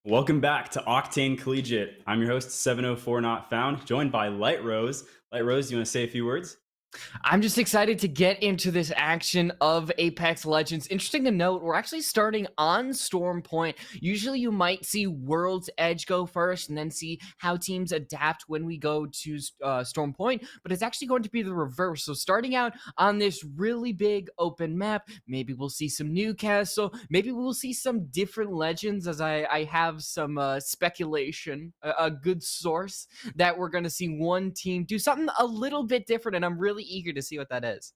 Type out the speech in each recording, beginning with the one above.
Welcome back to Octane Collegiate. I'm your host, 704 Not Found, joined by Light Rose. Light Rose, you want to say a few words? I'm just excited to get into this action of Apex Legends. Interesting to note, we're actually starting on Storm Point. Usually you might see World's Edge go first and then see how teams adapt when we go to Storm Point, but it's actually going to be the reverse. So starting out on this really big open map, maybe we'll see some Newcastle, maybe we'll see some different legends as I have some speculation, a good source that we're going to see one team do something a little bit different, and I'm really eager to see what that is.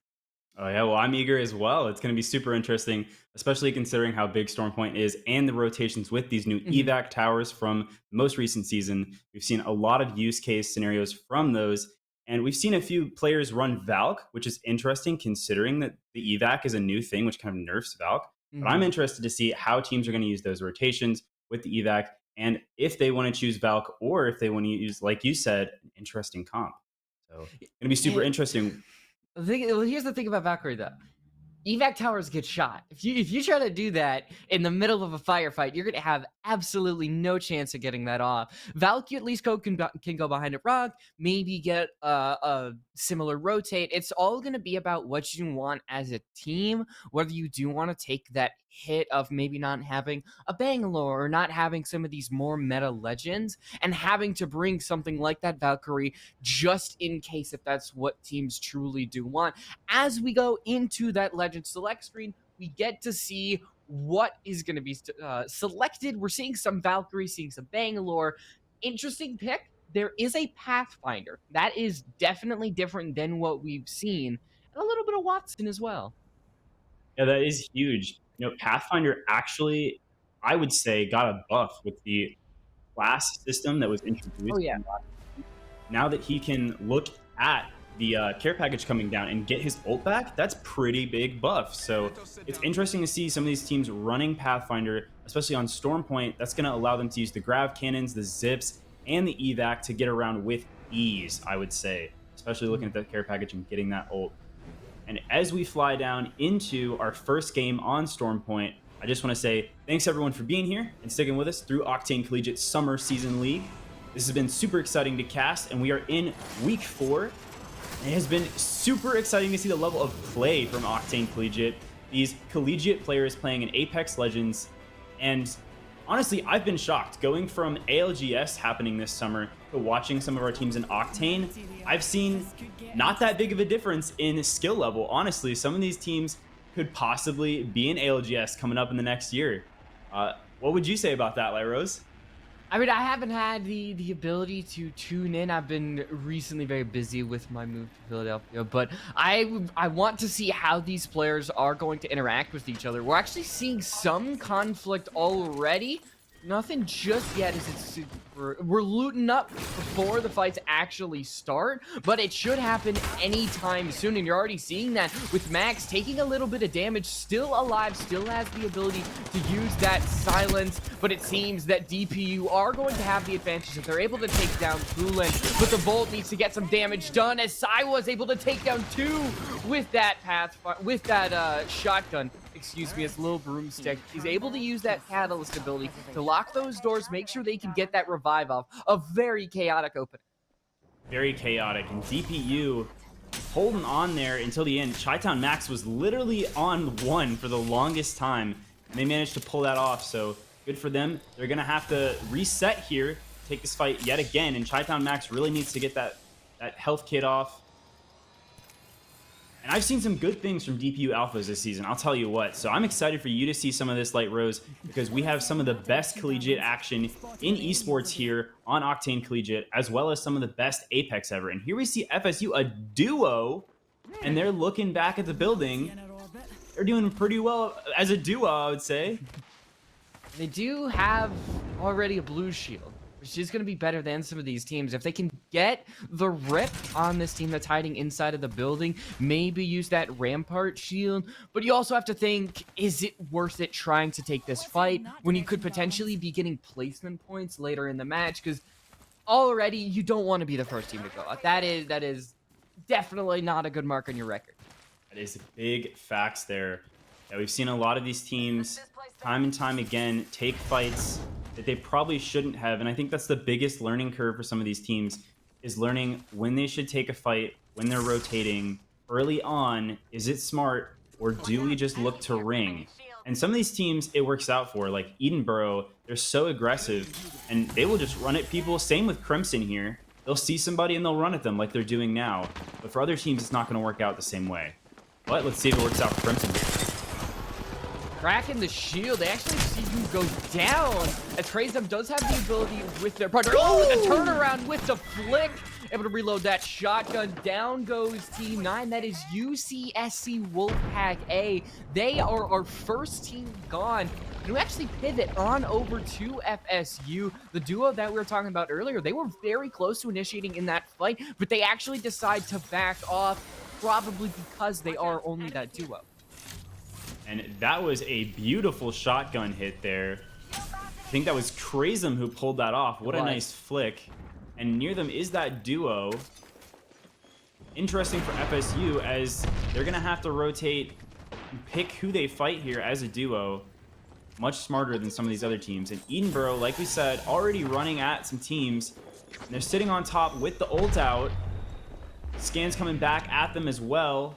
Oh, yeah. Well, I'm eager as well. It's going to be super interesting, especially considering how big Storm Point is and the rotations with these new Mhm. evac towers from the most recent season. We've seen a lot of use case scenarios from those. And we've seen a few players run Valk, which is interesting considering that the evac is a new thing, which kind of nerfs Valk. But I'm Mhm. interested to see how teams are going to use those rotations with the evac and if they want to choose Valk or if they want to use, like you said, an interesting comp. So it's going to be super Yeah, interesting. well, here's the thing about Valkyrie though. Evac towers get shot. If you try to do that in the middle of a firefight, you're gonna have absolutely no chance of getting that off. Valky at least can go behind a rock, maybe get a similar rotate. It's all gonna be about what you want as a team. Whether you do want to take that hit of maybe not having a Bangalore or not having some of these more meta legends and having to bring something like that Valkyrie just in case if that's what teams truly do want. As we go into that Legend Select screen, we get to see what is going to be selected. We're seeing some Valkyrie, seeing some Bangalore. Interesting pick. There is a Pathfinder. That is definitely different than what we've seen. And a little bit of Watson as well. Yeah, that is huge. Pathfinder actually, I would say, got a buff with the class system that was Oh, introduced yeah. now that he can look at the care package coming down and get his ult back. That's pretty big buff. So it's interesting to see some of these teams running Pathfinder, especially on Storm Point. That's going to allow them to use the grav cannons, the zips, and the evac to get around with ease, I would say, especially looking at the care package and getting that ult. And as we fly down into our first game on Storm Point, I just want to say thanks everyone for being here and sticking with us through Octane Collegiate Summer Season League. This has been super exciting to cast, and we are in week 4. It has been super exciting to see the level of play from Octane Collegiate. These collegiate players playing in Apex Legends. And honestly, I've been shocked. Going from ALGS happening this summer to watching some of our teams in Octane, I've seen not that big of a difference in skill level. Honestly, some of these teams could possibly be in ALGS coming up in the next year. What would you say about that, Lyros? I mean, I haven't had the ability to tune in. I've been recently very busy with my move to Philadelphia, but I want to see how these players are going to interact with each other. We're actually seeing some conflict already. Nothing just yet as it's we're looting up before the fights actually start, but it should happen anytime soon. And you're already seeing that with Max taking a little bit of damage, still alive, still has the ability to use that silence. But it seems that DPU are going to have the advantage if they're able to take down Kulen. But the Volt needs to get some damage done as Sai was able to take down 2 with that shotgun. Excuse me, as Lil Broomstick is able to use that catalyst ability to lock those doors, make sure they can get that revive off. A very chaotic opening. Very chaotic. And DPU holding on there until the end. Chi-Town Max was literally on 1 for the longest time, and they managed to pull that off. So good for them. They're going to have to reset here, take this fight yet again. And Chi-Town Max really needs to get that health kit off. And I've seen some good things from DPU Alphas this season, I'll tell you what. So I'm excited for you to see some of this, Light Rose, because we have some of the best collegiate action in esports here on Octane Collegiate, as well as some of the best Apex ever. And here we see FSU, a duo, and they're looking back at the building. They're doing pretty well as a duo, I would say. They do have already a blue shield, which is going to be better than some of these teams. If they can get the rip on this team that's hiding inside of the building, maybe use that Rampart shield. But you also have to think, is it worth it trying to take this fight when you could potentially be getting placement points later in the match? Because already you don't want to be the first team to go out. That is definitely not a good mark on your record. That is big facts there. Yeah, we've seen a lot of these teams time and time again take fights. that they probably shouldn't have. And I think that's the biggest learning curve for some of these teams, is learning when they should take a fight, when they're rotating early on. Is it smart, or do we just look to ring? And some of these teams it works out for, like Edinburgh. They're so aggressive and they will just run at people. Same with Crimson here. They'll see somebody and they'll run at them like they're doing now. But for other teams, it's not going to work out the same way. But let's see if it works out for Crimson. Cracking the shield. They actually see you go down. Trazem does have the ability with their partner. Oh, the turnaround with the flick. Able to reload that shotgun. Down goes Team 9. That is UCSC Wolfpack A. They are our first team gone. And we actually pivot on over to FSU. The duo that we were talking about earlier, they were very close to initiating in that fight, but they actually decide to back off, probably because they are only that duo. And that was a beautiful shotgun hit there. I think that was Trazem who pulled that off. What a nice flick. And near them is that duo. Interesting for FSU, as they're going to have to rotate and pick who they fight here as a duo. Much smarter than some of these other teams. And Edinburgh, like we said, already running at some teams. And they're sitting on top with the ult out. Scans coming back at them as well.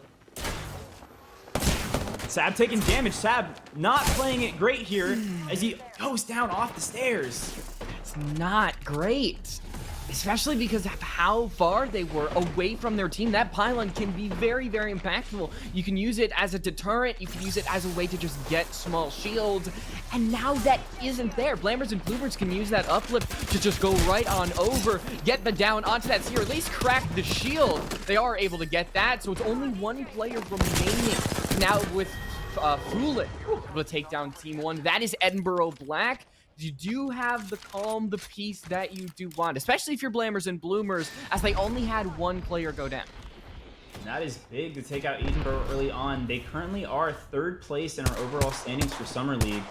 Sab taking damage. Sab not playing it great here as he goes down off the stairs. It's not great. Especially because of how far they were away from their team. That pylon can be very, very impactful. You can use it as a deterrent. You can use it as a way to just get small shields. And now that isn't there. Blammers and Bluebirds can use that uplift to just go right on over, get the down onto that seer, at least crack the shield. They are able to get that, so it's only one player remaining now with Foolin able to take down Team 1. That is Edinburgh Black. You do have the calm, the peace that you do want, especially if you're Blammers and Bloomers, as they only had one player go down. And that is big to take out Edinburgh early on. They currently are 3rd place in our overall standings for Summer League.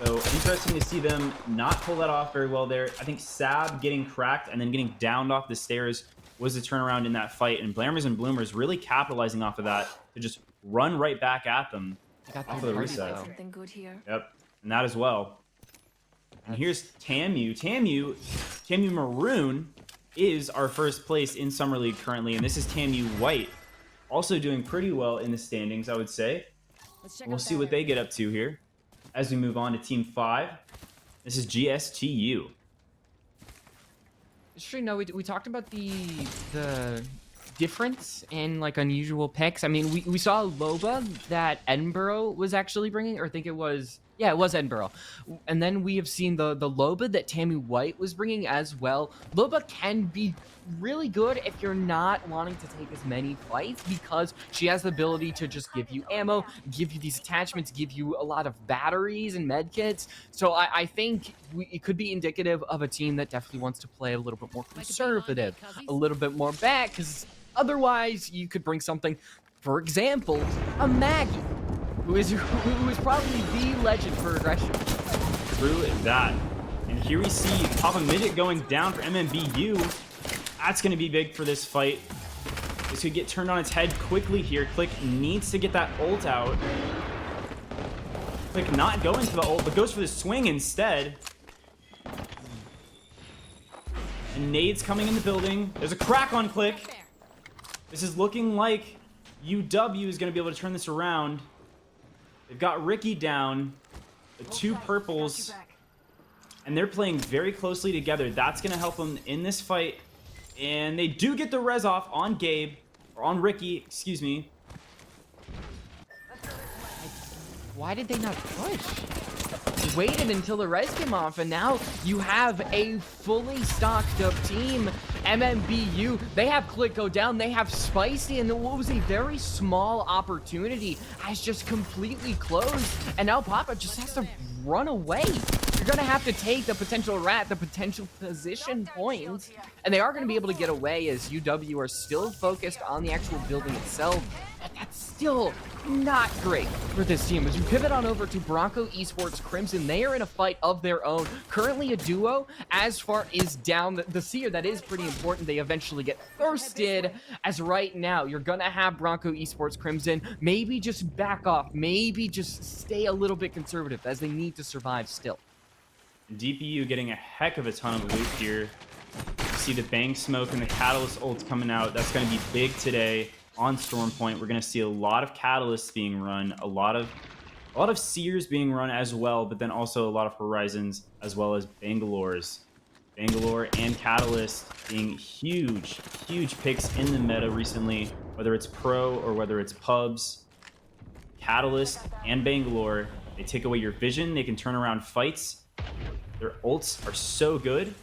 So interesting to see them not pull that off very well there. I think Sab getting cracked and then getting downed off the stairs was the turnaround in that fight. And Blammers and Bloomers really capitalizing off of that to just run right back at them off of the reset. Something good here. Yep, and that as well. And here's Tamu. Tamu Maroon is our 1st place in Summer League currently, and this is Tamu White, also doing pretty well in the standings, I would say. We'll see what they get up to here as we move on to Team 5. This is GSTU. Sure, no, we talked about the difference in like unusual picks. I mean, we saw Loba that Edinburgh was actually bringing, or I think it was. Yeah, it was Edinburgh. And then we have seen the Loba that Tamu White was bringing as well. Loba can be really good if you're not wanting to take as many fights, because she has the ability to just give you ammo, give you these attachments, give you a lot of batteries and medkits. So I think it could be indicative of a team that definitely wants to play a little bit more conservative, a little bit more back, because otherwise you could bring something, for example, a Maggie. Who is probably the legend for aggression. True that. And here we see Papa Midget going down for MMBU. That's going to be big for this fight. This could get turned on its head quickly here. Click needs to get that ult out. Click not going for the ult, but goes for the swing instead. And nades coming in the building. There's a crack on Click. This is looking like UW is going to be able to turn this around. They've got Ricky down, the 2 purples, and they're playing very closely together. That's going to help them in this fight. And they do get the res off on Gabe, or on Ricky, excuse me. Why did they not push? Waited until the res came off, and now you have a fully stocked up team. MMBU, they have Click go down, they have Spicy, and what was a very small opportunity has just completely closed, and now Papa just has to run away. You're gonna have to take the potential rat, the potential position points, and they are gonna be able to get away as UW are still focused on the actual building itself. But that's still not great for this team. As you pivot on over to Bronco Esports Crimson, they are in a fight of their own. Currently a duo. As far is down the seer, that is pretty important. They eventually get thirsted. As right now, you're gonna have Bronco Esports Crimson maybe just back off, maybe just stay a little bit conservative, as they need to survive still. DPU getting a heck of a ton of loot here. You see the Bang Smoke and the Catalyst ults coming out. That's going to be big today on Storm Point. We're going to see a lot of Catalysts being run, a lot of Seers being run as well, but then also a lot of Horizons as well as Bangalores. Bangalore and Catalyst being huge picks in the meta recently, whether it's pro or whether it's pubs. Catalyst and Bangalore, they take away your vision, they can turn around fights. Their ults are so good,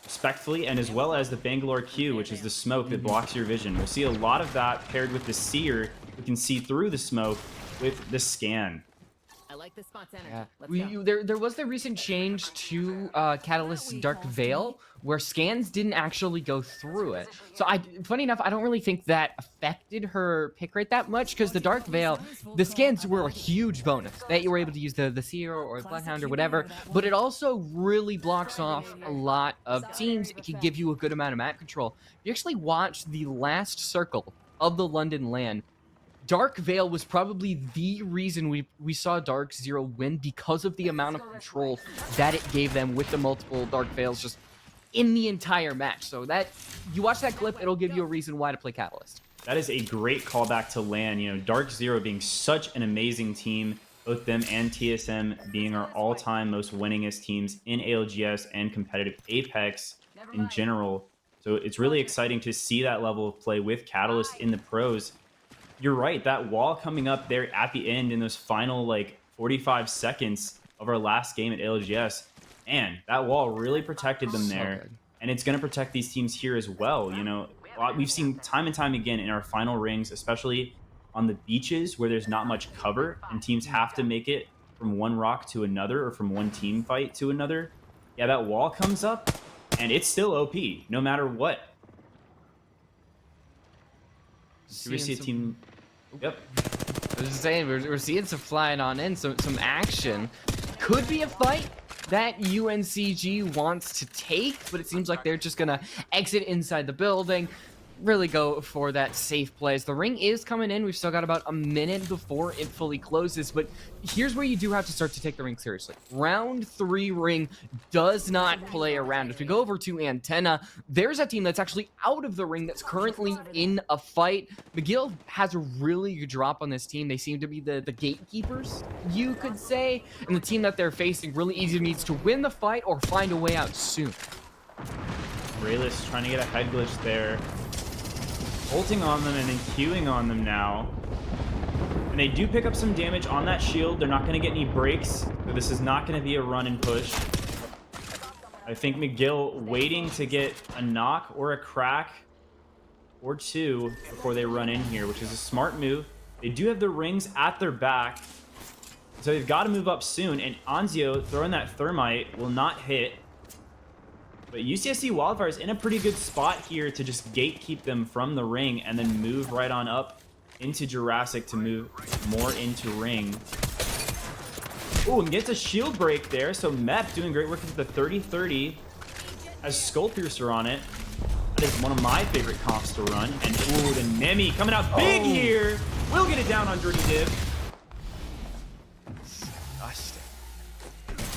respectfully, and as well as the Bangalore Q, which is the smoke that blocks your vision. We'll see a lot of that paired with the Seer, who can see through the smoke with the scan. I like this spot's energy. Yeah. Let's go. There was the recent change to Catalyst's Dark Veil, where scans didn't actually go through it. So funny enough, I don't really think that affected her pick rate that much, because the Dark Veil, the scans were a huge bonus that you were able to use the Seer or the Bloodhound or whatever, but it also really blocks off a lot of teams. It can give you a good amount of map control. If you actually watch the last circle of the London LAN, Dark Veil was probably the reason we saw Dark Zero win, because of the amount of control that it gave them with the multiple Dark Veils just in the entire match. So that, you watch that clip, it'll give you a reason why to play Catalyst. That is a great callback to LAN. You know, Dark Zero being such an amazing team, both them and TSM being our all-time most winningest teams in ALGS and competitive Apex in general. So it's really exciting to see that level of play with Catalyst in the pros. You're right, that wall coming up there at the end in those final like 45 seconds of our last game at ALGS, man, that wall really protected them there, and it's going to protect these teams here as well. You know, we've seen time and time again in our final rings, especially on the beaches where there's not much cover and teams have to make it from one rock to another or from one team fight to another. Yeah, that wall comes up and it's still OP no matter what. Do we see a team? Yep. I was just saying, we're seeing some flying on in, some action. Could be a fight that UNCG wants to take, but it seems like they're just gonna exit inside the building, really go for that safe plays. The ring is coming in. We've still got about a minute before it fully closes, but here's where you do have to start to take the ring seriously. Round 3 ring does not play around. If we go over to Antenna, there's a team that's actually out of the ring that's currently in a fight. McGill has a really good drop on this team. They seem to be the gatekeepers, you could say, and the team that they're facing really easy needs to win the fight or find a way out soon. Rayless trying to get a head glitch there. Ulting on them and then queuing on them now. And they do pick up some damage on that shield. They're not going to get any breaks, so this is not going to be a run and push. I think McGill waiting to get a knock or a crack or two before they run in here, which is a smart move. They do have the rings at their back, so they've got to move up soon. And Anzio throwing that thermite will not hit. But UCSC Wildfire is in a pretty good spot here to just gatekeep them from the ring and then move right on up into Jurassic to move more into ring. Oh, and gets a shield break there. So Mep doing great work with the 30-30. Has Skull Piercer on it. That is one of my favorite comps to run. And ooh, the Nemi coming out big here. We'll get it down on Dirty Div.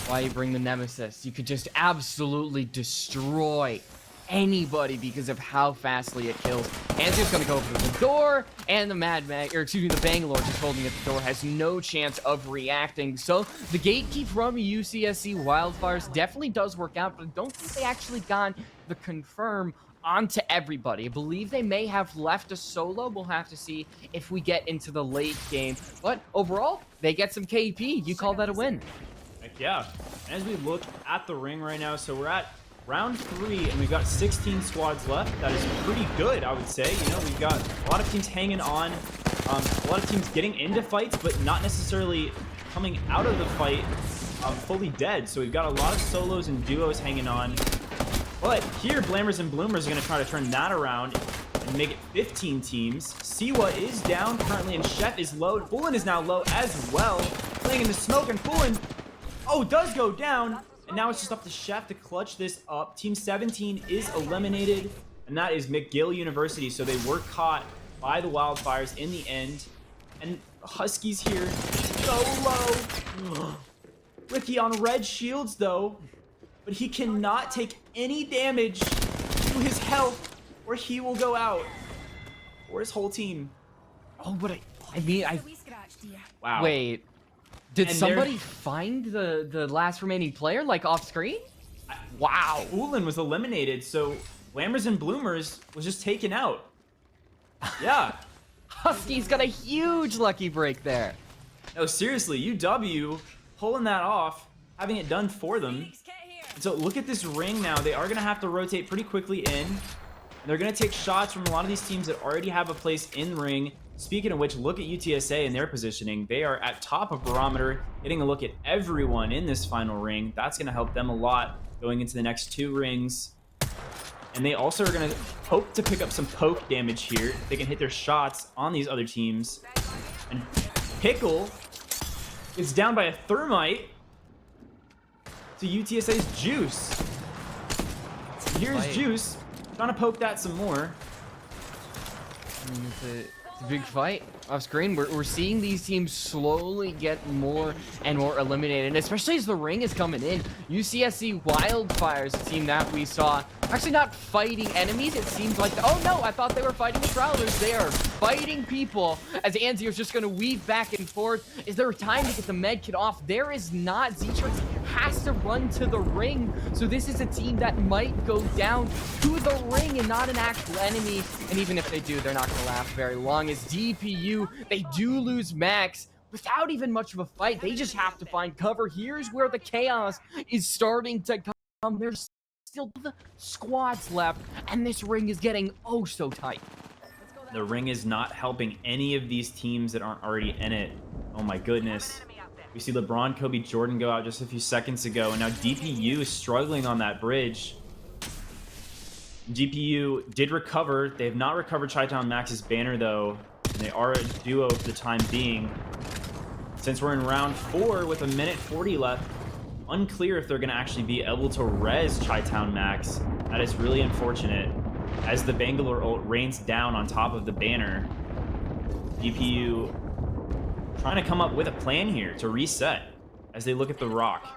Why you bring the Nemesis? You could just absolutely destroy anybody because of how fastly it kills. Anzio's gonna go for the door, and the the Bangalore just holding at the door has no chance of reacting. So the gatekeep from UCSC Wildfires definitely does work out, but I don't think they actually got the confirm onto everybody. I believe they may have left a solo. We'll have to see if we get into the late game. But overall, they get some KP. You call that a win. Yeah, as we look at the ring right now, so we're at round 3 and we've got 16 squads left. That is pretty good, I would say. You know, we've got a lot of teams hanging on, a lot of teams getting into fights, but not necessarily coming out of the fight fully dead. So we've got a lot of solos and duos hanging on. But here, Blammers and Bloomers are going to try to turn that around and make it 15 teams. Siwa is down currently, and Chef is low. Fulin is now low as well, playing in the smoke, and Fulin does go down, and now it's just up to Chef to clutch this up. Team 17 is eliminated, and that is McGill University, so they were caught by the Wildfires in the end. And Huskies here, so low. Ricky on red shields though, but he cannot take any damage to his health or he will go out. Or his whole team. Oh, but I mean, Wow. Wait. Did And somebody find the last remaining player, like, off screen? Wow. Ulan was eliminated, so Glamours and Bloomers was just taken out. Yeah. Husky's got a huge lucky break there. No, seriously, UW pulling that off, having it done for them. And so look at this ring now. They are going to have to rotate pretty quickly in. And they're going to take shots from a lot of these teams that already have a place in ring. Speaking of which, look at UTSA and their positioning. They are at top of barometer, getting a look at everyone in this final ring. That's going to help them a lot going into the next 2 rings. And they also are going to hope to pick up some poke damage here. They can hit their shots on these other teams. And Pickle is down by a thermite to UTSA's Juice. Here's Juice, trying to poke that some more. I mean, it's a big fight off screen. We're seeing these teams slowly get more and more eliminated, and especially as the ring is coming in. UCSC Wildfires, a team that we saw actually not fighting enemies. It seems like, oh no, I thought they were fighting the Prowlers. They are fighting people as Anzio's just going to weave back and forth. Is there time to get the med kit off? There is not. Zetrix has to run to the ring. So this is a team that might go down to the ring and not an actual enemy. And even if they do, they're not going to last very long. As DPU, they do lose Max without even much of a fight. They just have to find cover. Here's where the chaos is starting to come. There's still the squads left, and this ring is getting oh so tight. The ring is not helping any of these teams that aren't already in it. Oh my goodness. We see LeBron, Kobe, Jordan go out just a few seconds ago, and now DPU is struggling on that bridge. DPU did recover. They have not recovered Chi-Town Max's banner, though. And they are a duo for the time being. Since we're in round 4 with 1:40 left, unclear if they're going to actually be able to res Chi-Town Max. That is really unfortunate. As the Bangalore ult rains down on top of the banner, DPU trying to come up with a plan here to reset as they look at the rock.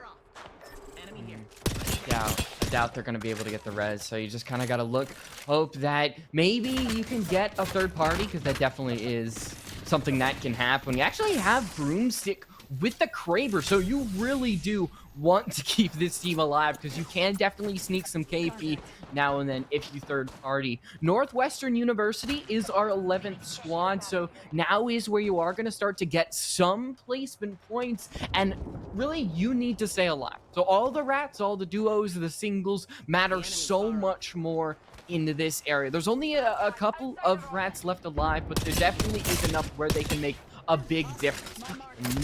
I doubt they're going to be able to get the res, so you just kind of got to hope that maybe you can get a third party, because that definitely is something that can happen. You actually have Broomstick with the Kraber, so you really do want to keep this team alive, because you can definitely sneak some KP now and then if you third party. Northwestern University is our 11th squad, so now is where you are going to start to get some placement points, and really you need to stay alive. So all the rats, all the duos, the singles matter so much more into this area. There's only a couple of rats left alive, but there definitely is enough where they can make a big difference.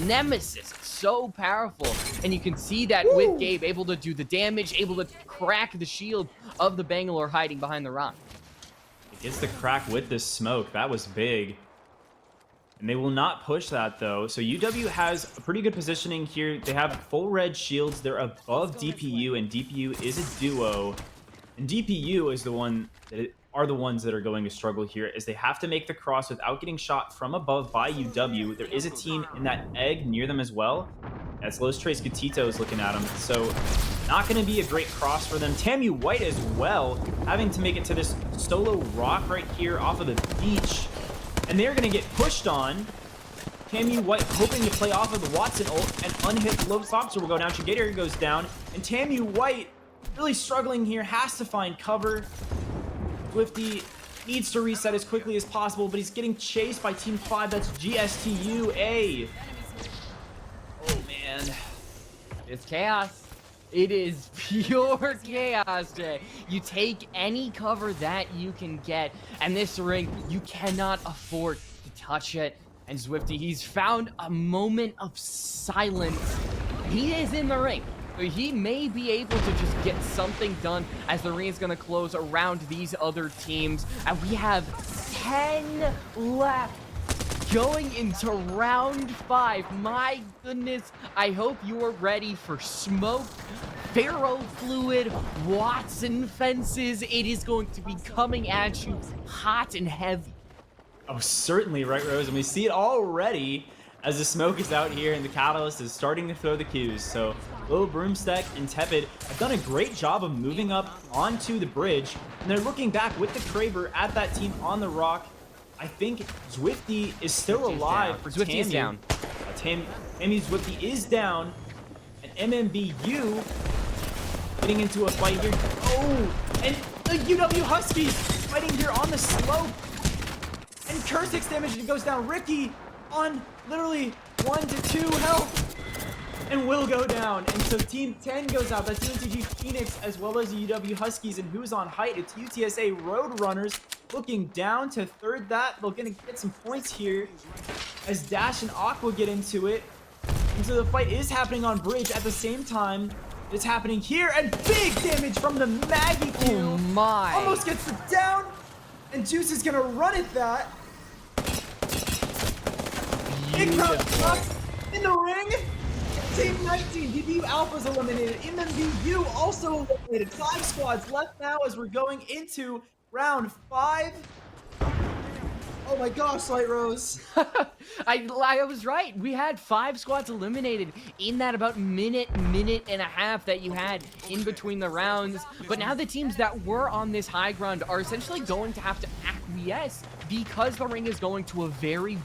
Nemesis, so powerful, and you can see that with Gabe able to do the damage, able to crack the shield of the Bangalore hiding behind the rock. It gets the crack with this smoke. That was big. And they will not push that, though. So UW has a pretty good positioning here. They have full red shields. They're above DPU, and DPU is a duo. And DPU is the one that are the ones that are going to struggle here, as they have to make the cross without getting shot from above by UW. There is a team in that egg near them as well. That's Los Tres Gatitos looking at them. So not going to be a great cross for them. Tamu White as well, having to make it to this solo rock right here off of the beach. And they're going to get pushed on. Tamu White hoping to play off of the Watson ult, and unhit Lotus Lobster will go down. Shigeru goes down, and Tamu White really struggling here, has to find cover. Swifty needs to reset as quickly as possible, but he's getting chased by Team 5. That's GSTUA. Oh, man. It's chaos. It is pure chaos, Jay. You take any cover that you can get, and this ring, you cannot afford to touch it. And Swifty, he's found a moment of silence. He is in the ring. He may be able to just get something done, as the ring is going to close around these other teams. And we have 10 left going into round 5. My goodness, I hope you are ready for smoke, Pharaoh Fluid, Watson Fences. It is going to be coming at you hot and heavy. Oh, certainly, right, Rose? And we see it already as the smoke is out here and the Catalyst is starting to throw the cues. So Lil Broomstack and Tepid have done a great job of moving up onto the bridge, and they're looking back with the Kraber at that team on the rock. I think Zwifty is still alive for Zwifty is down. Tammy Zwifty is down, and MMBU getting into a fight here. Oh, and the UW Huskies fighting here on the slope. And Curse 6 damage and it goes down. Ricky on literally 1 to 2 health and will go down. And so Team 10 goes out. That's UNCG Phoenix as well as the UW Huskies. And who's on height? It's UTSA Roadrunners looking down to third that. They're going to get some points here as Dash and Aqua get into it. And so the fight is happening on bridge at the same time. It's happening here, and big damage from the Maggie Q. Oh my. Almost gets it down, and Juice is gonna run at that. Big crowd up in the ring. Team 19, DBU Alpha's eliminated. MMBU also eliminated. 5 squads left now as we're going into round 5. Oh my gosh, Light Rose. I was right. We had 5 squads eliminated in that about minute and a half that you had in between the rounds. But now the teams that were on this high ground are essentially going to have to acquiesce because the ring is going to a very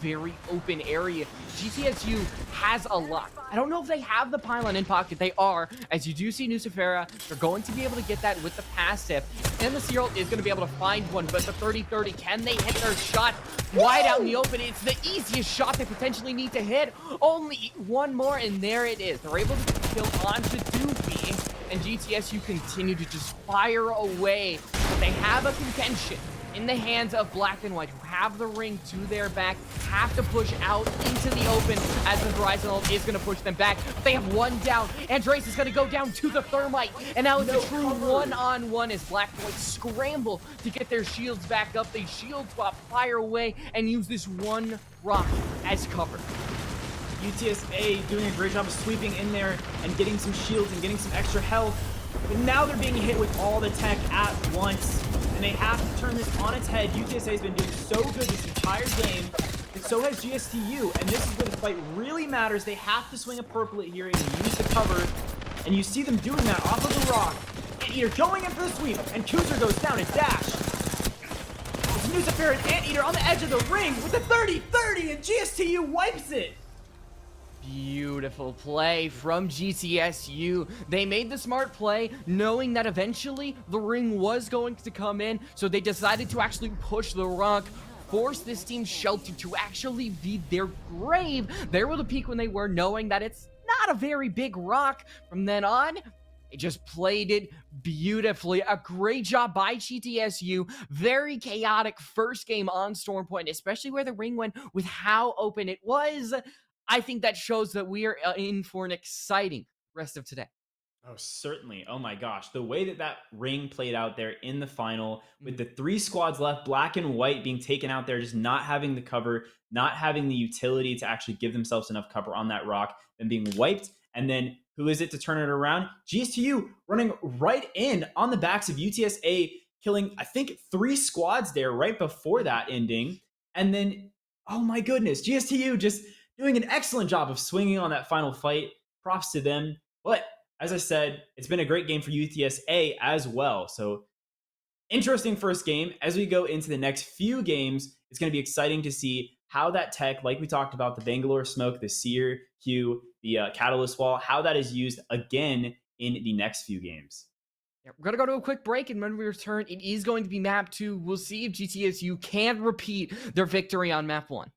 open area. GTSU has a lot. I don't know if they have the pylon in pocket. They are, as you do see Nucifera. They're going to be able to get that with the pass tip. And the Serial is going to be able to find one, but the 30-30, can they hit their shot wide out in the open? It's the easiest shot they potentially need to hit. Only one more, and there it is. They're able to kill onto Doofy, and GTSU continue to just fire away. But they have a contention in the hands of Black and White, who have the ring to their back, have to push out into the open as the Horizon ult is going to push them back. They have one down. Andres is going to go down to the Thermite, and now it's a true one-on-one as Black and White scramble to get their shields back up. They shield swap, fire away, and use this one rock as cover. UTSA doing a great job of sweeping in there and getting some shields and getting some extra health. But now they're being hit with all the tech at once, and they have to turn this on its head. UTSA has been doing so good this entire game, and so has GSTU, and this is where the fight really matters. They have to swing appropriately here and use the cover, and you see them doing that off of the rock. Anteater going in for the sweep, and Kuzer goes down and Dash. It's Nucifer and Anteater on the edge of the ring with the 30-30, and GSTU wipes it. Beautiful play from GTSU. They made the smart play knowing that eventually the ring was going to come in, so they decided to actually push the rock, force this team's shelter to actually be their grave. They were the peak when they were, knowing that it's not a very big rock. From then on, they just played it beautifully. A great job by GTSU. Very chaotic first game on Stormpoint, especially where the ring went with how open it was. I think that shows that we are in for an exciting rest of today. Oh, certainly. Oh my gosh. The way that that ring played out there in the final with the 3 squads left, Black and White being taken out there, just not having the cover, not having the utility to actually give themselves enough cover on that rock, and being wiped. And then who is it to turn it around? GSTU running right in on the backs of UTSA, killing, I think, 3 squads there right before that ending. And then, oh my goodness, GSTU just doing an excellent job of swinging on that final fight. Props to them. But as I said, it's been a great game for UTSA as well. So interesting first game. As we go into the next few games, it's going to be exciting to see how that tech, like we talked about, the Bangalore Smoke, the Seer Q, the Catalyst Wall, how that is used again in the next few games. Yeah, we're going to go to a quick break, and when we return, it is going to be map 2. We'll see if GTSU can repeat their victory on map 1.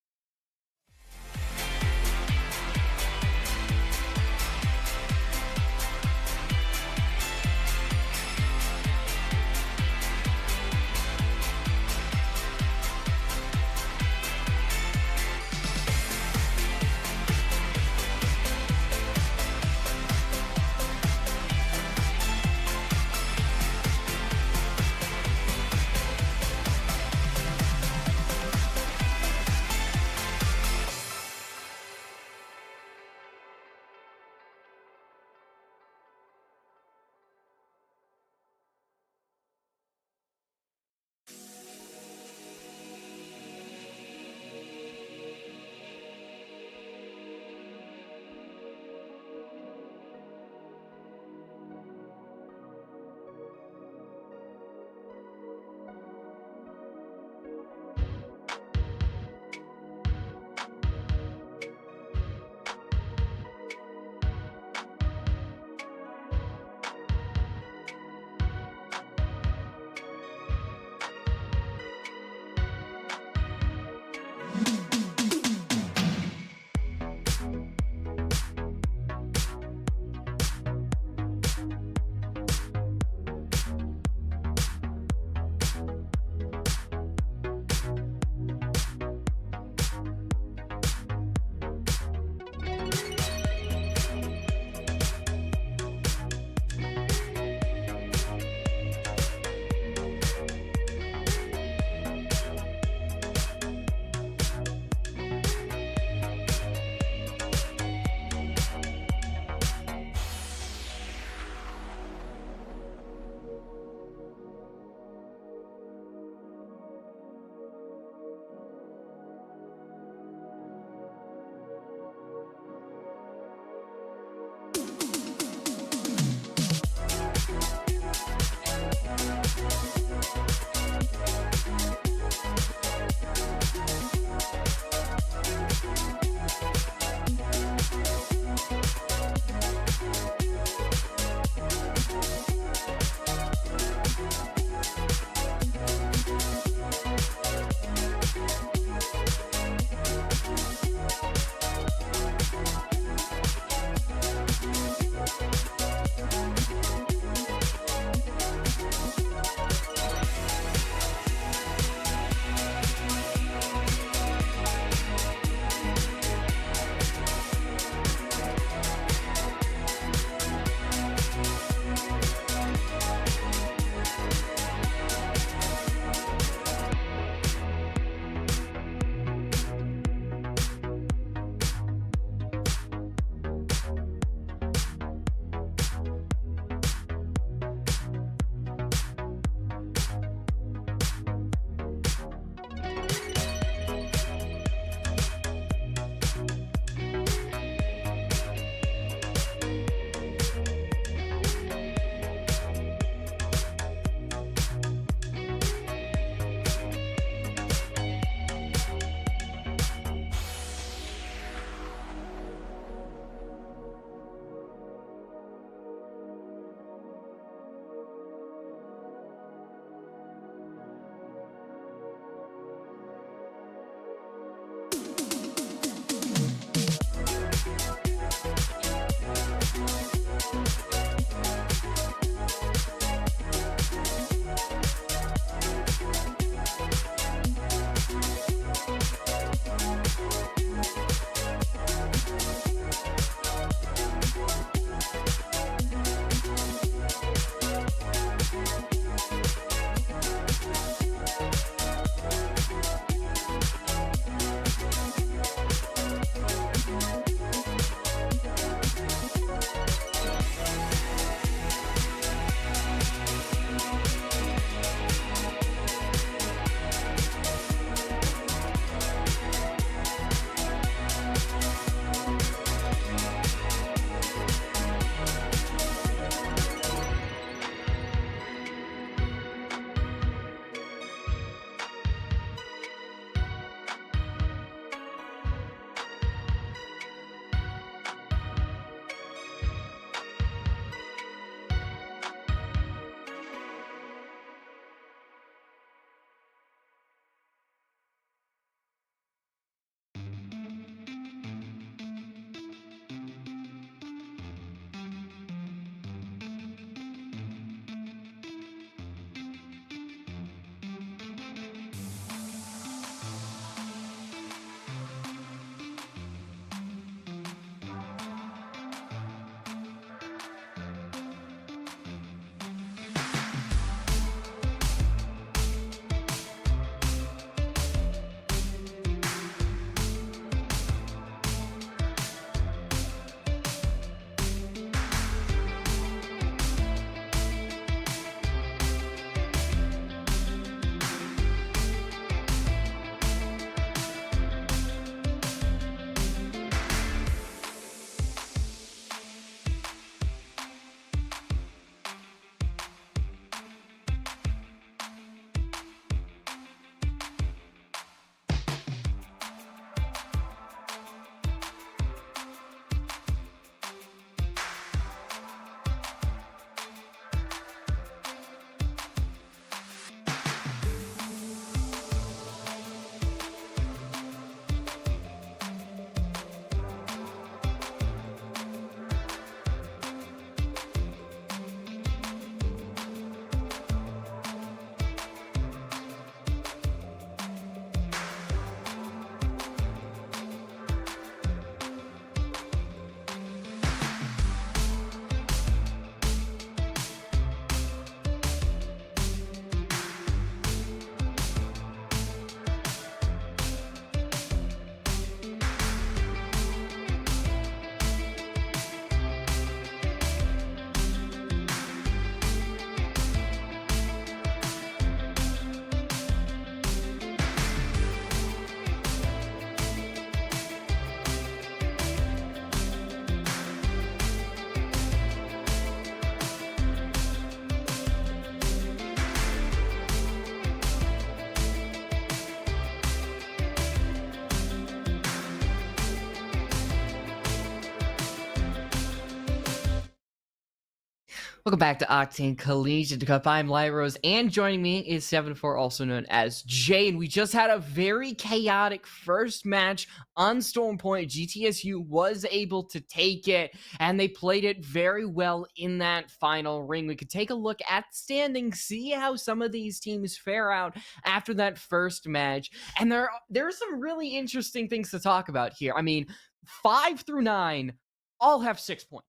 Welcome back to Octane Collegiate Cup. I'm Lyros, and joining me is 7-4, also known as Jay. And we just had a very chaotic first match on Storm Point. GTSU was able to take it, and they played it very well in that final ring. We could take a look at standings, see how some of these teams fare out after that first match. And there are some really interesting things to talk about here. I mean, 5 through 9 all have 6 points.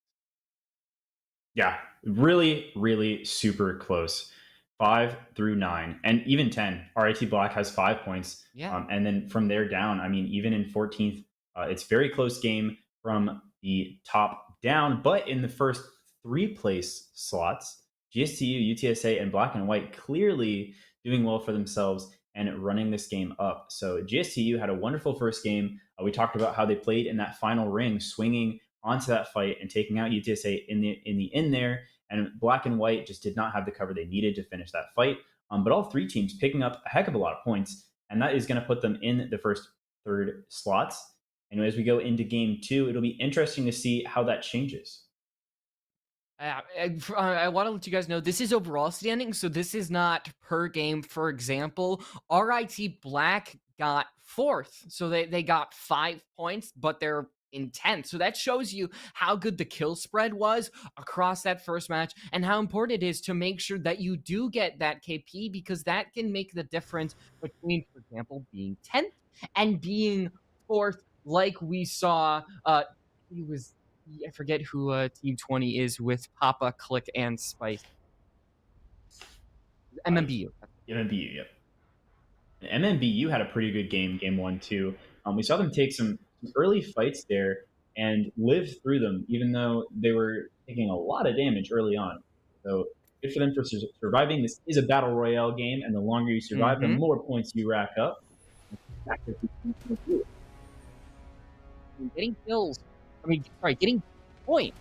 Yeah, really, really super close. 5 through 9, and even 10. RIT Black has 5 points. Yeah. And then from there down, I mean, even in 14th, it's very close game from the top down. But in the first 3 place slots, GSTU, UTSA, and Black and White clearly doing well for themselves and running this game up. So GSTU had a wonderful first game. We talked about how they played in that final ring, swinging onto that fight and taking out UTSA in the end there. And Black and White just did not have the cover they needed to finish that fight. But all 3 teams picking up a heck of a lot of points, and that is going to put them in the first 3rd slots. And as we go into game 2, it'll be interesting to see how that changes. I want to let you guys know this is overall standing, so this is not per game. For example, RIT Black got 4th, so they got 5 points, but they're in 10th. So that shows you how good the kill spread was across that first match and how important it is to make sure that you do get that KP, because that can make the difference between, for example, being 10th and being 4th, like we saw. I forget who Team 20 is with Papa, Click, and Spice. MMBU. MMBU, yep. And MMBU had a pretty good game 1 too. We saw them take some early fights there and live through them, even though they were taking a lot of damage early on. So good for them for surviving. This is a battle royale game, and the longer you survive, the more points you rack up. Getting kills. Getting points.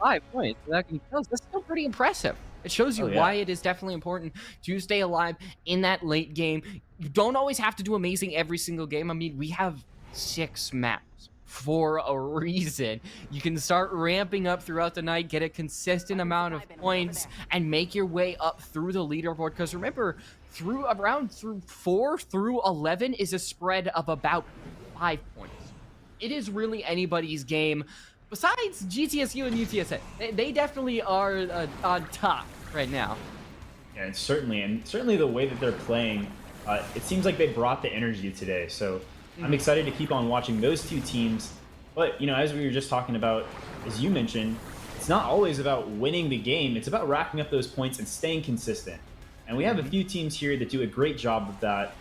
5 points without getting kills. That's still pretty impressive. It shows you why it is definitely important to stay alive in that late game. You don't always have to do amazing every single game. I mean, we have 6 maps for a reason. You can start ramping up throughout the night, get a consistent amount of points, and make your way up through the leaderboard. Because remember, through 4 through 11 is a spread of about 5 points. It is really anybody's game. Besides GTSU and UTSA, they definitely are on top right now. Yeah, and certainly the way that they're playing, it seems like they brought the energy today. So I'm excited to keep on watching those 2 teams. But, as we were just talking about, as you mentioned, it's not always about winning the game. It's about racking up those points and staying consistent. And we have a few teams here that do a great job of that.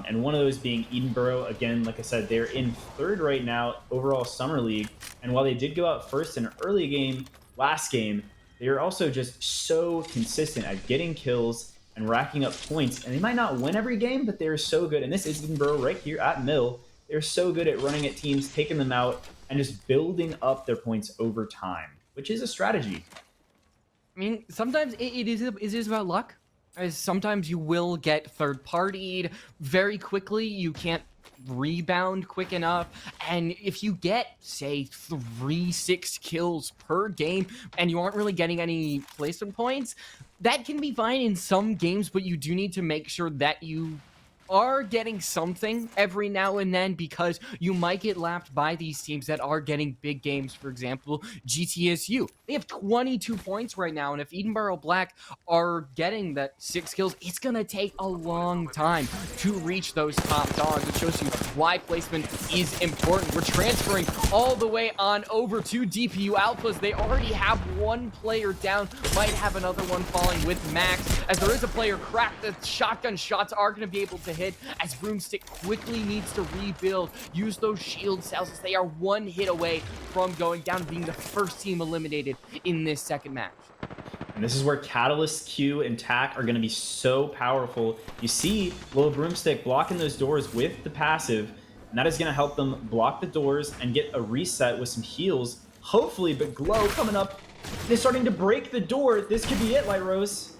And one of those being Edinburgh. Again, like I said, they're in 3rd right now, overall Summer League. And while they did go out first in an early game, last game, they are also just so consistent at getting kills and racking up points. And they might not win every game, but they're so good. And this is Edinburgh right here at Mill. They're so good at running at teams, taking them out, and just building up their points over time, which is a strategy. I mean, sometimes it is about luck. Sometimes you will get third-partied very quickly. You can't rebound quick enough. And if you get, say, 3-6 kills per game and you aren't really getting any placement points, that can be fine in some games, but you do need to make sure that you are getting something every now and then, because you might get lapped by these teams that are getting big games. For example, GTSU, they have 22 points right now, and if Edinburgh Black are getting that 6 kills, it's gonna take a long time to reach those top dogs. It shows you why placement is important. We're transferring all the way on over to DPU Alphas. They already have 1 player down, might have another one falling with Max, as there is a player cracked. The shotgun shots are gonna be able to hit, as Broomstick quickly needs to rebuild, use those shield cells, as they are 1 hit away from going down and being the first team eliminated in this second match. And this is where Catalyst, Q, and TAC are going to be so powerful. You see Little Broomstick blocking those doors with the passive, and that is going to help them block the doors and get a reset with some heals, hopefully. But Glow coming up, they're starting to break the door. This could be it, Light Rose.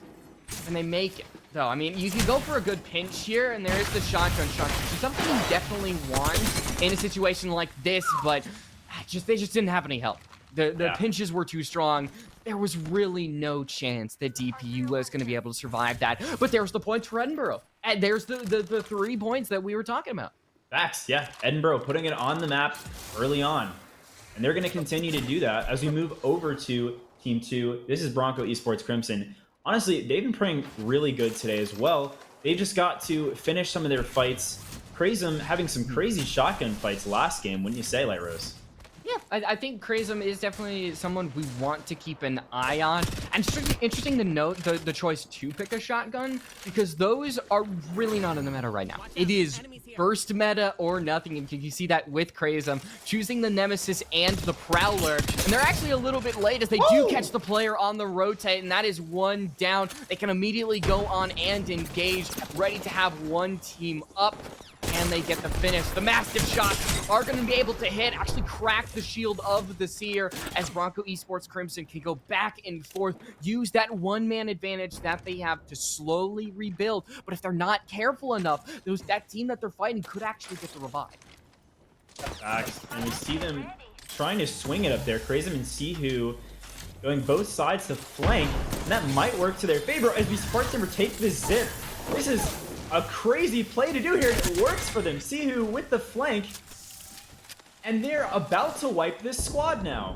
And they make it. though. I mean, you can go for a good pinch here, and there is the shotgun shot, which is something you definitely want in a situation like this, but they just didn't have any help. The pinches were too strong. there was really no chance that DPU was going to be able to survive that. But there's the points for Edinburgh. And there's the 3 points that we were talking about. Facts, yeah. Edinburgh putting it on the map early on. And they're going to continue to do that as we move over to Team 2. This is Bronco Esports Crimson. Honestly, they've been playing really good today as well. They just got to finish some of their fights. Crazem having some crazy shotgun fights last game, wouldn't you say, Light Rose? Yeah, I think Crazem is definitely someone we want to keep an eye on. And it's interesting to note the choice to pick a shotgun, because those are really not in the meta right now. It is first meta or nothing. And you see that with Crazem choosing the Nemesis and the Prowler. And they're actually a little bit late as they do catch the player on the rotate, and that is 1 down. They can immediately go on and engage, ready to have 1 team up. And they get the finish. The massive shots are going to be able to hit, actually crack the shield of the Seer, as Bronco Esports Crimson can go back and forth, use that 1-man advantage that they have to slowly rebuild. But if they're not careful enough, that team that they're fighting could actually get the revive. Facts. And we see them trying to swing it up there. Crazem and Sihu going both sides to flank, and that might work to their favor as we Spartan take this zip. This is a crazy play to do here, and it works for them. Sihu with the flank, and they're about to wipe this squad now.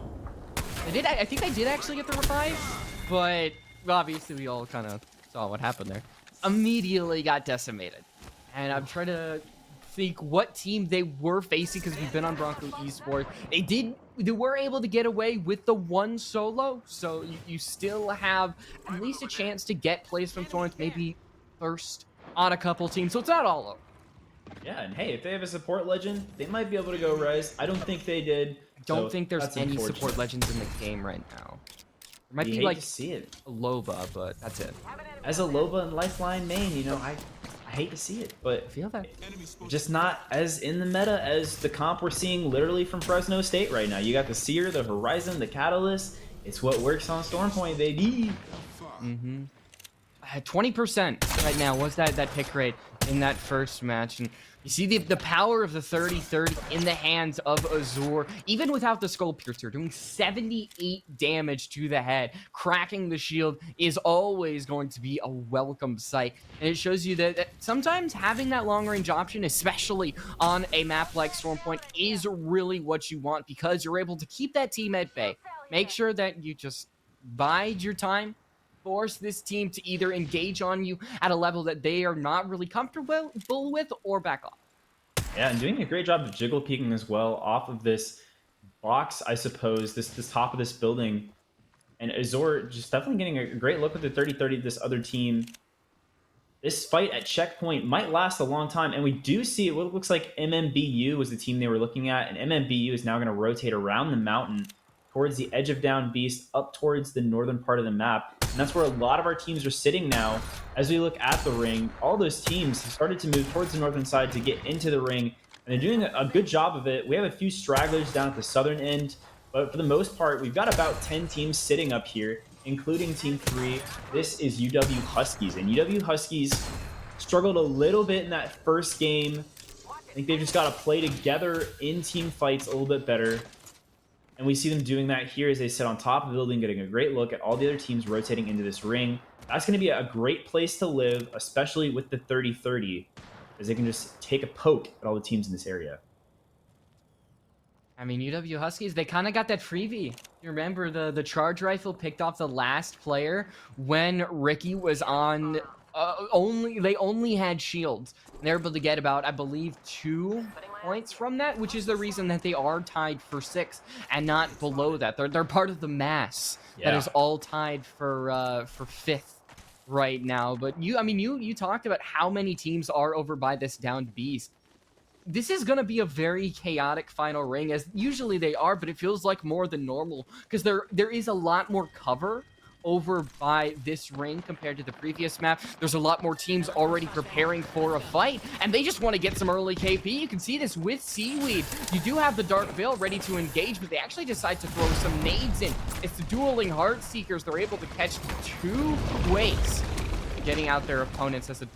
I think they did actually get the revive, but obviously we all kind of saw what happened there. Immediately got decimated. And I'm trying to think what team they were facing, because we've been on Bronco Esports. They were able to get away with the 1 solo, so you still have at least a chance to get placement points, maybe first on a couple teams, so it's not all over. Yeah, and hey, if they have a support legend, they might be able to go res. I don't think they did. I don't think there's any support legends in the game right now. There might be like to see it. a Loba, but that's it. As a Loba and Lifeline main, you know, I hate to see it, but I feel that. Just not as in the meta as the comp we're seeing literally from Fresno State right now. You got the Seer, the Horizon, the Catalyst. It's what works on Stormpoint, baby. 20% right now was that pick rate in that first match, and you see the power of the 30-30 in the hands of Azure, even without the Skull Piercer, doing 78 damage to the head. Cracking the shield is always going to be a welcome sight, and it shows you that sometimes having that long-range option, especially on a map like Stormpoint, is really what you want, because you're able to keep that team at bay. Make sure that you just bide your time, force this team to either engage on you at a level that they are not really comfortable with, or back off. Yeah, and doing a great job of jiggle peeking as well off of this box, I suppose, this top of this building. And Azure just definitely getting a great look at the 30-30 this other team. This fight at checkpoint might last a long time, and we do see what looks like MMBU was the team they were looking at, and MMBU is now going to rotate around the mountain towards the edge of Down Beast, up towards the northern part of the map. And that's where a lot of our teams are sitting now. As we look at the ring, all those teams have started to move towards the northern side to get into the ring, and they're doing a good job of it. We have a few stragglers down at the southern end, but for the most part, we've got about 10 teams sitting up here, including Team 3. This is UW Huskies, and UW Huskies struggled a little bit in that first game. I think they've just got to play together in team fights a little bit better. And we see them doing that here as they sit on top of the building, getting a great look at all the other teams rotating into this ring. That's going to be a great place to live, especially with the 30-30, as they can just take a poke at all the teams in this area. I mean, UW Huskies, they kind of got that freebie. You remember the charge rifle picked off the last player when Ricky was on... they only had shields. And they're able to get about, I believe, 2 points from that, which is the reason that they are tied for 6 and not below that. They're part of the mass that is all tied for 5th right now. But you talked about how many teams are over by this downed beast. This is going to be a very chaotic final ring, as usually they are, but it feels like more than normal, because there is a lot more cover over by this ring compared to the previous map. There's a lot more teams already preparing for a fight, and they just want to get some early KP. You can see this with Seaweed. You do have the Dark Veil ready to engage, but they actually decide to throw some nades in. It's the dueling Heartseekers. They're able to catch 2 waves, getting out their opponents as the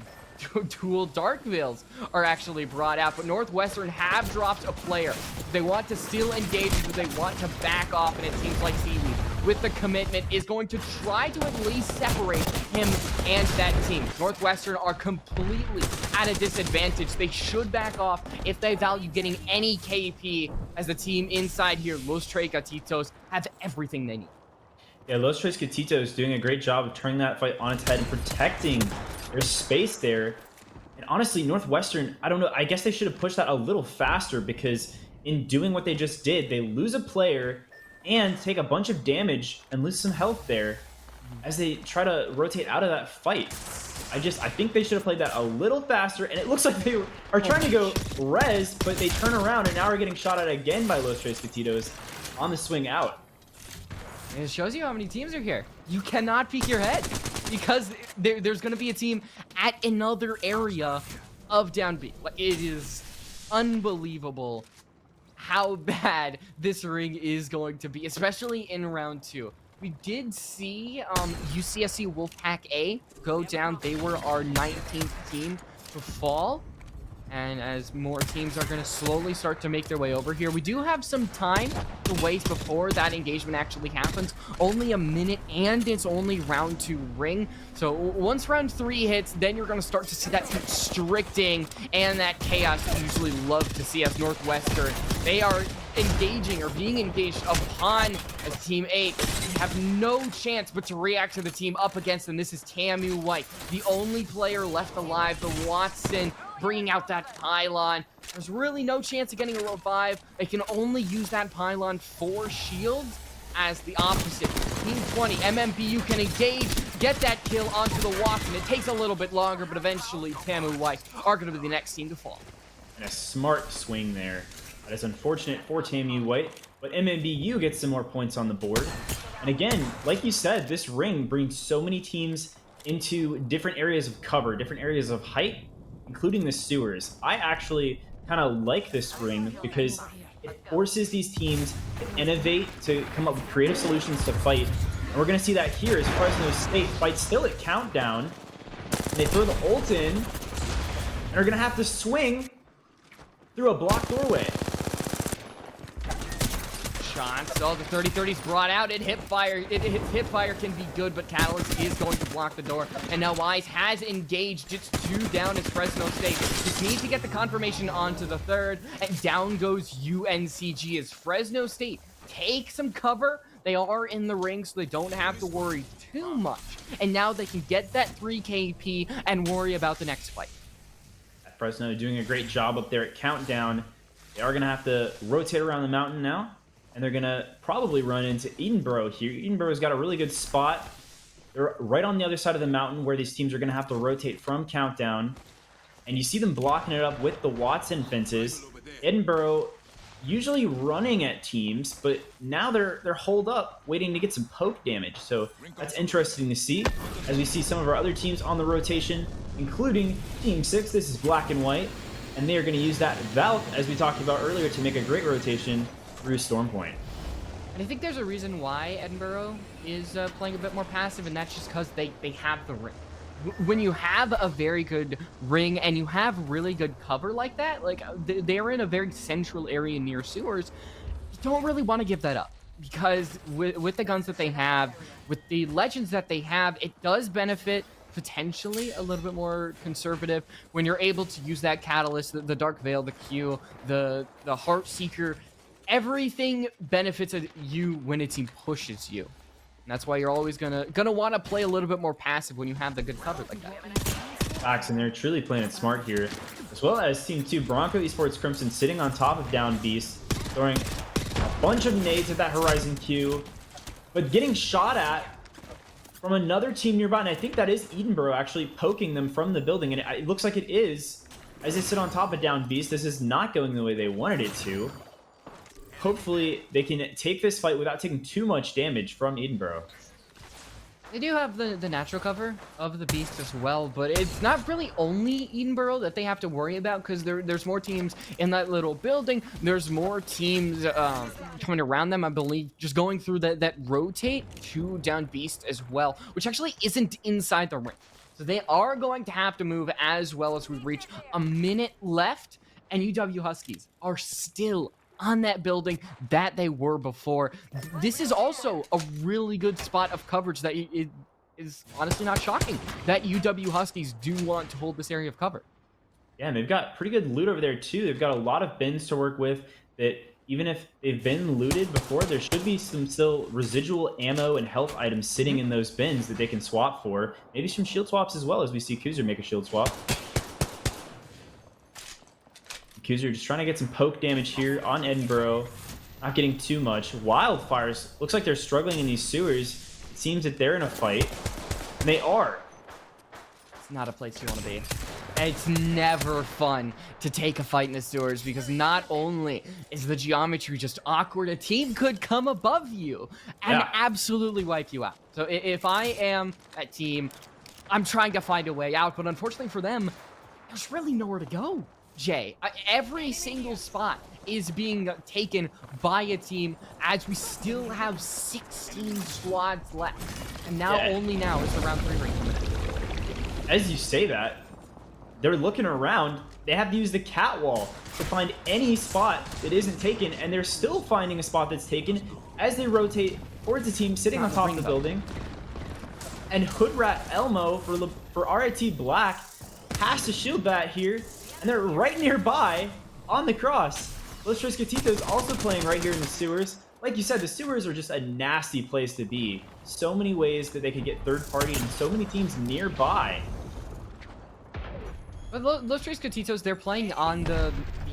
dual Dark Veils are actually brought out. But Northwestern have dropped a player. They want to still engage, but they want to back off, and it seems like Seaweed with the commitment is going to try to at least separate him and that team. Northwestern are completely at a disadvantage. They should back off if they value getting any KP, as the team inside here, Los Tres Gatitos, have everything they need. Yeah, Los Tres Gatitos doing a great job of turning that fight on its head and protecting their space there. And honestly, Northwestern, I don't know, I guess they should have pushed that a little faster, because in doing what they just did, they lose a player and take a bunch of damage and lose some health there as they try to rotate out of that fight. I think they should have played that a little faster, and it looks like they are trying to go res, but they turn around and now are getting shot at again by Los Tres Gatitos on the swing out. It shows you how many teams are here. You cannot peek your head, because there's going to be a team at another area of down B. It is unbelievable how bad this ring is going to be, especially in round 2. We did see UCSC Wolfpack A go down. They were our 19th team to fall. And as more teams are going to slowly start to make their way over here, we do have some time to wait before that engagement actually happens. Only a minute, and it's only round 2 ring. So once round 3 hits, then you're going to start to see that constricting and that chaos you usually love to see as Northwestern. They are engaging or being engaged upon as Team 8 have no chance but to react to the team up against them. This is Tamu White, the only player left alive, the Watson, bringing out that pylon. There's really no chance of getting a revive. They can only use that pylon for shields, as the opposite. Team 20, MMBU can engage, get that kill onto the Watson. It takes a little bit longer, but eventually Tamu White are going to be the next team to fall. And a smart swing there. That is unfortunate for Tamu White, but MMBU gets some more points on the board. And again, like you said, this ring brings so many teams into different areas of cover, different areas of height, including the sewers. I actually kind of like this ring because it forces these teams to innovate, to come up with creative solutions to fight. And we're going to see that here as Fresno State fights still at countdown. And they throw the ult in and are going to have to swing through a blocked doorway. Shots. Oh, the 30-30's brought out. Hipfire can be good, but Catalyst is going to block the door. And now Wise has engaged. It's 2 down as Fresno State. Just need to get the confirmation onto the 3rd. And down goes UNCG as Fresno State take some cover. They are in the ring, so they don't have to worry too much. And now they can get that 3 KP and worry about the next fight. Fresno doing a great job up there at countdown. They are going to have to rotate around the mountain now. And they're going to probably run into Edenborough here. Edenborough's got a really good spot. They're right on the other side of the mountain where these teams are going to have to rotate from countdown. And you see them blocking it up with the Watson fences. Edinburgh usually running at teams, but now they're holed up, waiting to get some poke damage. So that's interesting to see, as we see some of our other teams on the rotation, including Team 6. This is Black and White, and they are going to use that Valk, as we talked about earlier, to make a great rotation through Storm Point. And I think there's a reason why Edinburgh is playing a bit more passive, and that's just because they have the ring. When you have a very good ring and you have really good cover like that, like they're in a very central area near sewers, you don't really want to give that up, because with the guns that they have, with the legends that they have, it does benefit potentially a little bit more conservative when you're able to use that Catalyst, the Dark Veil, the Q, the Heart Seeker. Everything benefits you when a team pushes you. And that's why you're always gonna want to play a little bit more passive when you have the good cover like that. Facts, and they're truly playing it smart here. As well as Team 2, Bronco Esports Crimson sitting on top of Down Beast, throwing a bunch of nades at that Horizon Q, but getting shot at from another team nearby. And I think that is Edenborough actually poking them from the building. And it looks like it is, as they sit on top of Down Beast. This is not going the way they wanted it to. Hopefully, they can take this fight without taking too much damage from Edenborough. They do have the natural cover of the Beast as well, but it's not really only Edenborough that they have to worry about, because there's more teams in that little building. There's more teams coming around them, I believe, just going through that rotate to Down Beast as well, which actually isn't inside the ring. So they are going to have to move as well as we reach a minute left, and UW Huskies are still on that building that they were before. This is also a really good spot of coverage that it is honestly not shocking that UW Huskies do want to hold this area of cover. Yeah, and they've got pretty good loot over there too. They've got a lot of bins to work with that even if they've been looted before, there should be some still residual ammo and health items sitting in those bins that they can swap for. Maybe some shield swaps as well, as we see Kuzer make a shield swap. Kuzer just trying to get some poke damage here on Edinburgh. Not getting too much. Wildfires, looks like they're struggling in these sewers. It seems that they're in a fight. And they are. It's not a place you want to be. It's never fun to take a fight in the sewers because not only is the geometry just awkward, a team could come above you and absolutely wipe you out. So if I am that team, I'm trying to find a way out, but unfortunately for them, there's really nowhere to go, Jay. Every single spot is being taken by a team as we still have 16 squads left. And now only now is the round 3 ring coming in. As you say that, they're looking around. They have to use the cat wall to find any spot that isn't taken, and they're still finding a spot that's taken as they rotate towards the team sitting on top of the building. And Hoodrat Elmo for RIT Black has to shield that here, and they're right nearby on the cross. Los Tres Gatitos also playing right here in the sewers. Like you said, the sewers are just a nasty place to be. So many ways that they could get third party and so many teams nearby. But Los Tres Gatitos, they're playing on the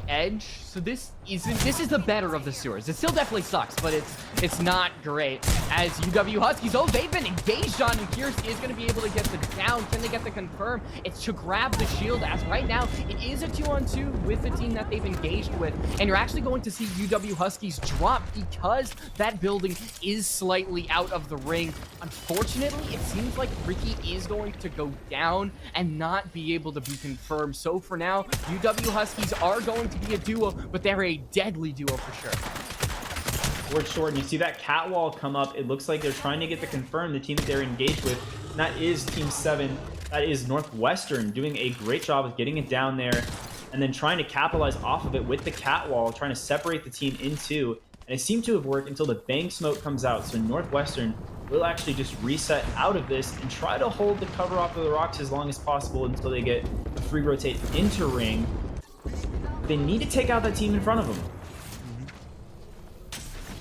edge, so this is the better of the sewers. It still definitely sucks, but it's not great. As UW Huskies, they've been engaged on, and Pierce is going to be able to get the down. Can they get the confirm? It's to grab the shield, as right now it is a 2-on-2 with the team that they've engaged with, and you're actually going to see UW Huskies drop because that building is slightly out of the ring. Unfortunately, it seems like Ricky is going to go down and not be able to be confirmed. So for now, UW Huskies are going to be a duo, but they're a deadly duo for sure. We're short, and you see that cat wall come up. It looks like they're trying to get the confirm, the team that they're engaged with. And that is Team 7. That is Northwestern doing a great job of getting it down there and then trying to capitalize off of it with the cat wall, trying to separate the team in two. And it seemed to have worked until the bang smoke comes out. So Northwestern will actually just reset out of this and try to hold the cover off of the rocks as long as possible until they get a free rotate into ring. They need to take out that team in front of them.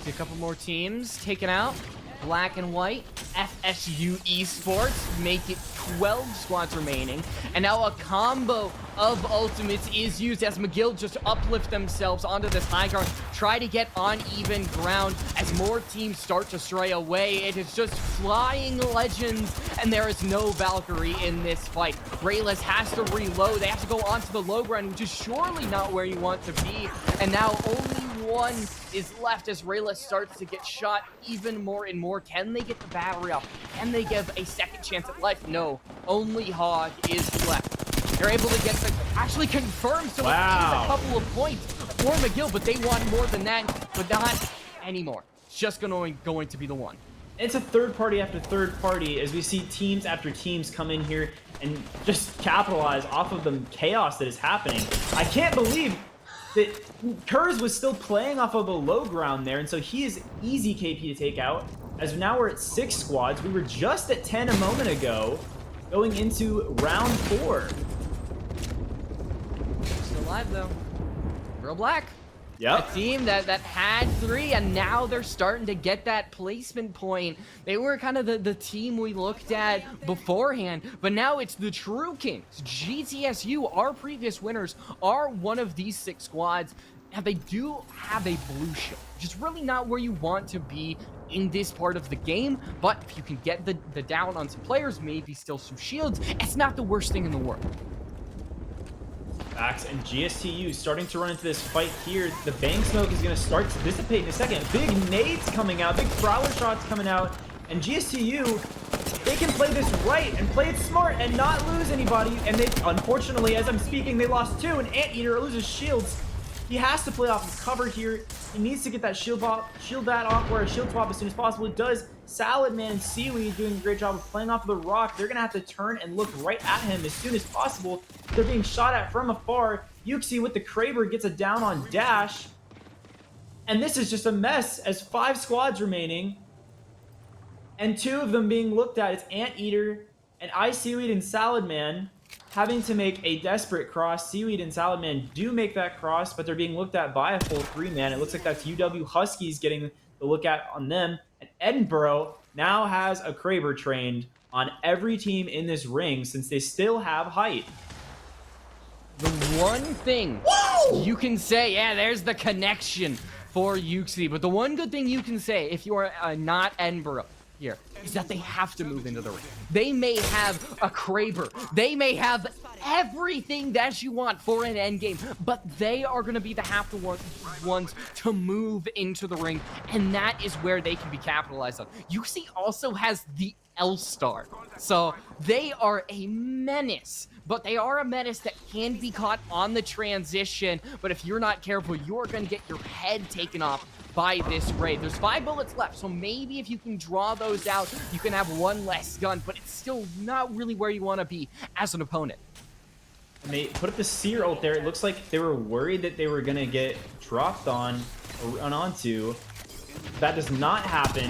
See a couple more teams taken out. Black and white, FSU Esports make it 12 squads remaining. And now a combo of ultimates is used as McGill just uplift themselves onto this high ground, try to get on even ground as more teams start to stray away. It is just flying legends, and there is no Valkyrie in this fight. Rayless has to reload. They have to go onto the low ground, which is surely not where you want to be. And now only one is left as Rayless starts to get shot even more and more. Can they get the battery up? Can they give a second chance at life? No, only Hog is left. They're able to get the actually confirmed, so wow. It's a couple of points for McGill, but they want more than that, but not anymore. It's just going to be the one. It's a third party after third party as we see teams after teams come in here and just capitalize off of the chaos that is happening. I can't believe that Kurz was still playing off of a low ground there, and so he is easy KP to take out. As now we're at 6 squads. We were just at 10 a moment ago, going into round 4. Still alive though. Real Black. Yep. A team that had 3, and now they're starting to get that placement point. They were kind of the team we looked at beforehand, but now it's the True Kings. GTSU, our previous winners, are one of these 6 squads. Now they do have a blue shield, which is really not where you want to be in this part of the game, but if you can get the down on some players, maybe still some shields, it's not the worst thing in the world. Facts, and GSTU starting to run into this fight here. The bang smoke is going to start to dissipate in a second. Big nades coming out, big prowler shots coming out, and GSTU, they can play this right and play it smart and not lose anybody. And they, unfortunately, as I'm speaking, they lost 2, and Anteater loses shields. He has to play off his cover here. He needs to get that shield that off or a shield swap as soon as possible. It does. Salad Man and Seaweed doing a great job of playing off of the rock. They're going to have to turn and look right at him as soon as possible. They're being shot at from afar. Yuxi with the Kraber gets a down on Dash. And this is just a mess as 5 squads remaining. And 2 of them being looked at. It's Anteater and Seaweed and Salad Man having to make a desperate cross. Seaweed and Salad Man do make that cross, but they're being looked at by a full 3-man. It looks like that's UW Huskies getting the look at on them. And Edinburgh now has a Kraber trained on every team in this ring since they still have height. The one thing you can say, yeah, there's the connection for Yuxi. But the one good thing you can say, if you are not Edinburgh here, is that they have to move into the ring. They may have a Kraber. They may have everything that you want for an end game, but they are going to be the ones to move into the ring, and that is where they can be capitalized on. Yuxi also has the L-Star, so they are a menace, but they are a menace that can be caught on the transition. But if you're not careful, you're going to get your head taken off by this raid. There's 5 bullets left, so maybe if you can draw those out, you can have 1 less gun, but it's still not really where you want to be as an opponent. And they put up the Seer ult there. It looks like they were worried that they were going to get dropped on or run onto. That does not happen.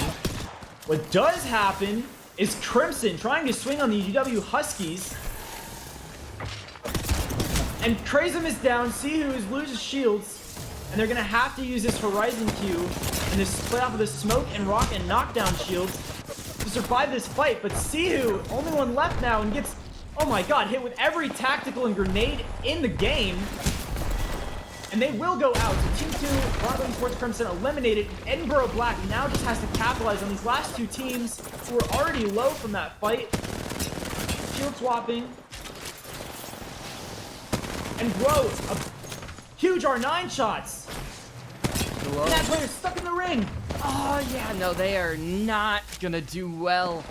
What does happen is Crimson trying to swing on the UW Huskies. And Krazum is down. Sihu loses shields. And they're going to have to use this Horizon Q and this play off of the smoke and rock and knockdown shields to survive this fight. But Sihu, only one left now, and gets, oh my god, hit with every tactical and grenade in the game. And they will go out. So Team 2, Broadway Sports Crimson eliminated. Edinburgh Black now just has to capitalize on these last 2 teams who are already low from that fight. Shield swapping. And Bro, huge R9 shots. And that player's stuck in the ring. Oh, yeah, no, they are not going to do well.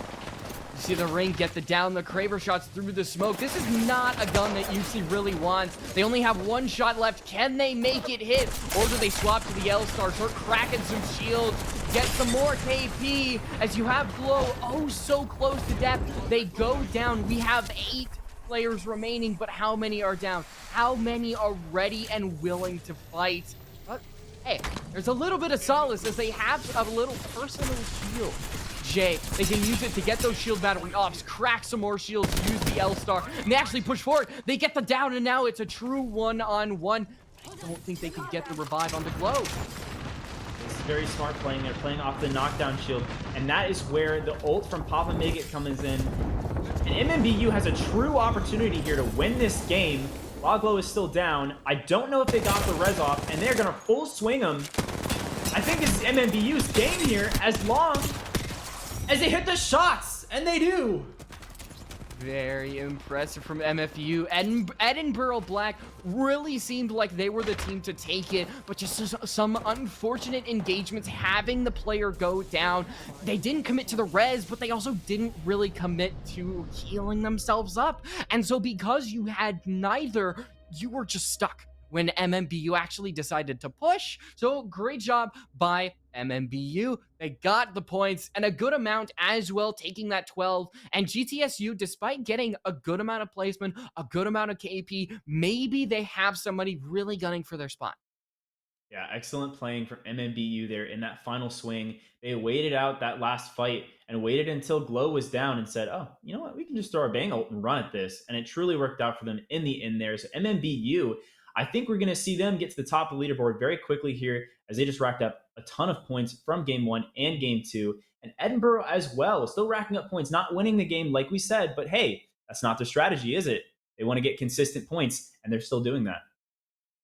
You see the ring get down the Kraber shots through the smoke. This is not a gun that UC really wants. They only have 1 shot left. Can they make it hit? Or do they swap to the L-Star, start cracking some shields, get some more KP as you have Glow oh so close to death. They go down. We have 8 players remaining, but how many are down? How many are ready and willing to fight? But hey, there's a little bit of solace as they have a little personal shield. Jay, they can use it to get those shield battery offs, crack some more shields, use the L-Star, and they actually push forward. They get the down, and now it's a true 1-on-1. I don't think they can get the revive on the Glow. It's very smart playing. They're playing off the knockdown shield, and that is where the ult from Papa Maggot comes in. And MMBU has a true opportunity here to win this game while Glow is still down. I don't know if they got the res off, and they're going to full swing him. I think this is MMBU's game here as long as they hit the shots, and they do. Very impressive from MFU. Edinburgh Black really seemed like they were the team to take it, but just some unfortunate engagements having the player go down. They didn't commit to the res, but they also didn't really commit to healing themselves up. And so because you had neither, you were just stuck when MMBU actually decided to push. So great job by MMBU. They got the points and a good amount as well, taking that 12. And GTSU, despite getting a good amount of placement, a good amount of KP, maybe they have somebody really gunning for their spot. Yeah, excellent playing from MMBU there in that final swing. They waited out that last fight and waited until Glow was down and said, oh, you know what? We can just throw our bang ult and run at this. And it truly worked out for them in the end there. So MMBU, I think we're going to see them get to the top of the leaderboard very quickly here as they just racked up a ton of points from game 1 and game 2. And Edinburgh as well, still racking up points, not winning the game like we said, but hey, that's not their strategy, is it? They want to get consistent points, and they're still doing that.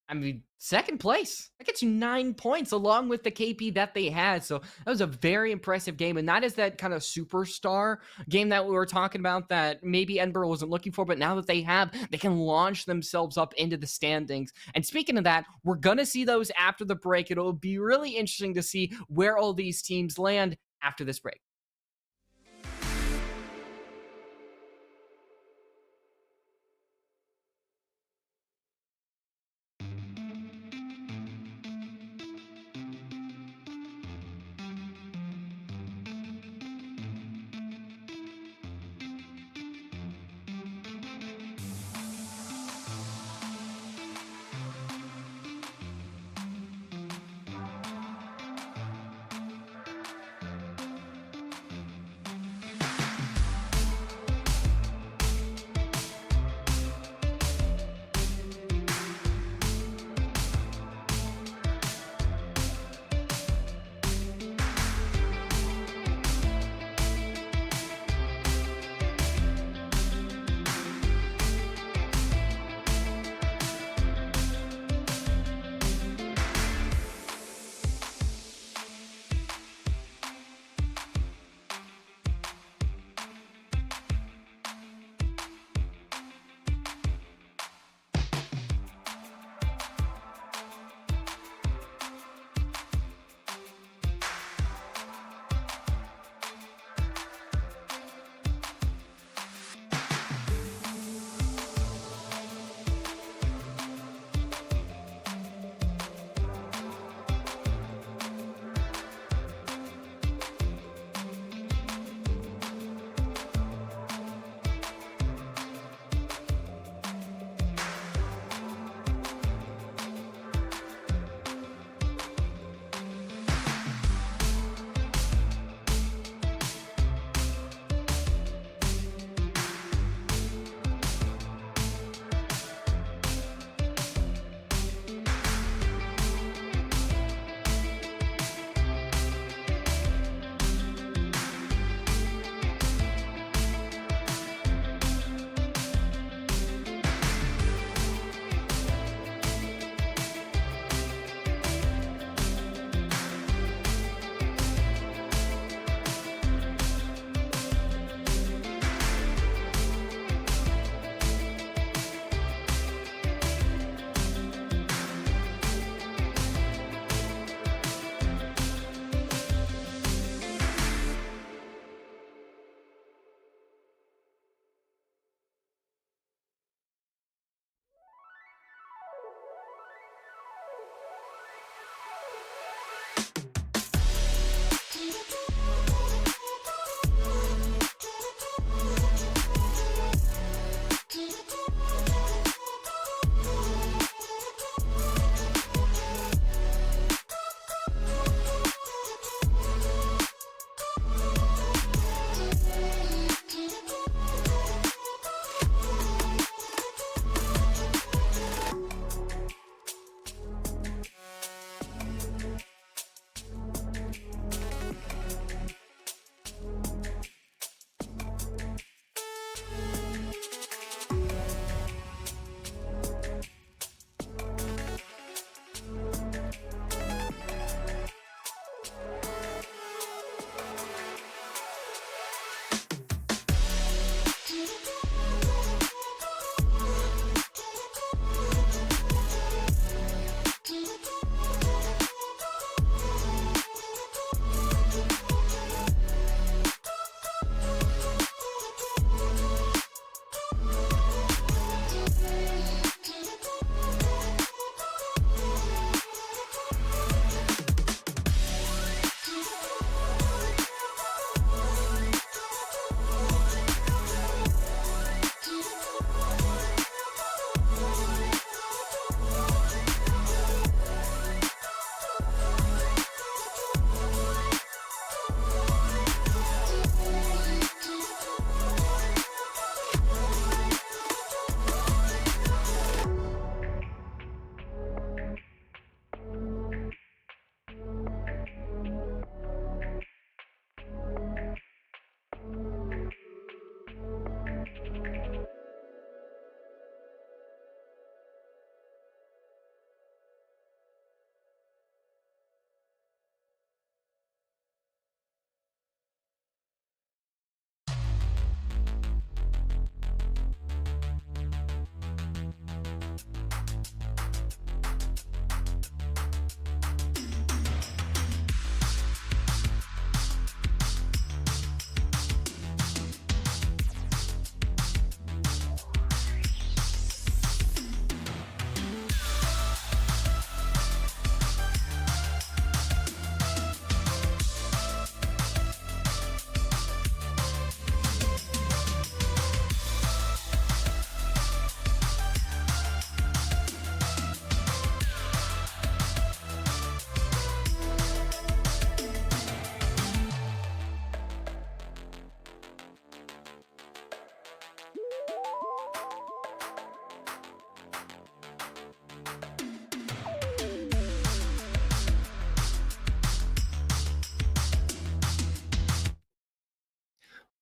I mean, second place. That gets you 9 points along with the KP that they had. So that was a very impressive game. And that is that kind of superstar game that we were talking about that maybe Edinburgh wasn't looking for. But now that they have, they can launch themselves up into the standings. And speaking of that, we're going to see those after the break. It'll be really interesting to see where all these teams land after this break.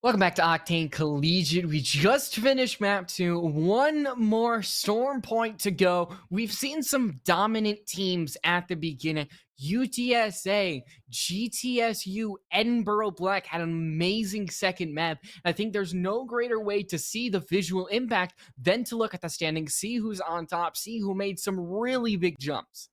Welcome back to Octane Collegiate. We just finished map 2. One more storm point to go. We've seen some dominant teams at the beginning. UTSA, GTSU, Edinburgh Black had an amazing second map. I think there's no greater way to see the visual impact than to look at the standings, see who's on top, see who made some really big jumps.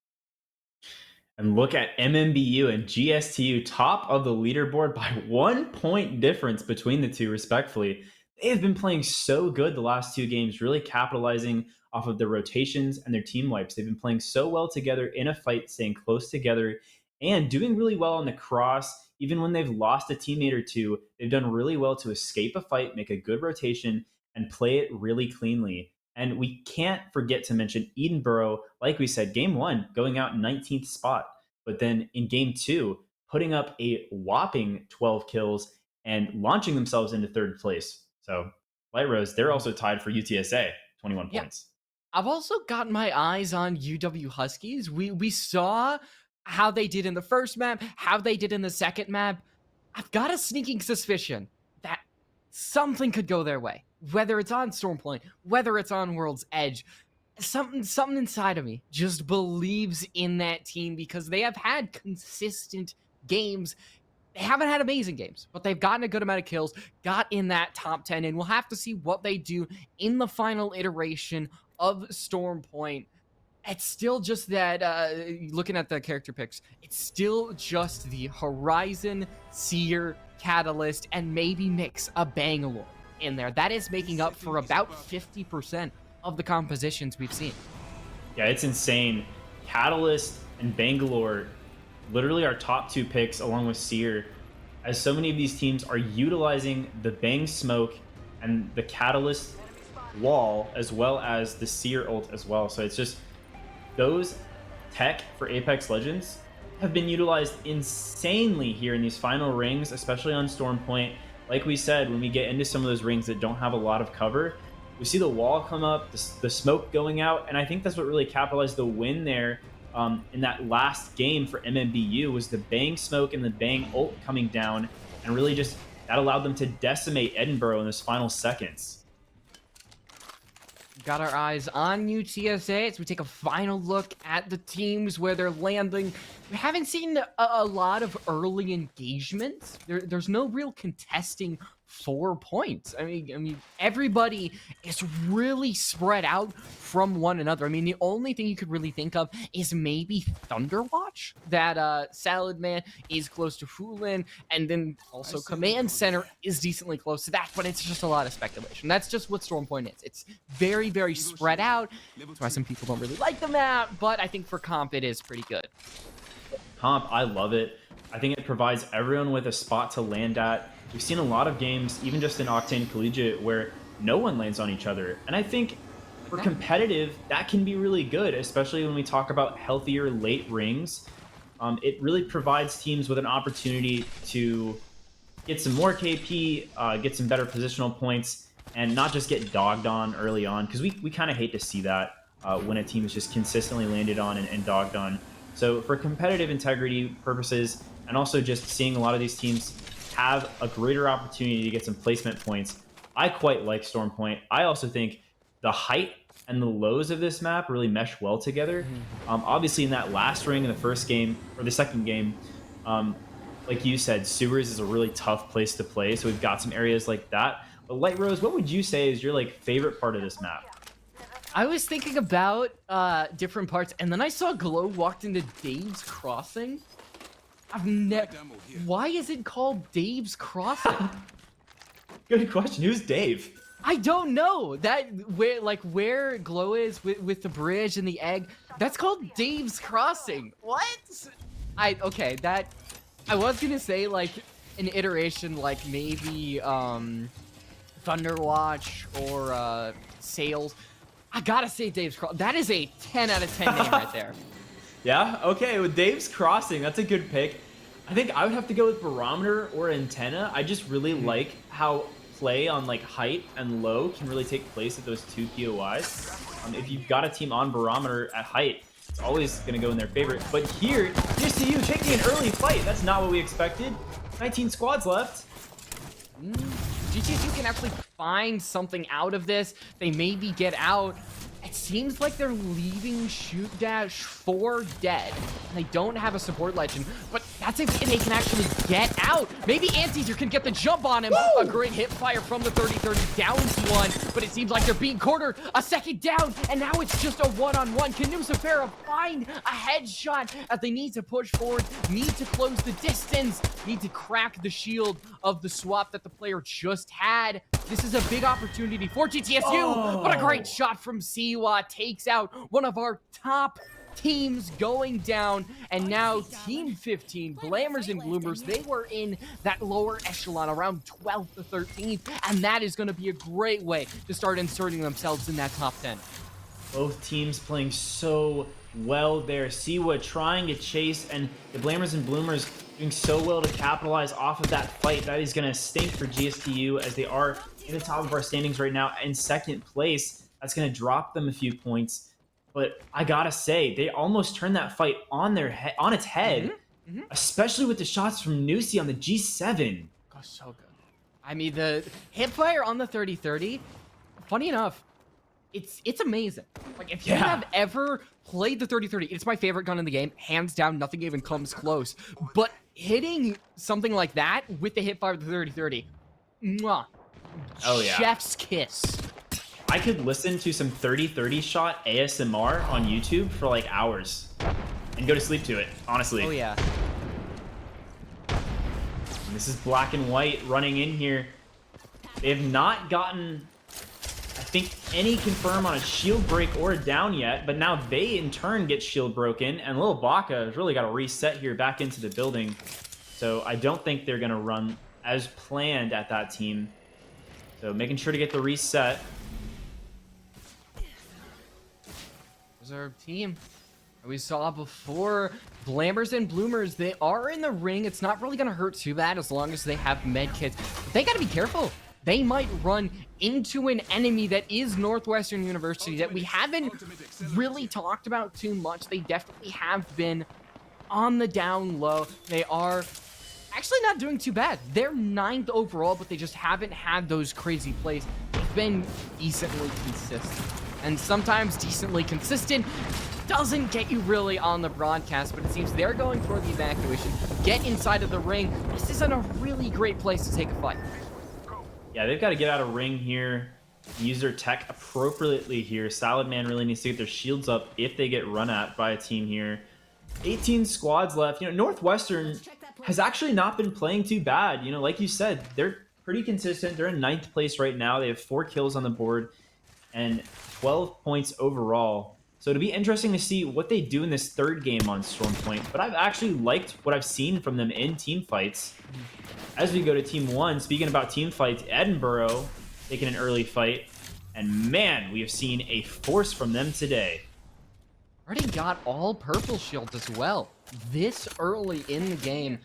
And look at MMBU and GSTU top of the leaderboard by 1 point difference between the two, respectfully. They have been playing so good the last two games, really capitalizing off of their rotations and their team wipes. They've been playing so well together in a fight, staying close together, and doing really well on the cross. Even when they've lost a teammate or two, they've done really well to escape a fight, make a good rotation, and play it really cleanly. And we can't forget to mention Edinburgh, like we said, game 1, going out 19th spot. But then in game 2, putting up a whopping 12 kills and launching themselves into third place. So Light Rose, they're also tied for UTSA, 21 points. I've also got my eyes on UW Huskies. We saw how they did in the first map, how they did in the second map. I've got a sneaking suspicion that something could go their way. Whether it's on Stormpoint, whether it's on World's Edge, something inside of me just believes in that team because they have had consistent games. They haven't had amazing games, but they've gotten a good amount of kills, got in that top 10, and we'll have to see what they do in the final iteration of Stormpoint. It's still just that, looking at the character picks, it's still just the Horizon, Seer, Catalyst, and maybe mix a Bangalore in there. That is making up for about 50% of the compositions we've seen. Yeah, it's insane. Catalyst and Bangalore literally our top 2 picks along with Seer, as so many of these teams are utilizing the Bang Smoke and the Catalyst wall as well as the Seer ult as well. So it's just those tech for Apex Legends have been utilized insanely here in these final rings, especially on Storm Point. Like we said, when we get into some of those rings that don't have a lot of cover, we see the wall come up, the smoke going out, and I think that's what really capitalized the win there in that last game for MMBU was the Bang Smoke and the Bang ult coming down, and really just that allowed them to decimate Edinburgh in those final seconds. Got our eyes on UTSA as we take a final look at the teams where they're landing. We haven't seen a lot of early engagement. There's no real contesting 4 points. I mean, everybody is really spread out from one another. I mean, the only thing you could really think of is maybe Thunderwatch. That Salad Man is close to Fulin, and then also Command Center is decently close to that, but it's just a lot of speculation. That's just what Storm Point is. It's very, very spread out. That's why some people don't really like the map, but I think for comp it is pretty good. Comp, I love it. I think it provides everyone with a spot to land at. We've seen a lot of games, even just in Octane Collegiate, where no one lands on each other. And I think for competitive, that can be really good, especially when we talk about healthier late rings. It really provides teams with an opportunity to get some more KP, get some better positional points, and not just get dogged on early on, because we kind of hate to see that when a team is just consistently landed on and dogged on. So for competitive integrity purposes, and also just seeing a lot of these teams have a greater opportunity to get some placement points, I quite like Storm Point. I also think the height and the lows of this map really mesh well together. Obviously in that last ring in the first game, or the second game, like you said, sewers is a really tough place to play, so we've got some areas like that. But Light Rose, what would you say is your favorite part of this map? I was thinking about different parts, and then I saw Glow walked into Dave's Crossing. Why is it called Dave's Crossing? Good question. Who's Dave? I don't know. Where Glow is with the bridge and the egg, that's called Dave's Crossing. What? I was gonna say an iteration maybe Thunderwatch or Sales. I gotta say Dave's Crossing. That is a 10 out of 10 name right there. Yeah, okay, with Dave's Crossing, that's a good pick. I think I would have to go with Barometer or Antenna. I just really like how play on height and low can really take place at those 2 POIs. If you've got a team on Barometer at height, it's always going to go in their favor. But here's to you taking an early fight. That's not what we expected. 19 squads left. GTSU can actually find something out of this. They maybe get out. It seems like they're leaving Shoot Dash for dead. And they don't have a support legend, but that's if they can actually get out. Maybe Anteaser can get the jump on him. Woo! A great hip fire from the 30-30 down to 1, but it seems like they're being cornered. A second down, and now it's just a one-on-one. Can Nusafera find a headshot as they need to push forward, need to close the distance, need to crack the shield of the swap that the player just had. This is a big opportunity for GTSU, but a great shot from Siwa takes out one of our top teams going down. And now Team 15, Blammers and Bloomers, they were in that lower echelon around 12th to 13th, and that is going to be a great way to start inserting themselves in that top 10. Both teams playing so well there. Siwa trying to chase, and the Blammers and Bloomers doing so well to capitalize off of that fight. That is going to stink for GSTU as they are in the top of our standings right now in second place. That's going to drop them a few points. But I gotta say, they almost turned that fight on its head, especially with the shots from Nusi on the G7. Oh, so good. I mean, the hip fire on the 30-30, funny enough, it's amazing. If you have ever played the 30-30, it's my favorite gun in the game. Hands down, nothing even comes close. But hitting something like that with the hip fire of the 30-30, mwah. Oh, yeah. Chef's kiss. I could listen to some 30-30 shot ASMR on YouTube for hours and go to sleep to it, honestly. Oh, yeah. And this is Black and White running in here. They have not gotten I think, any confirm on a shield break or a down yet, but now they in turn get shield broken, and Lil Baka has really got to reset here back into the building. So I don't think they're going to run as planned at that team. So making sure to get the reset. There's our team we saw before. Blammers and Bloomers, they are in the ring. It's not really going to hurt too bad as long as they have med kits. But they got to be careful. They might run into an enemy that is Northwestern University that we haven't really talked about too much. They definitely have been on the down low. They are actually not doing too bad. They're 9th overall, but they just haven't had those crazy plays. They've been decently consistent. And sometimes decently consistent doesn't get you really on the broadcast, but it seems they're going for the evacuation. Get inside of the ring. This isn't a really great place to take a fight. Yeah, they've got to get out of ring here, use their tech appropriately here. Salad Man really needs to get their shields up if they get run at by a team here. 18 squads left. You know, Northwestern has actually not been playing too bad. You know, like you said, they're pretty consistent. They're in 9th place right now. They have 4 kills on the board and 12 points overall. So it'll be interesting to see what they do in this 3rd game on Storm Point. But I've actually liked what I've seen from them in team fights. As we go to Team 1, speaking about team fights, Edinburgh taking an early fight. And man, we have seen a force from them today. Already got all purple shield as well. This early in the game.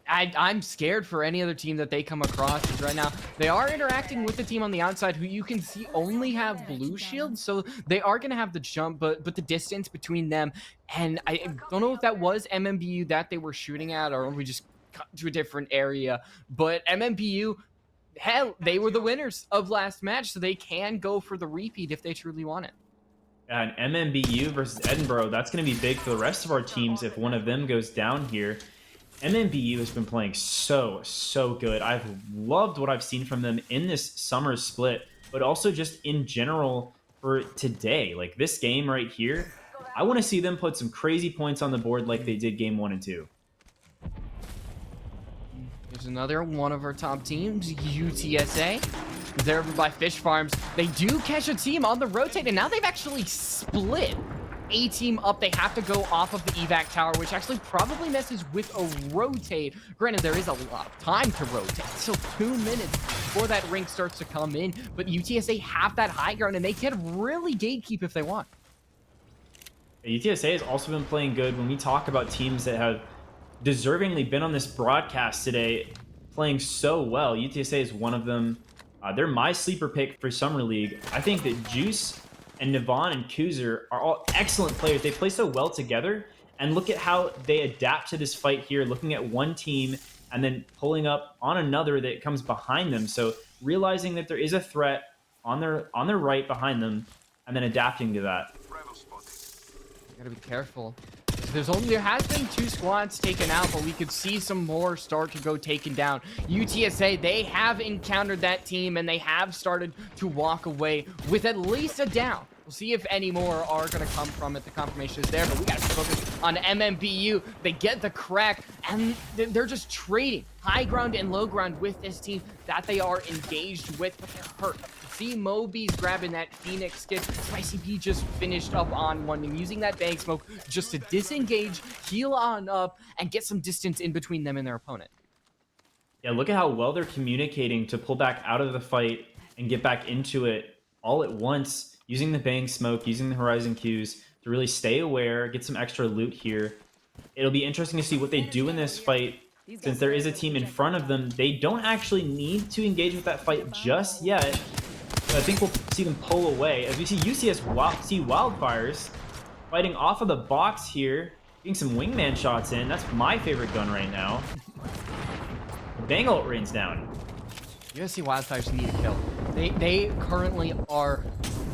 I'm scared for any other team that they come across because right now they are interacting with the team on the outside who you can see only have blue shields, so they are going to have the jump, but the distance between them, and I don't know if that was MMBU that they were shooting at or we just cut to a different area, but MMBU, hell, they were the winners of last match, so they can go for the repeat if they truly want it. And MMBU versus Edinburgh, that's going to be big for the rest of our teams if one of them goes down here. MMBU has been playing so good. I've loved what I've seen from them in this summer split, but also just in general for today. Like this game right here, I want to see them put some crazy points on the board like they did game 1 and 2. There's another one of our top teams, UTSA. They're over by Fish Farms. They do catch a team on the rotate, and now they've actually split a team up. They have to go off of the evac tower, which actually probably messes with a rotate. Granted, there is a lot of time to rotate, so 2 minutes before that ring starts to come in, but UTSA have that high ground and they can really gatekeep if they want. UTSA has also been playing good. When we talk about teams that have deservingly been on this broadcast today playing so well, UTSA is one of them. They're my sleeper pick for Summer League. I think that Juice and Navon and Kuzer are all excellent players. They play so well together, and look at how they adapt to this fight here, looking at one team and then pulling up on another that comes behind them. So realizing that there is a threat on their right behind them and then adapting to that. You gotta be careful. There has been 2 squads taken out, but we could see some more start to go taken down. UTSA, they have encountered that team and they have started to walk away with at least a down. We'll see if any more are going to come from it. The confirmation is there, but we got to focus on MMBU. They get the crack, and they're just trading high ground and low ground with this team that they are engaged with, but they're hurt. See Moby's grabbing that Phoenix skid. Spicy P just finished up on one and using that bank smoke just to disengage, heal on up, and get some distance in between them and their opponent. Yeah, look at how well they're communicating to pull back out of the fight and get back into it all at once, using the bang smoke, using the horizon cues to really stay aware, get some extra loot here. It'll be interesting to see what they do in this fight. Since there is a team in front of them, they don't actually need to engage with that fight just yet. But I think we'll see them pull away as we see UCS Wildfires fighting off of the box here, getting some wingman shots in. That's my favorite gun right now. Bang ult rains down. USC Wildfires need a kill. They currently are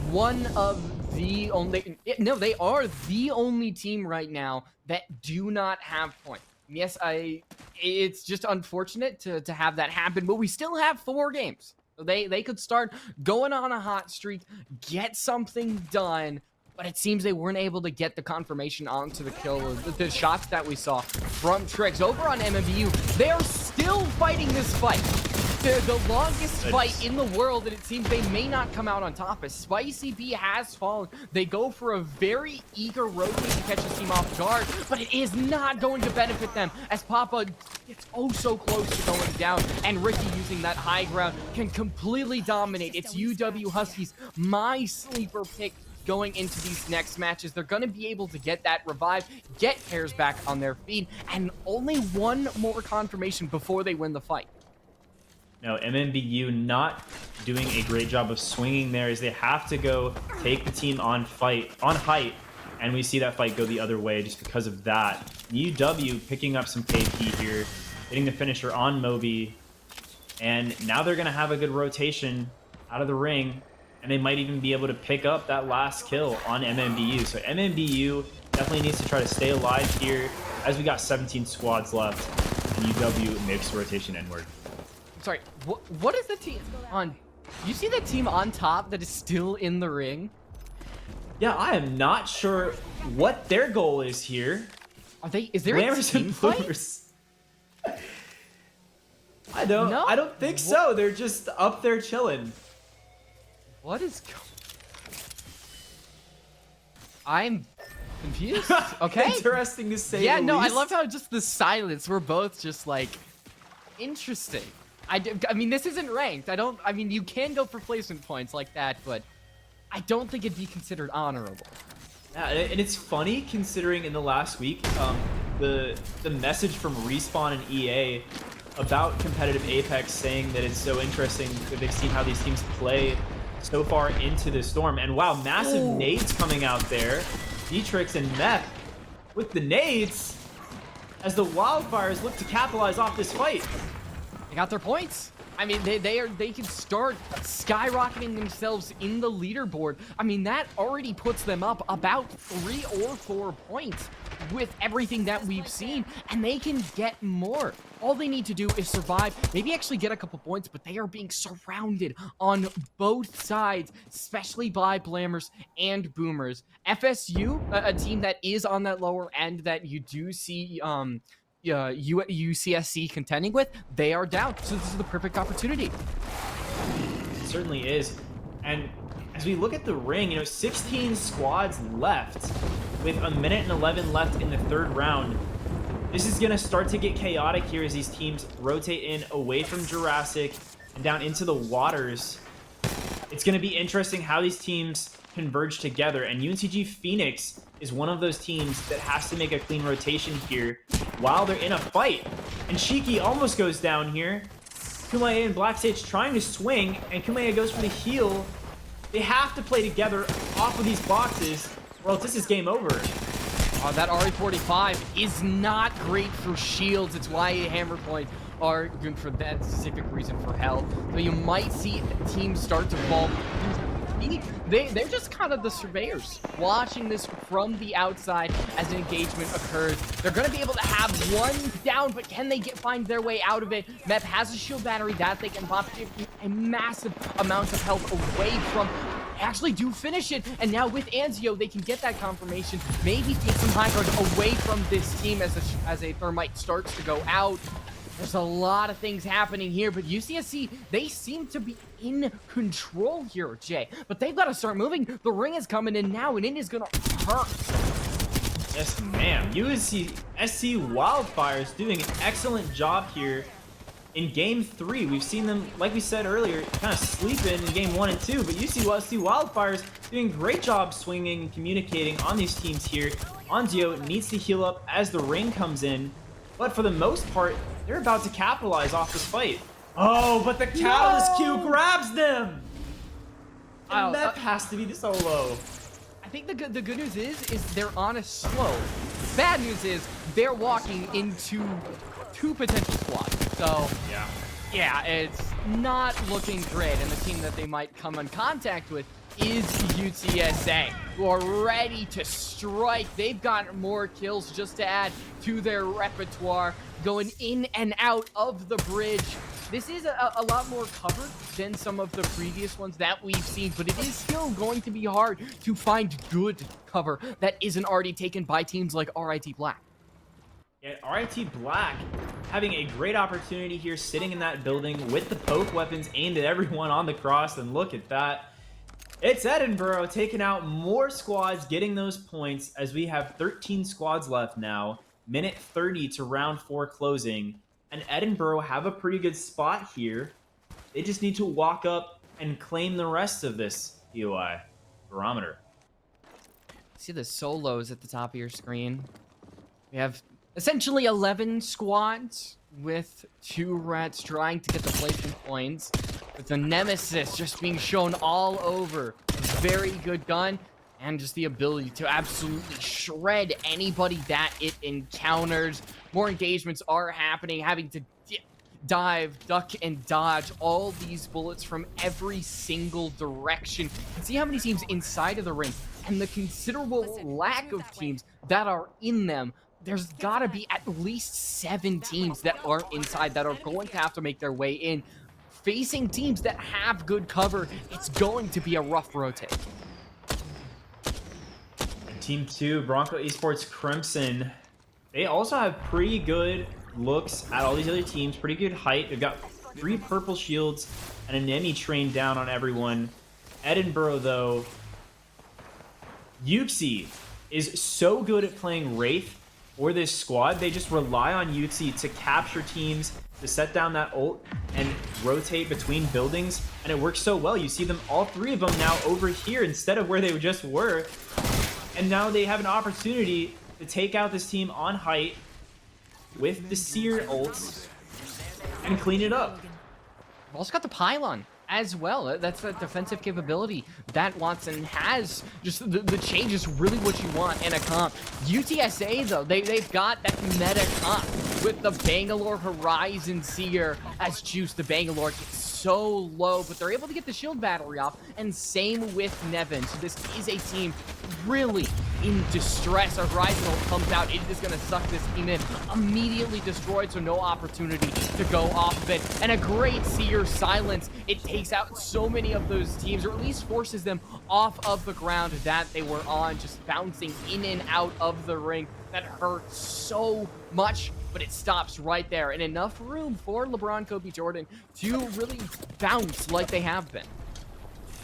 one of the only... No, they are the only team right now that do not have points. Yes, it's just unfortunate to have that happen, but we still have 4 games. They could start going on a hot streak, get something done, but it seems they weren't able to get the confirmation onto the kill. The shots that we saw from Trix over on MMBU, they are still fighting this fight. the longest fight in the world, and it seems they may not come out on top. As Spicy B has fallen, they go for a very eager rotate to catch the team off guard, but it is not going to benefit them as Papa gets oh so close to going down, and Ricky using that high ground can completely dominate. It's UW Huskies, my sleeper pick going into these next matches. They're going to be able to get that revive, get pairs back on their feet, and only one more confirmation before they win the fight. No, MMBU not doing a great job of swinging there as they have to go take the team on height, and we see that fight go the other way just because of that. UW picking up some KP here, getting the finisher on Moby, and now they're going to have a good rotation out of the ring, and they might even be able to pick up that last kill on MMBU. So MMBU definitely needs to try to stay alive here as we got 17 squads left, and UW makes the rotation inward. Sorry, what is the team on? You see the team on top that is still in the ring? Yeah, I am not sure what their goal is here. Are they? Is there a team fight? I don't think so. They're just up there chilling. What is going? I'm confused. Okay. Interesting to say. Yeah, the no, least. I love how just the silence. We're both just like interesting. I mean, this isn't ranked. I mean, you can go for placement points like that, but I don't think it'd be considered honorable. Yeah, and it's funny considering in the last week, the message from Respawn and EA about competitive Apex saying that it's so interesting that they've seen how these teams play so far into the storm. And wow, massive nades coming out there. Dietrix and Meth with the nades as the Wildfires look to capitalize off this fight. They got their points. I mean, they can start skyrocketing themselves in the leaderboard. I mean, that already puts them up about 3 or 4 points with everything that we've seen, and they can get more. All they need to do is survive, maybe actually get a couple points, but they are being surrounded on both sides, especially by Blammers and Boomers. FSU, a team that is on that lower end that you do see UCSC contending with, they are down. So this is the perfect opportunity. It certainly is. And as we look at the ring, 16 squads left with 1:11 left in the 3rd round. This is going to start to get chaotic here as these teams rotate in away from Jurassic and down into the waters. It's going to be interesting how these teams converge together, and UNCG Phoenix is one of those teams that has to make a clean rotation here while they're in a fight. And Shiki almost goes down here. Kumae and Black Sage trying to swing, and Kumae goes for the heal. They have to play together off of these boxes, or else this is game over. That RE45 is not great for shields. It's why Hammer Point are good for that specific reason for health. So you might see teams start to fall. They're just kind of the surveyors watching this from the outside as an engagement occurs. They're going to be able to have one down, but can they find their way out of it? Meth has a shield battery that they can pop a massive amount of health away from. Actually do finish it, and now with Anzio they can get that confirmation, maybe take some high ground away from this team as a Thermite starts to go out. There's a lot of things happening here, but UCSC, they seem to be in control here, Jay. But they've got to start moving. The ring is coming in now, and it is going to hurt. Yes, ma'am. USC Wildfires doing an excellent job here in Game 3. We've seen them, like we said earlier, kind of sleeping in Game 1 and 2, but USC Wildfires doing a great job swinging and communicating on these teams here. Anzio needs to heal up as the ring comes in, but for the most part, they're about to capitalize off this fight. Oh, but the Catalyst Q grabs them! And that has to be the solo. I think the good news is they're on a slow. Bad news is they're walking into 2 potential squads. So, yeah, it's not looking great. And the team that they might come in contact with is UTSA, who are ready to strike. They've got more kills just to add to their repertoire, going in and out of the bridge. This is a lot more covered than some of the previous ones that we've seen, but it is still going to be hard to find good cover that isn't already taken by teams like RIT Black. Yeah, RIT Black having a great opportunity here, sitting in that building with the poke weapons aimed at everyone on the cross, and look at that. It's Edinburgh taking out more squads, getting those points as we have 13 squads left now. Minute 30 to round 4 closing. And Edinburgh have a pretty good spot here. They just need to walk up and claim the rest of this POI barometer. See the solos at the top of your screen. We have essentially 11 squads with 2 rats trying to get the placement points. With the Nemesis just being shown all over. Very good gun. And just the ability to absolutely shred anybody that it encounters. More engagements are happening. Having to dive, duck, and dodge all these bullets from every single direction. You can see how many teams inside of the ring. And the considerable lack of teams that are in them. There's gotta be at least 7 teams that aren't inside that are going to have to make their way in. Facing teams that have good cover, it's going to be a rough rotate. Team 2, Bronco Esports Crimson, they also have pretty good looks at all these other teams, pretty good height. They've got 3 purple shields and a Nemi train down on everyone. Edinburgh, though, Yuxi is so good at playing Wraith for this squad. They just rely on Yuxi to capture teams, to set down that ult and rotate between buildings, and it works so well. You see them, all 3 of them now over here instead of where they just were, and now they have an opportunity to take out this team on height with the Seer ults and clean it up. We've also got the Pylon as well. That's the defensive capability that Watson has. Just the change is really what you want in a comp. UTSA, though, they've got that meta comp with the Bangalore Horizon Seer as Juice. The Bangalore gets so low, but they're able to get the shield battery off, and same with Nevin. So this is a team really in distress. Our Horizon ult comes out. It is going to suck this team in. Immediately destroyed, so no opportunity to go off of it. And a great Seer silence. It takes out so many of those teams, or at least forces them off of the ground that they were on, just bouncing in and out of the ring. That hurts so much, but it stops right there, and enough room for LeBron Kobe Jordan to really bounce like they have been.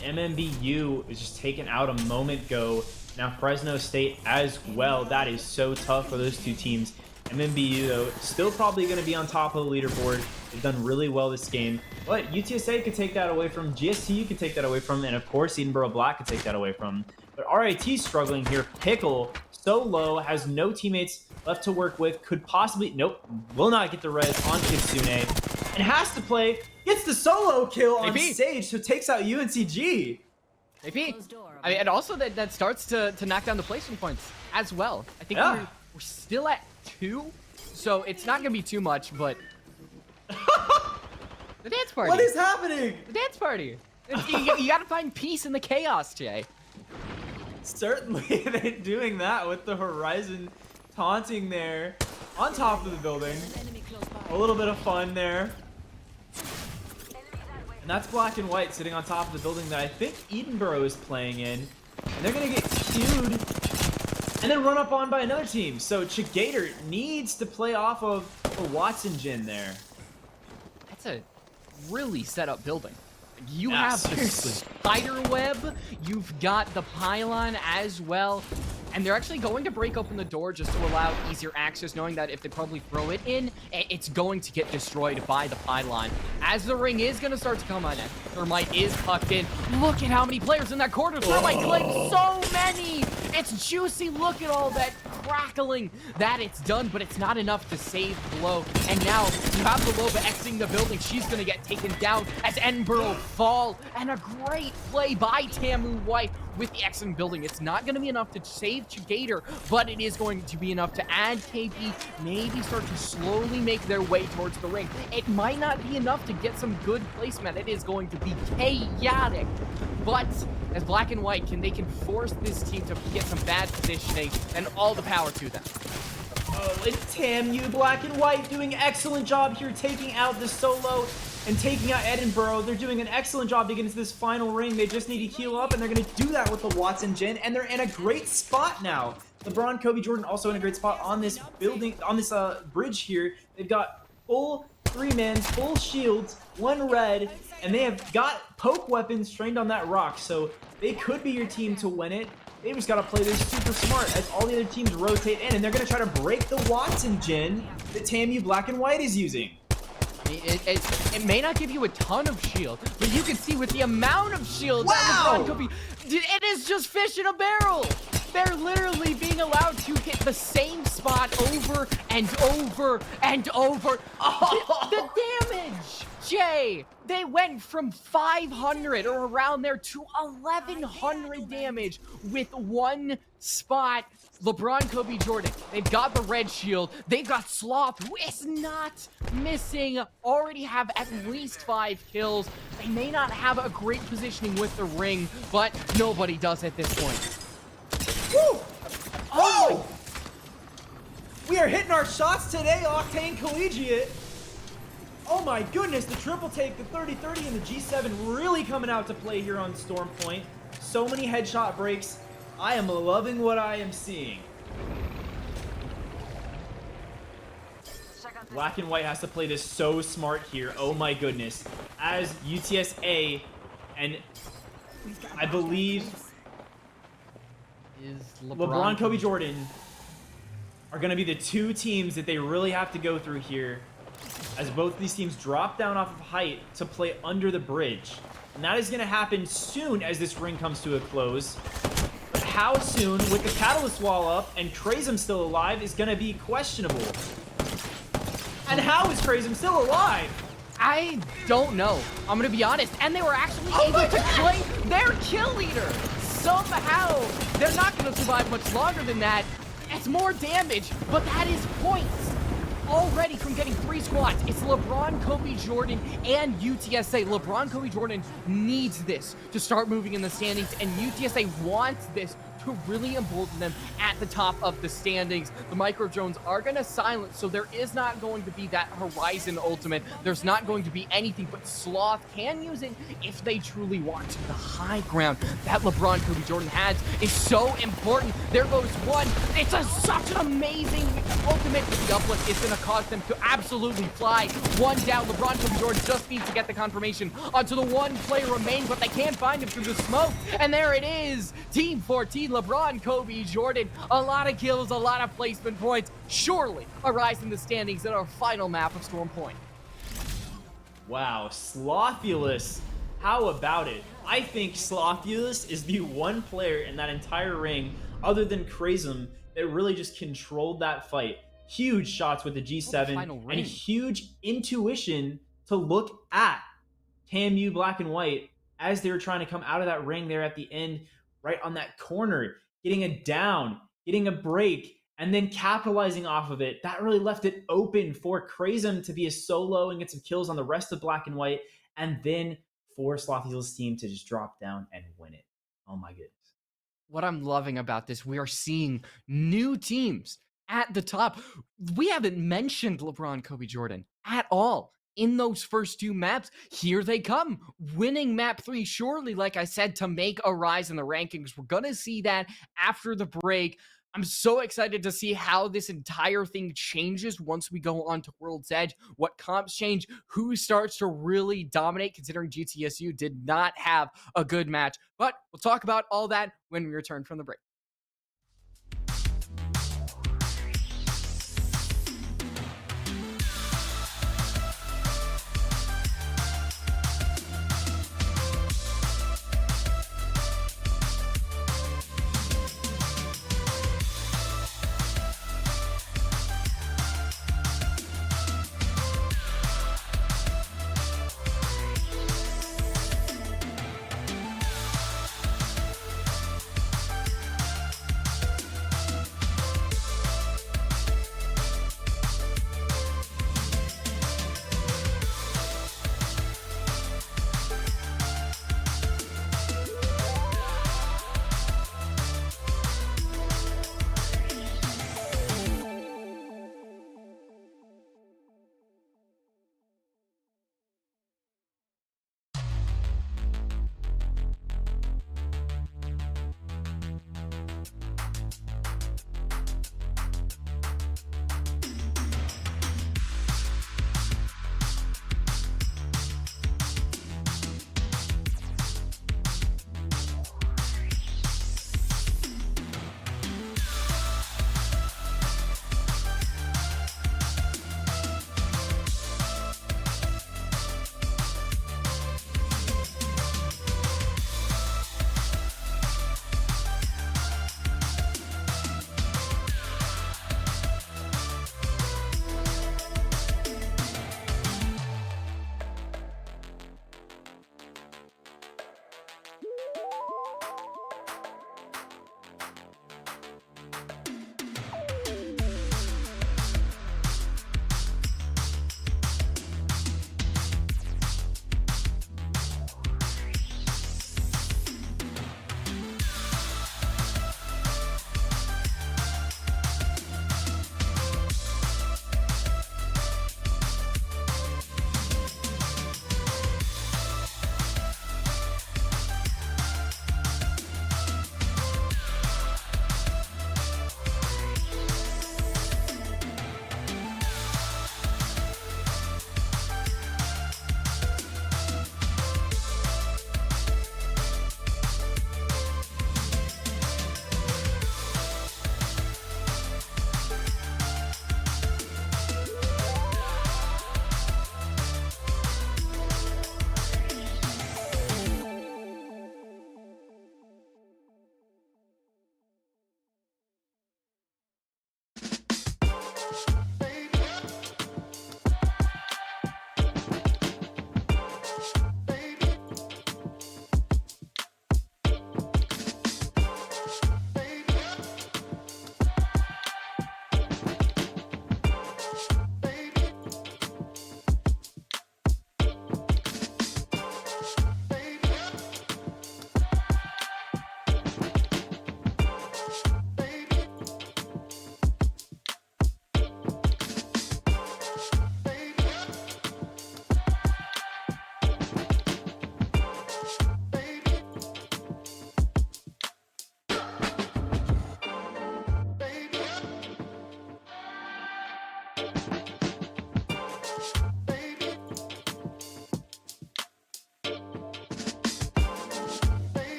MMBU is just taken out a moment ago. Now Fresno State as well. That is so tough for those 2 teams. MMBU, though, still probably going to be on top of the leaderboard. They've done really well this game. But UTSA could take that away from, GSTU could take that away from, and of course Edinburgh Black could take that away from. But RIT struggling here. Pickle, so low, has no teammates left to work with, could possibly, nope, will not get the res on Kitsune, and has to play, gets the solo kill on Sage, so takes out UNCG. AP. I mean, and also that starts to knock down the placement points as well. I think we're still at 2, so it's not gonna be too much, but the dance party. What is happening? The dance party. You gotta find peace in the chaos, Jay. Certainly, they're doing that with the Horizon taunting there on top of the building. A little bit of fun there. And that's Black and White sitting on top of the building that I think Edinburgh is playing in. And they're going to get queued and then run up on by another team. So Chigator needs to play off of the Watson Jin there. That's a really set up building. You have the spider web, you've got the pylon as well, and they're actually going to break open the door just to allow easier access, knowing that if they probably throw it in, it's going to get destroyed by the pylon. As the ring is going to start to come on it, Thermite is tucked in. Look at how many players in that corner. Thermite claims so many. It's juicy. Look at all that crackling that it's done, but it's not enough to save Glow. And now you have the Loba exiting the building. She's going to get taken down as Edinburgh fall. And a great play by Tamu White with the exiting building. It's not going to be enough to save Chigator, but it is going to be enough to add KP, maybe start to slowly make their way towards the ring. It might not be enough to get some good placement. It is going to be chaotic. But as Black and White they can force this team to get some bad positioning, and all the power to them. Oh, and Tamu, Black and White doing an excellent job here, taking out the solo and taking out Edinburgh. They're doing an excellent job to get into this final ring. They just need to heal up, and they're going to do that with the Watson Jin, and they're in a great spot now. LeBron, Kobe, Jordan also in a great spot on this building, on this bridge here. They've got full 3-man, full shields, 1 red, and they have got poke weapons trained on that rock, so they could be your team to win it. They just got to play this super smart as all the other teams rotate in, and they're going to try to break the Watson gen that TAMU Black and White is using. It may not give you a ton of shield, but you can see with the amount of shield that LeBron could be, it is just fish in a barrel. They're literally being allowed to hit the same spot over and over and over. The damage, Jay, they went from 500 or around there to 1100 damage with one spot. LeBron, Kobe, Jordan, they've got the red shield. They've got Sloth, who is not missing, already have at least 5 kills. They may not have a great positioning with the ring, but nobody does at this point. Woo! Oh! We are hitting our shots today, Octane Collegiate. Oh my goodness, the triple take, the 30-30, and the G7 really coming out to play here on Storm Point. So many headshot breaks. I am loving what I am seeing. Black and White has to play this so smart here. Oh my goodness. As UTSA and I believe Is LeBron, Kobe, Jordan are going to be the 2 teams that they really have to go through here, as both these teams drop down off of height to play under the bridge. And that is going to happen soon as this ring comes to a close. But how soon, with the Catalyst wall up and Crazem still alive, is going to be questionable. And how is Crazem still alive? I don't know. I'm going to be honest. And they were actually able to claim their kill leader. Somehow, they're not going to survive much longer than that. It's more damage, but that is points already from getting 3 squads. It's LeBron, Kobe, Jordan, and UTSA. LeBron, Kobe, Jordan needs this to start moving in the standings, and UTSA wants this to really embolden them at the top of the standings. The micro drones are going to silence, so there is not going to be that Horizon ultimate. There's not going to be anything, but Sloth can use it if they truly want to. The high ground that LeBron, Kobe, Jordan has is so important. There goes one. It's such an amazing ultimate. The uplift is going to cause them to absolutely fly. One down. LeBron, Kobe, Jordan just needs to get the confirmation onto the one player remaining, but they can't find him through the smoke. And there it is. Team 14. LeBron, Kobe, Jordan, a lot of kills, a lot of placement points, surely a rise in the standings at our final map of Storm Point. Wow, Slothulous. How about it? I think Slothulous is the one player in that entire ring, other than Crazem, that really just controlled that fight. Huge shots with the G7 and huge intuition to look at TAMU Black and White as they were trying to come out of that ring there at the end, right on that corner, getting a down, getting a break, and then capitalizing off of it. That really left it open for Crazem to be a solo and get some kills on the rest of Black and White, and then for Slothulous team to just drop down and win it. Oh my goodness. What I'm loving about this, we are seeing new teams at the top. We haven't mentioned LeBron, Kobe, Jordan at all in those first 2 maps. Here they come, winning map 3, surely, like I said, to make a rise in the rankings. We're gonna see that after the break. I'm so excited to see how this entire thing changes once we go on to World's Edge, what comps change, who starts to really dominate, considering GTSU did not have a good match. But we'll talk about all that when we return from the break.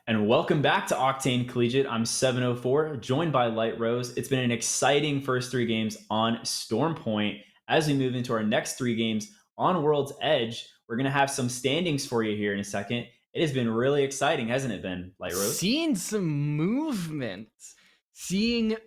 And welcome back to Octane Collegiate. I'm 704, joined by Light Rose. It's been an exciting first 3 games on Storm Point. As we move into our next 3 games on World's Edge, we're going to have some standings for you here in a second. It has been really exciting, hasn't it been, Light Rose? Seeing some movement. Seeing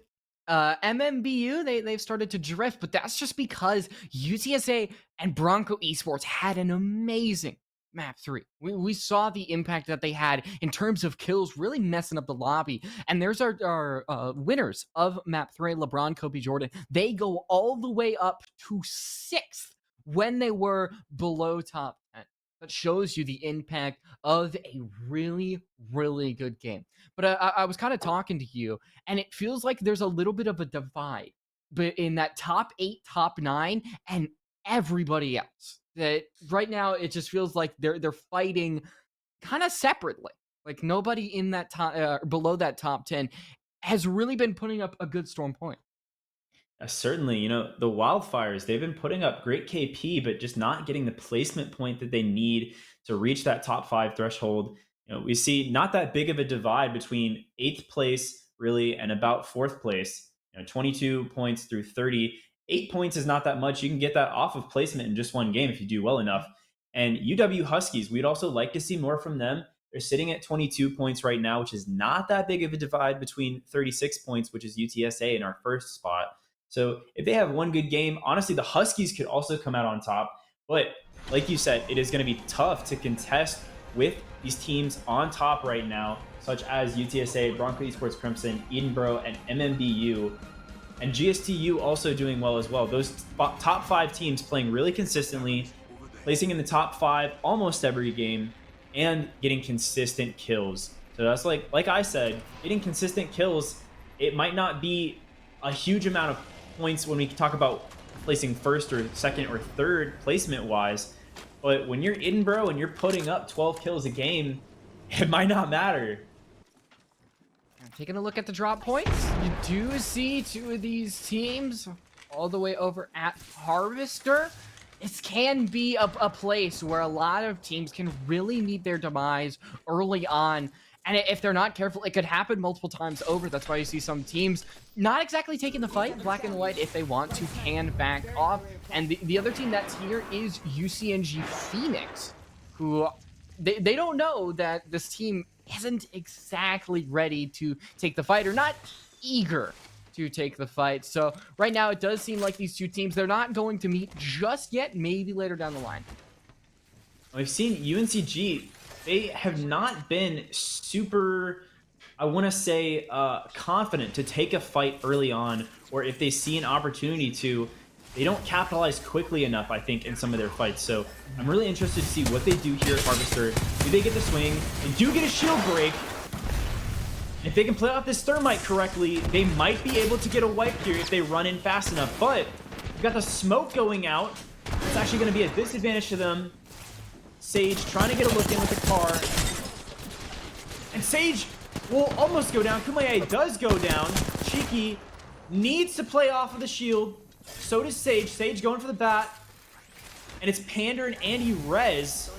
MMBU, they've started to drift, but that's just because UTSA and Bronco Esports had an amazing map 3. We saw the impact that they had in terms of kills, really messing up the lobby. And there's our winners of map 3, LeBron, Kobe, Jordan. They go all the way up to 6th when they were below top 10. That shows you the impact of a really, really good game. But I was kind of talking to you, and it feels like there's a little bit of a divide, but in that top 8, top 9, and everybody else. That right now it just feels like they're fighting kind of separately. Like nobody in that top below that top 10 has really been putting up a good Storm Point. Certainly, you know, the Wildfires, they've been putting up great KP, but just not getting the placement point that they need to reach that top 5 threshold. You know, we see not that big of a divide between 8th place, really, and about 4th place. You know, 22 points through 30. 8 points is not that much. You can get that off of placement in just one game if you do well enough. And UW Huskies, we'd also like to see more from them. They're sitting at 22 points right now, which is not that big of a divide between 36 points, which is UTSA in our first spot. So if they have one good game, honestly, the Huskies could also come out on top. But like you said, it is going to be tough to contest with these teams on top right now, such as UTSA, Bronco Esports Crimson, Edinburgh, and MMBU. And GSTU also doing well as well. Those top 5 teams playing really consistently, placing in the top 5 almost every game, and getting consistent kills. So that's like I said, getting consistent kills, it might not be a huge amount of points when we talk about placing 1st or 2nd or 3rd placement wise, but when you're Edinburgh and you're putting up 12 kills a game, it might not matter. Taking a look at the drop points, you do see 2 of these teams all the way over at Harvester. This can be a place where a lot of teams can really meet their demise early on. And if they're not careful, it could happen multiple times over. That's why you see some teams not exactly taking the fight. Black and White, if they want to, can back off. And the other team that's here is UCNG Phoenix, who they don't know that this team isn't exactly ready to take the fight, or not eager to take the fight. So right now it does seem like these 2 teams, they're not going to meet just yet, maybe later down the line. We've seen UNCG, they have not been super, I want to say, confident to take a fight early on, or if they see an opportunity to, they don't capitalize quickly enough, I think, in some of their fights. So I'm really interested to see what they do here at Harvester. Do they get the swing? They do get a shield break. If they can play off this Thermite correctly, they might be able to get a wipe here if they run in fast enough. But you've got the smoke going out. It's actually going to be a disadvantage to them. Sage trying to get a look in with the car. And Sage will almost go down. Kumaye does go down. Cheeky needs to play off of the shield. So does Sage. Sage going for the bat. And it's Pander and Andy Rez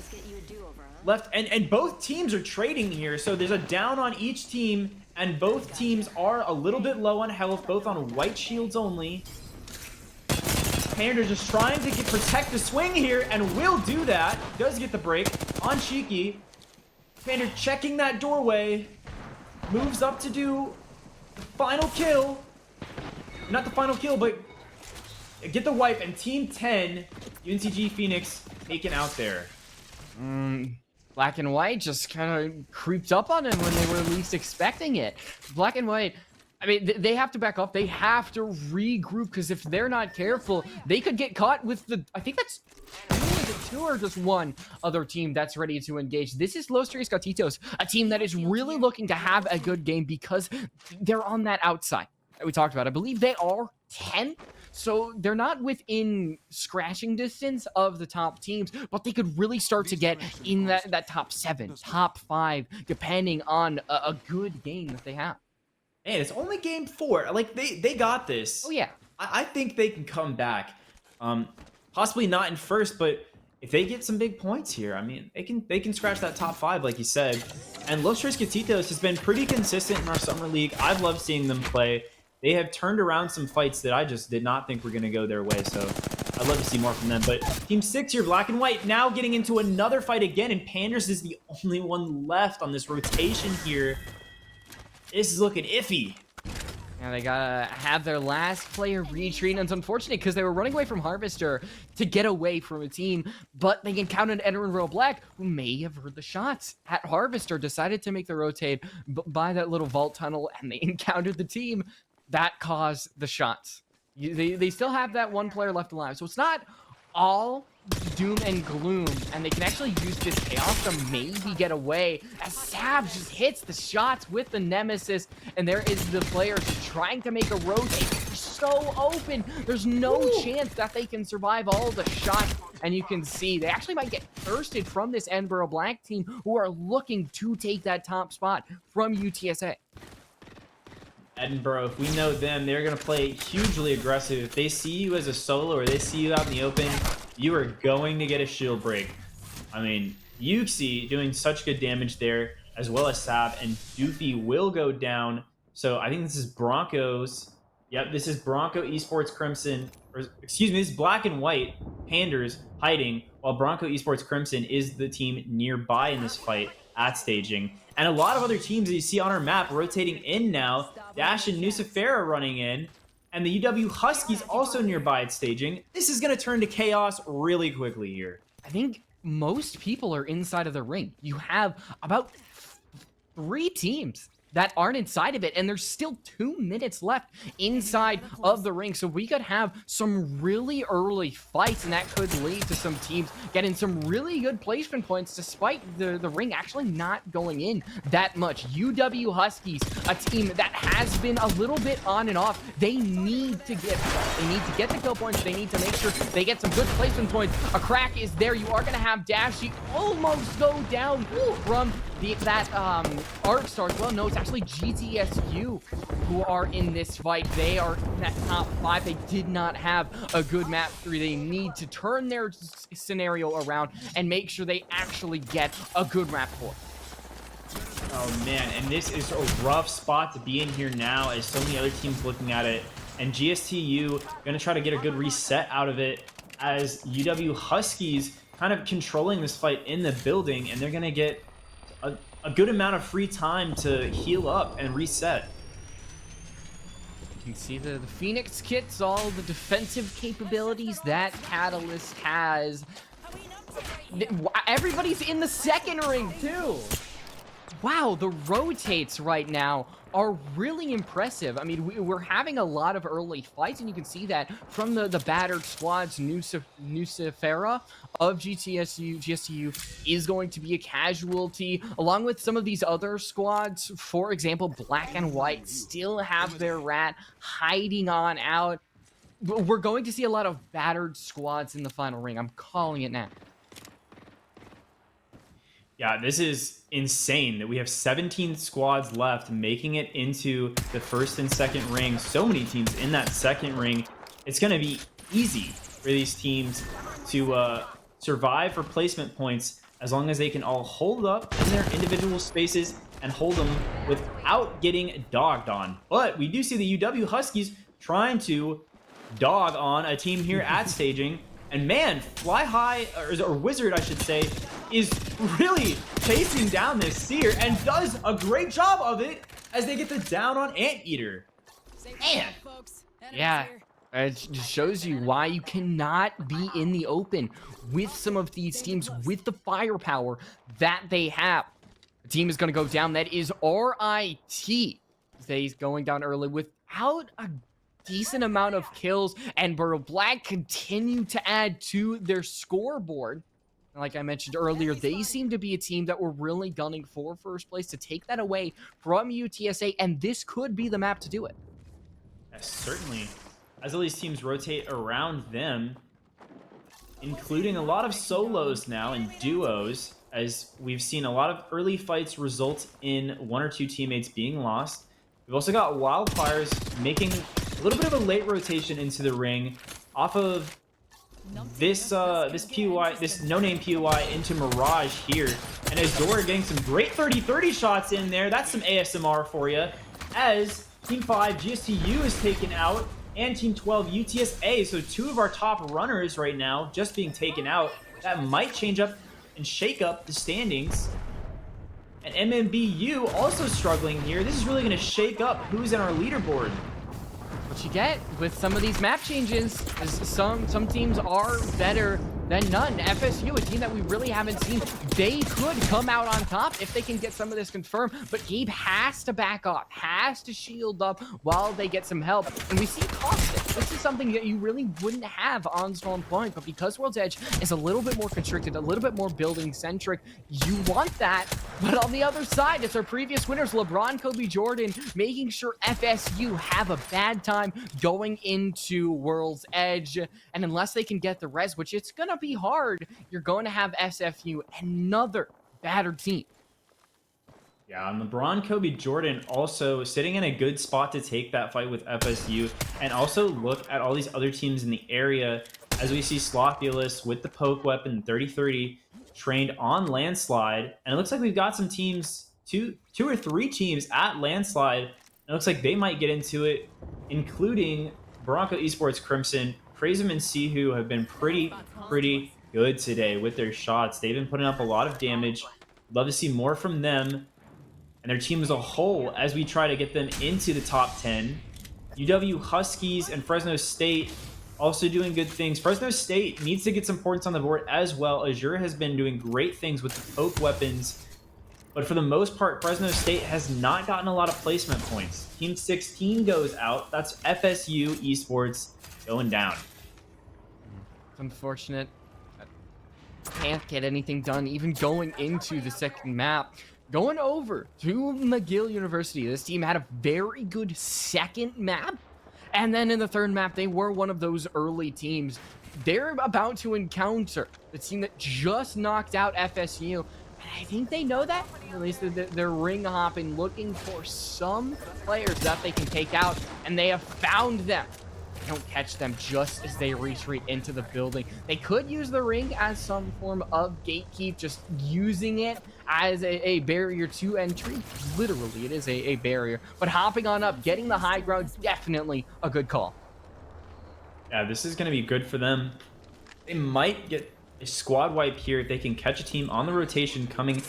left. And both teams are trading here. So there's a down on each team. And both teams are a little bit low on health. Both on white shields only. Pander just trying to protect the swing here. And will do that. Does get the break on Cheeky. Pander checking that doorway. Moves up to do the final kill. Not the final kill, but get the wipe. And Team 10, UNCG Phoenix, taken out there. Black and White just kind of creeped up on him when they were least expecting it. Black and White, I mean, they have to back off. They have to regroup, because if they're not careful, they could get caught with the, I think that's 2 or just 1 other team that's ready to engage. This is Los Tres Gatitos, a team that is really looking to have a good game because they're on that outside that we talked about. I believe they are 10th. So they're not within scratching distance of the top teams, but they could really start to get in that top 7, top 5, depending on a good game that they have. Man, it's only game 4. Like, they got this. Oh, yeah. I think they can come back. Possibly not in first, but if they get some big points here, I mean, they can scratch that top 5, like you said. And Los Tres Gatitos has been pretty consistent in our summer league. I've loved seeing them play. They have turned around some fights that I just did not think were going to go their way. So I'd love to see more from them. But Team 6 here, Black and White, now getting into another fight again. And Panders is the only one left on this rotation here. This is looking iffy. Yeah, they gotta have their last player retreat, and it's unfortunate because they were running away from Harvester to get away from a team, but they encountered Enron Black, who may have heard the shots at Harvester, decided to make the rotate by that little vault tunnel, and they encountered the team that caused the shots. They still have that one player left alive, so it's not all doom and gloom, and they can actually use this chaos to maybe get away as Sav just hits the shots with the Nemesis, and there is the player just trying to make a rotate. They're so open, there's no chance that they can survive all the shots, and you can see they actually might get thirsted from this Edinburgh Black team, who are looking to take that top spot from UTSA. Edinburgh, if we know them, they're going to play hugely aggressive. If they see you as a solo or they see you out in the open, you are going to get a shield break. I mean, Yuxi doing such good damage there, as well as Sav, and Doofy will go down. So I think this is Broncos. Yep, this is Bronco Esports Crimson, or excuse me, this is Black and White Panders hiding, while Bronco Esports Crimson is the team nearby in this fight at staging. And a lot of other teams that you see on our map rotating in now. Dash and Nucifera running in, and the UW Huskies also nearby at staging. This is going to turn to chaos really quickly here. I think most people are inside of the ring. You have about 3 teams that aren't inside of it, and there's still 2 minutes left inside of the ring, so we could have some really early fights, and that could lead to some teams getting some really good placement points despite the ring actually not going in that much. UW Huskies, a team that has been a little bit on and off, they need to get the kill points. They need to make sure they get some good placement points. A crack is there. You are going to have Dashy almost go down from that Arc Stars. Well, no, it's actually GTSU who are in this fight. They are in that top 5. They did not have a good map 3. They need to turn their scenario around and make sure they actually get a good map 4. Oh man, and this is a rough spot to be in here now, as so many other teams looking at it. And GSTU gonna try to get a good reset out of it, as UW Huskies kind of controlling this fight in the building, and they're gonna get a good amount of free time to heal up and reset. You can see the Phoenix kits, all the defensive capabilities that Catalyst has. Everybody's in the second ring too. Wow, the rotates right now are really impressive. I mean, we're having a lot of early fights, and you can see that from the battered squads. Nucifera of GSTU is going to be a casualty, along with some of these other squads. For example, Black and White still have their rat hiding on out. We're going to see a lot of battered squads in the final ring. I'm calling it now. Yeah, this is insane that we have 17 squads left making it into the first and second ring. So many teams in that second ring. It's going to be easy for these teams to survive for placement points as long as they can all hold up in their individual spaces and hold them without getting dogged on. But we do see the UW Huskies trying to dog on a team here at staging. And man, Fly High, or Wizard, I should say, is really chasing down this Seer and does a great job of it as they get the down on Anteater. Man. Yeah, it just shows you why you cannot be in the open with some of these teams with the firepower that they have. The team is going to go down. That is RIT. He's going down early without a decent amount of kills, and Borough Black continue to add to their scoreboard. Like I mentioned earlier, they seem to be a team that were really gunning for first place to take that away from UTSA, and this could be the map to do it. Yes, certainly. As all these teams rotate around them, including a lot of solos now and duos, as we've seen a lot of early fights result in 1 or 2 teammates being lost. We've also got Wildfires making a little bit of a late rotation into the ring off of this POI, this no-name POI into Mirage here. And Azor getting some great 30-30 shots in there. That's some ASMR for you. As Team 5 GSTU is taken out, and Team 12 UTSA. So two of our top runners right now just being taken out. That might change up and shake up the standings. And MMBU also struggling here. This is really going to shake up who's in our leaderboard. What you get with some of these map changes is some teams are better than none. FSU, a team that we really haven't seen, they could come out on top if they can get some of this confirmed, but Gabe has to back off, has to shield up while they get some help. And we see Caustic. This is something that you really wouldn't have on Storm Point, but because World's Edge is a little bit more constricted, a little bit more building centric, you want that. But on the other side, it's our previous winners, LeBron, Kobe, Jordan, making sure FSU have a bad time going into World's Edge. And unless they can get the res, which it's gonna be hard, you're going to have SFU, another battered team. Yeah, and LeBron, Kobe, Jordan also sitting in a good spot to take that fight with FSU, and also look at all these other teams in the area as we see Slothulus with the poke weapon 30-30 trained on Landslide, and it looks like we've got some teams, two or three teams at Landslide, and it looks like they might get into it, including Bronco Esports Crimson. Crazem and Sihu have been pretty good today with their shots. They've been putting up a lot of damage. Love to see more from them and their team as a whole as we try to get them into the top 10. UW Huskies and Fresno State also doing good things. Fresno State needs to get some points on the board as well. Azure has been doing great things with the poke weapons, but for the most part, Fresno State has not gotten a lot of placement points. Team 16 goes out. That's FSU Esports going down. It's unfortunate. Can't get anything done even going into the second map. Going over to McGill University, this team had a very good second map, and then in the third map they were one of those early teams. They're about to encounter the team that just knocked out FSU, and I think they know that. At least they're ring hopping, looking for some players that they can take out, and they have found them. Don't catch them just as they retreat into the building. They could use the ring as some form of gatekeep, just using it as a barrier to entry. Literally, it is a barrier. But hopping on up, getting the high ground, definitely a good call. Yeah, this is going to be good for them. They might get a squad wipe here if they can catch a team on the rotation coming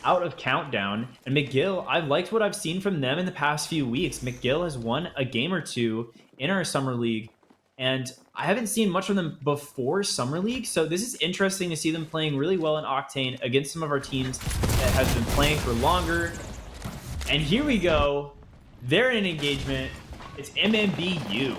out of Countdown. And McGill, I've liked what I've seen from them in the past few weeks. McGill has won a game or two in our Summer League, and I haven't seen much from them before Summer League, so this is interesting to see them playing really well in Octane against some of our teams that have been playing for longer. And here we go. They're in an engagement. It's MMBU.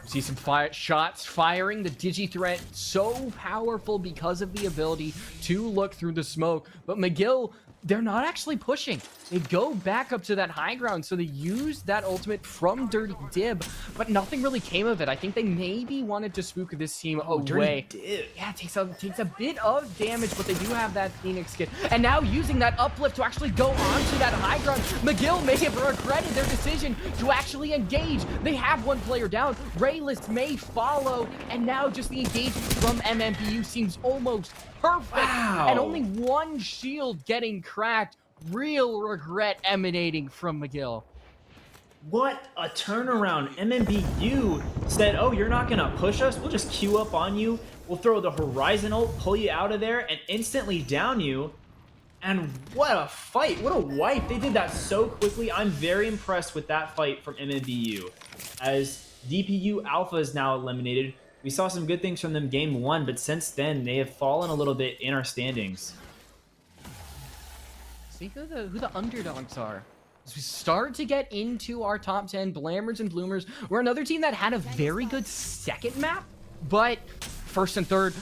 See some shots firing. The Digi-Threat, so powerful because of the ability to look through the smoke. But McGill, they're not actually pushing. They go back up to that high ground, so they use that ultimate from Dirty Dib, but nothing really came of it. I think they maybe wanted to spook this team away. Dirty Dib. Yeah, it takes a bit of damage, but they do have that Phoenix kit. And now using that uplift to actually go onto that high ground. McGill may have regretted their decision to actually engage. They have one player down. Raylist may follow, and now just the engagement from MMBU seems almost perfect. Wow. And only one shield getting cracked. Real regret emanating from McGill. What a turnaround. MMBU said, oh, you're not going to push us? We'll just queue up on you. We'll throw the Horizon ult, pull you out of there, and instantly down you. And what a fight. What a wipe. They did that so quickly. I'm very impressed with that fight from MMBU. As DPU Alpha is now eliminated, we saw some good things from them game one, but since then, they have fallen a little bit in our standings. See who the underdogs are. As we start to get into our top 10, Blammers and Bloomers, we're another team that had a very good second map, but first and third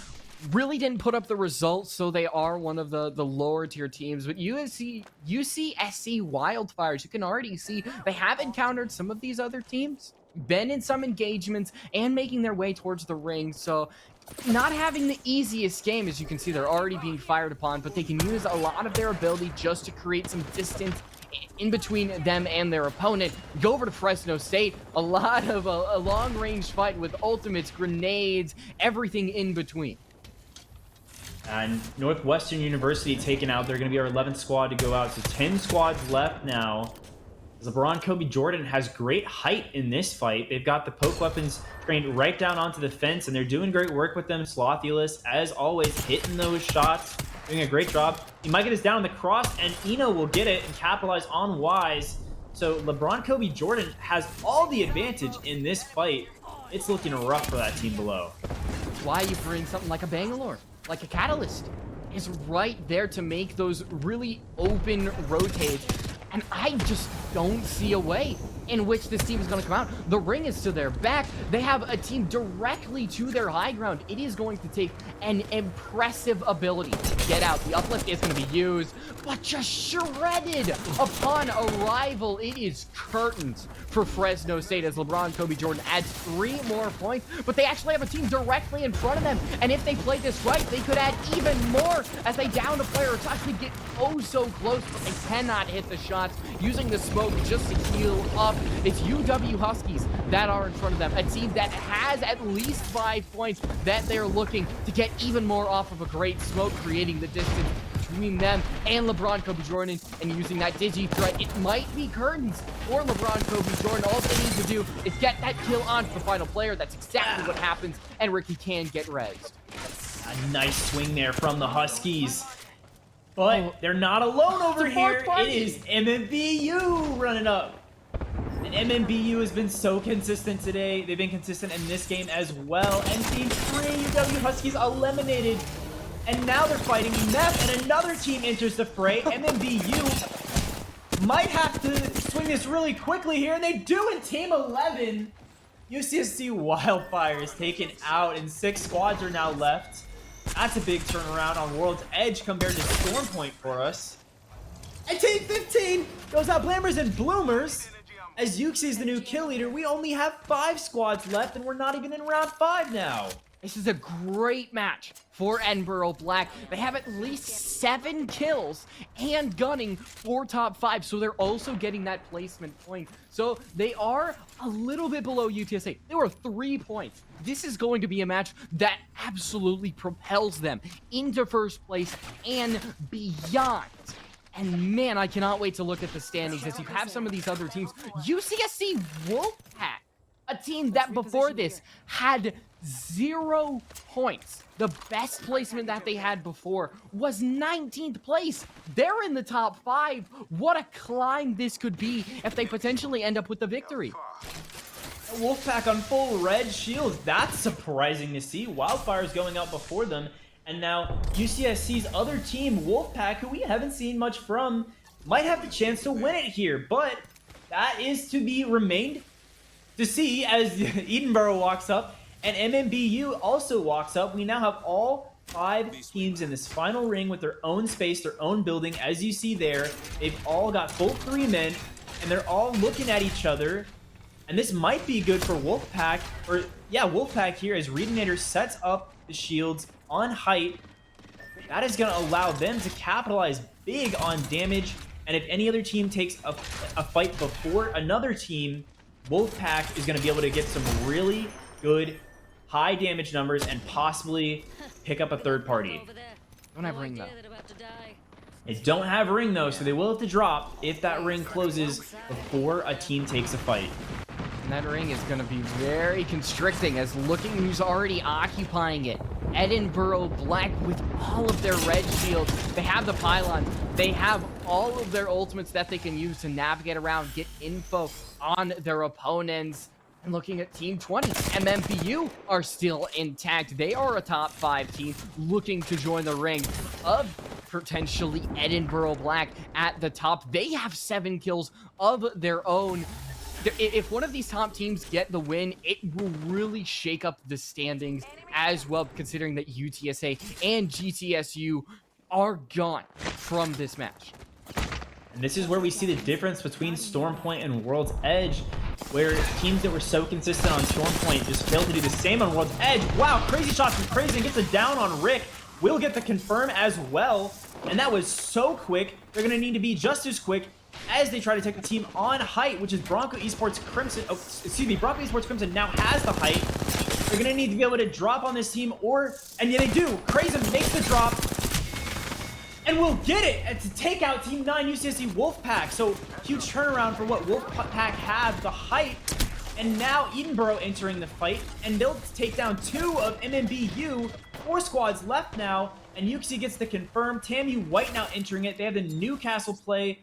really didn't put up the results, so they are one of the lower tier teams. But UCSC Wildfires, you can already see they have encountered some of these other teams, been in some engagements, and making their way towards the ring, so not having the easiest game. As you can see, they're already being fired upon, but they can use a lot of their ability just to create some distance in between them and their opponent. Go over to Fresno State, a lot of a long-range fight with ultimates, grenades, everything in between. And Northwestern University taken out. They're going to be our 11th squad to go out. So 10 squads left now. LeBron Kobe Jordan has great height in this fight. They've got the poke weapons trained right down onto the fence, and they're doing great work with them. Slothulous, as always, hitting those shots, doing a great job. He might get us down on the cross, and Eno will get it and capitalize on Wise. So LeBron Kobe Jordan has all the advantage in this fight. It's looking rough for that team below. That's why you bring something like a Bangalore, like a Catalyst, is right there to make those really open rotates. And I just don't see a way in which this team is going to come out. The ring is to their back. They have a team directly to their high ground. It is going to take an impressive ability to get out. The uplift is going to be used, but just shredded upon arrival. It is curtains for Fresno State as LeBron Kobe Jordan adds 3 more points, but they actually have a team directly in front of them. And if they play this right, they could add even more as they down a player. It's actually get oh so close, but they cannot hit the shots, using the smoke just to heal up. It's UW Huskies that are in front of them, a team that has at least 5 points that they're looking to get even more off of a great smoke, creating the distance between them and LeBron Kobe Jordan, and using that digi threat. It might be curtains for LeBron Kobe Jordan. All they need to do is get that kill onto the final player. That's exactly what happens, and Ricky can get rezzed. A nice swing there from the Huskies. But they're not alone over here. It is MMBU running up. And MMBU has been so consistent today. They've been consistent in this game as well. And Team 3, UW Huskies eliminated. And now they're fighting Neff, and another team enters the fray. MMBU might have to swing this really quickly here, and they do in Team 11. UCSC Wildfire is taken out, and 6 squads are now left. That's a big turnaround on World's Edge compared to Storm Point for us. And Team 15 goes out Blammers and Bloomers. As Yuxi is the new kill leader, we only have 5 squads left, and we're not even in round 5 now. This is a great match for Edinburgh Black. They have at least 7 kills and gunning for top 5, so they're also getting that placement point. So they are a little bit below UTSA. They were 3 points. This is going to be a match that absolutely propels them into first place and beyond. And man, I cannot wait to look at the standings as you have some of these other teams. UCSC Wolfpack, a team that before this had 0 points. The best placement that they had before was 19th place. They're in the top 5. What a climb this could be if they potentially end up with the victory. Wolfpack on full red shields. That's surprising to see. Wildfire's going out before them. And now UCSC's other team, Wolfpack, who we haven't seen much from, might have the chance to win it here. But that is to be remained to see as Edinburgh walks up and MMBU also walks up. We now have all 5 teams in this final ring with their own space, their own building. As you see there, they've all got full 3 men, and they're all looking at each other. And this might be good for Wolfpack, or yeah, Wolfpack here as Reedinator sets up the shields on height. That is going to allow them to capitalize big on damage. And if any other team takes a fight before another team, Wolfpack is going to be able to get some really good high damage numbers and possibly pick up a third party. Don't have ring though. They don't have ring though, so they will have to drop if that ring closes before a team takes a fight. And that ring is going to be very constricting as looking who's already occupying it. Edinburgh Black with all of their red shields. They have the pylon. They have all of their ultimates that they can use to navigate around, get info on their opponents. And looking at Team 20, MMBU are still intact. They are a top 5 team looking to join the ring of potentially Edinburgh Black at the top. They have 7 kills of their own. If one of these top teams get the win, it will really shake up the standings as well, considering that UTSA and GTSU are gone from this match. And this is where we see the difference between Stormpoint and World's Edge, where teams that were so consistent on Stormpoint just failed to do the same on World's Edge. Wow, crazy shots from Crazy and gets a down on Rick. Will get the confirm as well. And that was so quick. They're going to need to be just as quick as they try to take the team on height, which is Bronco Esports Crimson. Oh, excuse me, Bronco Esports Crimson now has the height. They're gonna need to be able to drop on this team, and yeah, they do. Crazen makes the drop, and will get it to take out Team 9 UCSC Wolfpack. So huge turnaround for what Wolfpack have, the height, and now Edinburgh entering the fight, and they'll take down 2 of MMBU. 4 squads left now, and UXC gets the confirm. TAMU White now entering it. They have the Newcastle play.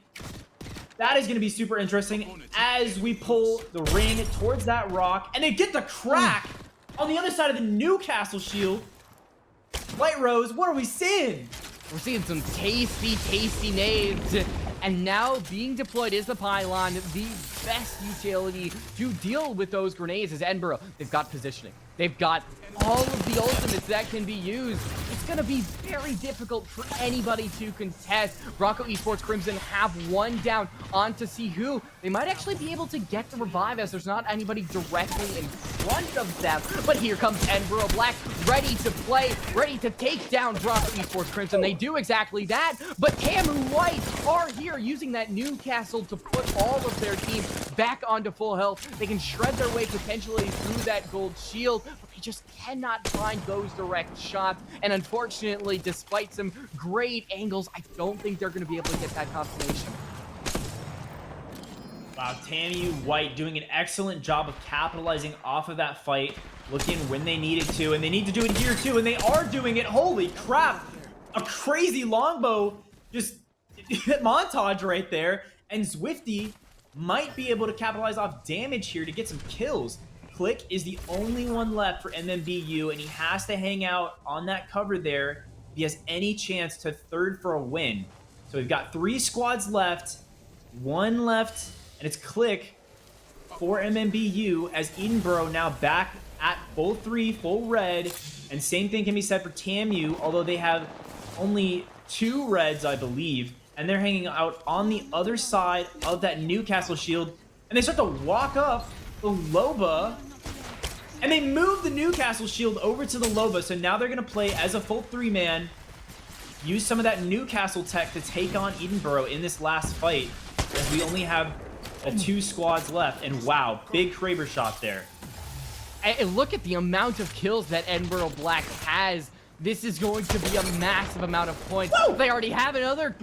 That is going to be super interesting as we pull the ring towards that rock, and they get the crack on the other side of the Newcastle shield. White Rose, what are we seeing? We're seeing some tasty, tasty nades. And now being deployed is the pylon, the best utility to deal with those grenades is Edinburgh. They've got positioning. They've got all of the ultimates that can be used. It's going to be very difficult for anybody to contest. Bronco Esports Crimson have one down onto Sihu. They might actually be able to get the revive as there's not anybody directly in front of them. But here comes Edinburgh Black, ready to play, ready to take down Bronco Esports Crimson. They do exactly that, but TAMU White are here using that Newcastle to put all of their team back onto full health. They can shred their way potentially through that gold shield, but they just cannot find those direct shots. And unfortunately, despite some great angles, I don't think they're going to be able to get that confirmation. Wow, TAMU White doing an excellent job of capitalizing off of that fight, looking when they needed to, and they need to do it here too, and they are doing it. Holy crap! A crazy longbow just montage right there, and Zwifty might be able to capitalize off damage here to get some kills. Click is the only one left for MMBU, and he has to hang out on that cover there if he has any chance to third for a win. So we've got 3 squads left, 1 left, and it's Click for MMBU as Edinburgh now back at full 3, full red, and same thing can be said for TAMU, although they have only 2 reds, I believe, and they're hanging out on the other side of that Newcastle shield, and they start to walk up the Loba, and they move the Newcastle shield over to the Loba, so now they're going to play as a full 3-man, use some of that Newcastle tech to take on Edinburgh in this last fight, as we only have 2 squads left, and wow, big Kraber shot there. And look at the amount of kills that Edinburgh Black has. This is going to be a massive amount of points. Woo! They already have another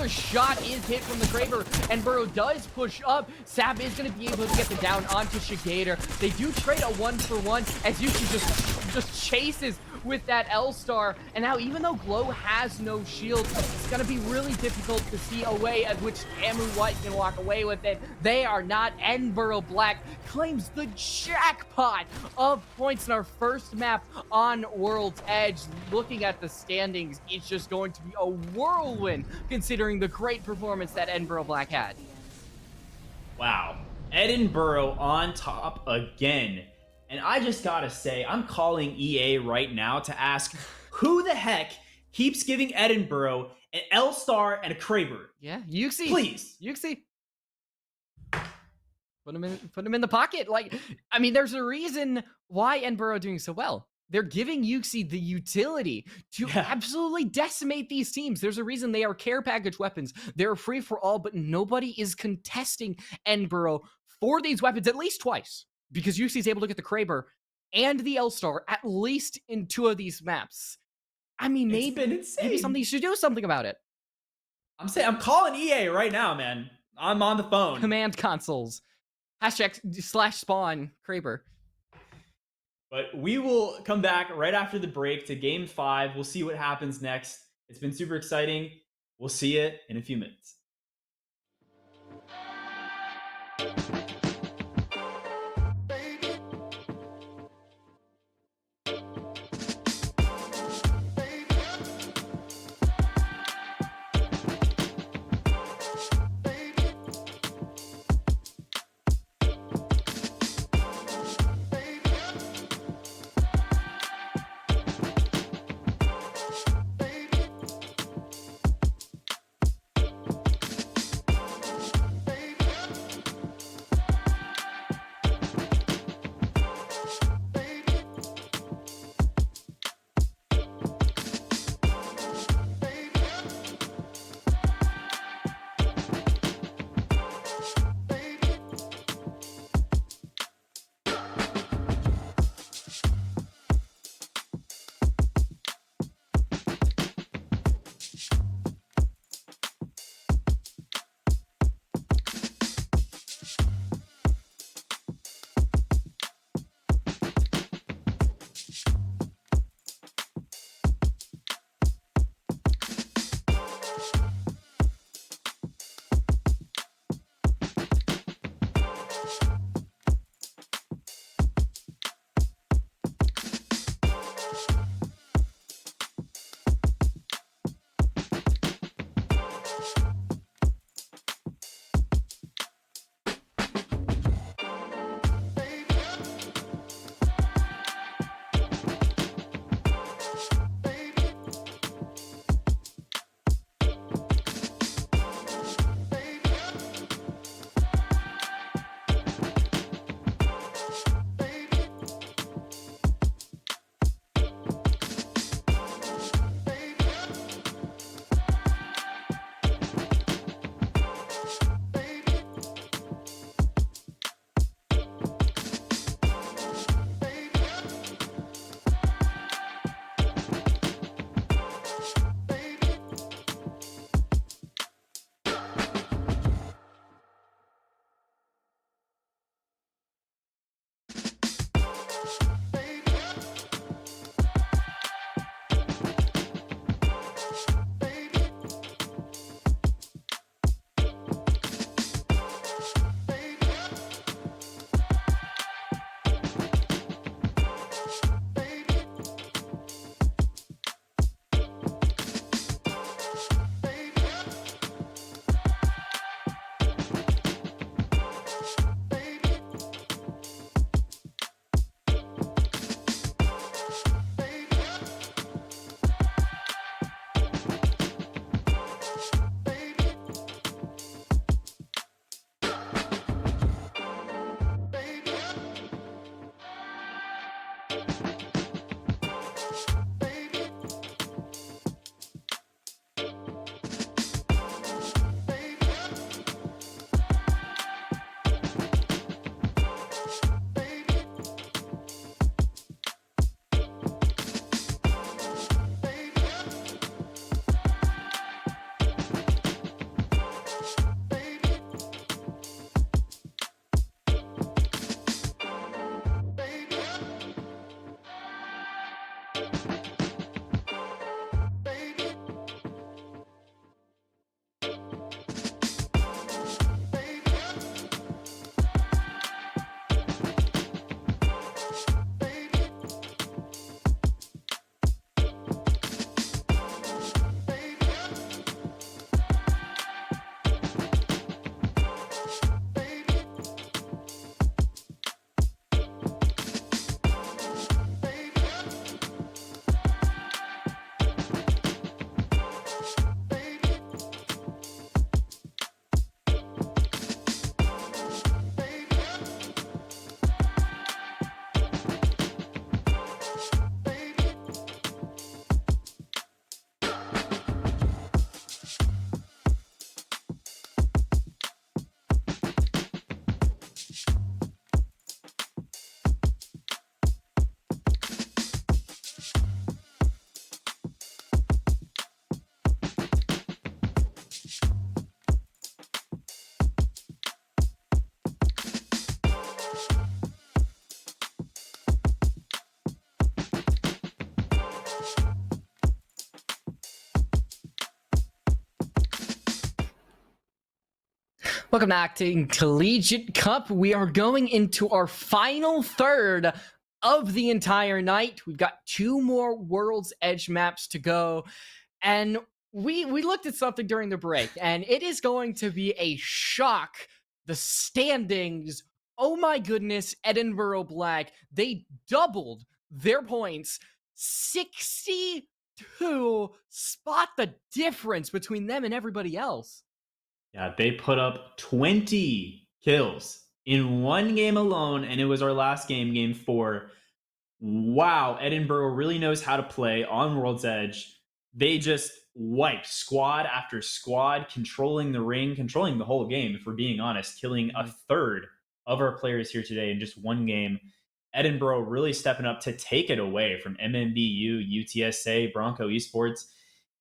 shot is hit from the Kraber, and Burrow does push up. Sab is going to be able to get the down onto Shigator. They do trade a 1-for-1 as Yuki just chases with that L-Star. And now even though Glow has no shield, it's going to be really difficult to see a way at which TAMU White can walk away with it. They are not. Edinburgh Black claims the jackpot of points in our first map on World's Edge. Looking at the standings, it's just going to be a whirlwind considering the great performance that Edinburgh Black had. Wow. Edinburgh on top again. And I just gotta say, I'm calling EA right now to ask who the heck keeps giving Edinburgh an L-Star and a Kraber? Yeah, Yuxi. Please. Yuxi. Put him in the pocket. Like, I mean, there's a reason why Edinburgh are doing so well. They're giving Yuxi the utility to absolutely decimate these teams. There's a reason they are care package weapons. They're free for all, but nobody is contesting Edinburgh for these weapons at least twice. Because UC is able to get the Kraber and the L-Star at least in 2 of these maps. I mean, maybe somebody should do something about it. I'm calling EA right now, man. I'm on the phone. Command consoles. #/spawn Kraber. But we will come back right after the break to Game 5. We'll see what happens next. It's been super exciting. We'll see you in a few minutes. Welcome to Octane Collegiate Cup. We are going into our final third of the entire night. We've got 2 more World's Edge maps to go. And we looked at something during the break, and it is going to be a shock. The standings, oh my goodness, Edinburgh Black, they doubled their points. 62. Spot the difference between them and everybody else. Yeah, they put up 20 kills in one game alone, and it was our last game, game 4. Wow, Edinburgh really knows how to play on World's Edge. They just wiped squad after squad, controlling the ring, controlling the whole game, if we're being honest, killing a third of our players here today in just one game. Edinburgh really stepping up to take it away from MMBU, UTSA, Bronco Esports,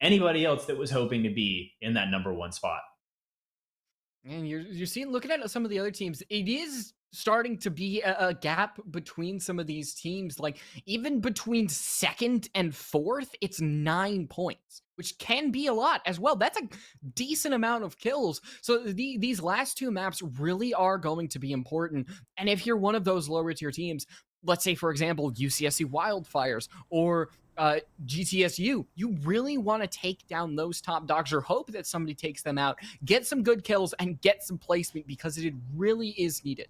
anybody else that was hoping to be in that #1 spot. And you're seeing, looking at some of the other teams, it is starting to be a gap between some of these teams. Like even between 2nd and 4th, it's 9 points, which can be a lot as well. That's a decent amount of kills. So these last 2 maps really are going to be important. And if you're one of those lower tier teams, let's say, for example, UCSC Wildfires or GTSU, you really want to take down those top dogs or hope that somebody takes them out, get some good kills, and get some placement because it really is needed.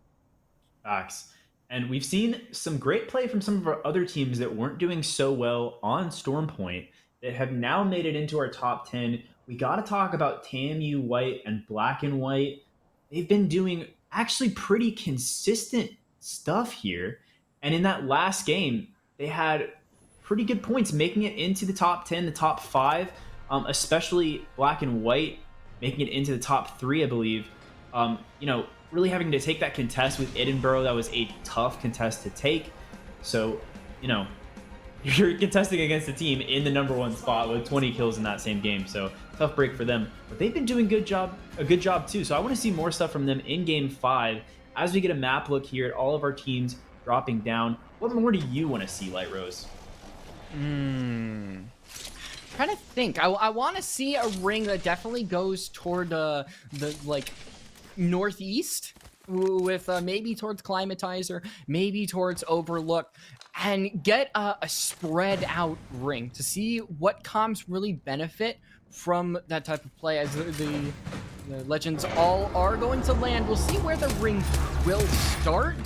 Facts. And we've seen some great play from some of our other teams that weren't doing so well on Storm Point that have now made it into our top 10. We got to talk about TAMU White and Black and White. They've been doing actually pretty consistent stuff here. And in that last game, they had pretty good points, making it into the top 10, the top 5, especially Black and White making it into the top 3, I believe. Really having to take that contest with Edinburgh, that was a tough contest to take. So, you're contesting against a team in the #1 spot with 20 kills in that same game. So tough break for them, but they've been doing a good job too. So I want to see more stuff from them in game 5 as we get a map look here at all of our teams dropping down. What more do you want to see, Light Rose? Trying to think. I want to see a ring that definitely goes toward the northeast, with maybe towards Climatizer, maybe towards Overlook, and get a spread out ring to see what comps really benefit from that type of play, as the legends all are going to land. We'll see where the ring will start,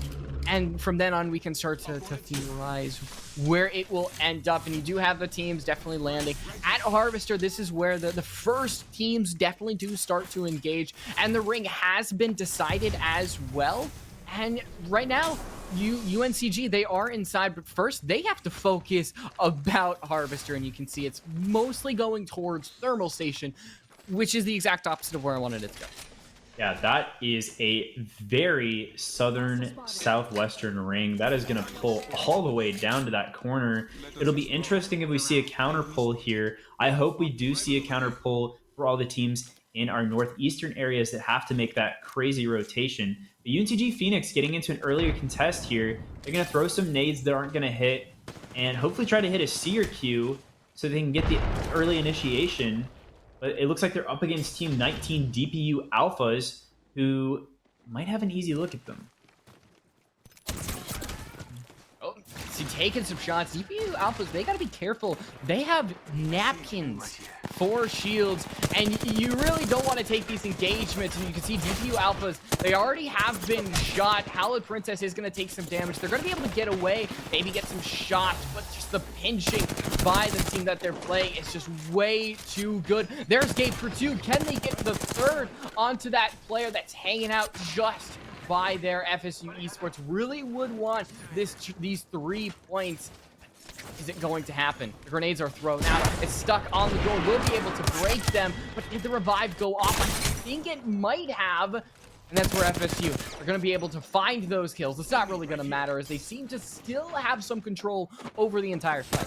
and from then on we can start to theorize where it will end up. And you do have the teams definitely landing at Harvester. This is where the first teams definitely do start to engage, and the ring has been decided as well. And right now, UNCG, they are inside, but first they have to focus about Harvester, and you can see it's mostly going towards Thermal Station, which is the exact opposite of where I wanted it to go. Yeah, that is a very southern southwestern ring. That is going to pull all the way down to that corner. It'll be interesting if we see a counter pull here. I hope we do see a counter pull for all the teams in our northeastern areas that have to make that crazy rotation. The UNCG Phoenix getting into an earlier contest here. They're going to throw some nades that aren't going to hit. and hopefully try to hit a C or Q so they can get the early initiation. But it looks like they're up against Team 19 DPU Alphas, who might have an easy look at them. Oh, see, taking some shots. DPU Alphas, they gotta be careful. They have napkins for shields, and you really don't want to take these engagements. And you can see DPU Alphas, they already have been shot. Hallowed Princess is going to take some damage. They're going to be able to get away, maybe get some shots, but just the pinching by the team that they're playing is just way too good. There's Gate for 2. Can they get the third onto that player that's hanging out just by their FSU Esports? Really would want these 3 points. Is it going to happen? The grenades are thrown out. It's stuck on the door. We'll be able to break them, but did the revive go off? I think it might have. And that's where FSU are going to be able to find those kills. It's not really going to matter as they seem to still have some control over the entire fight.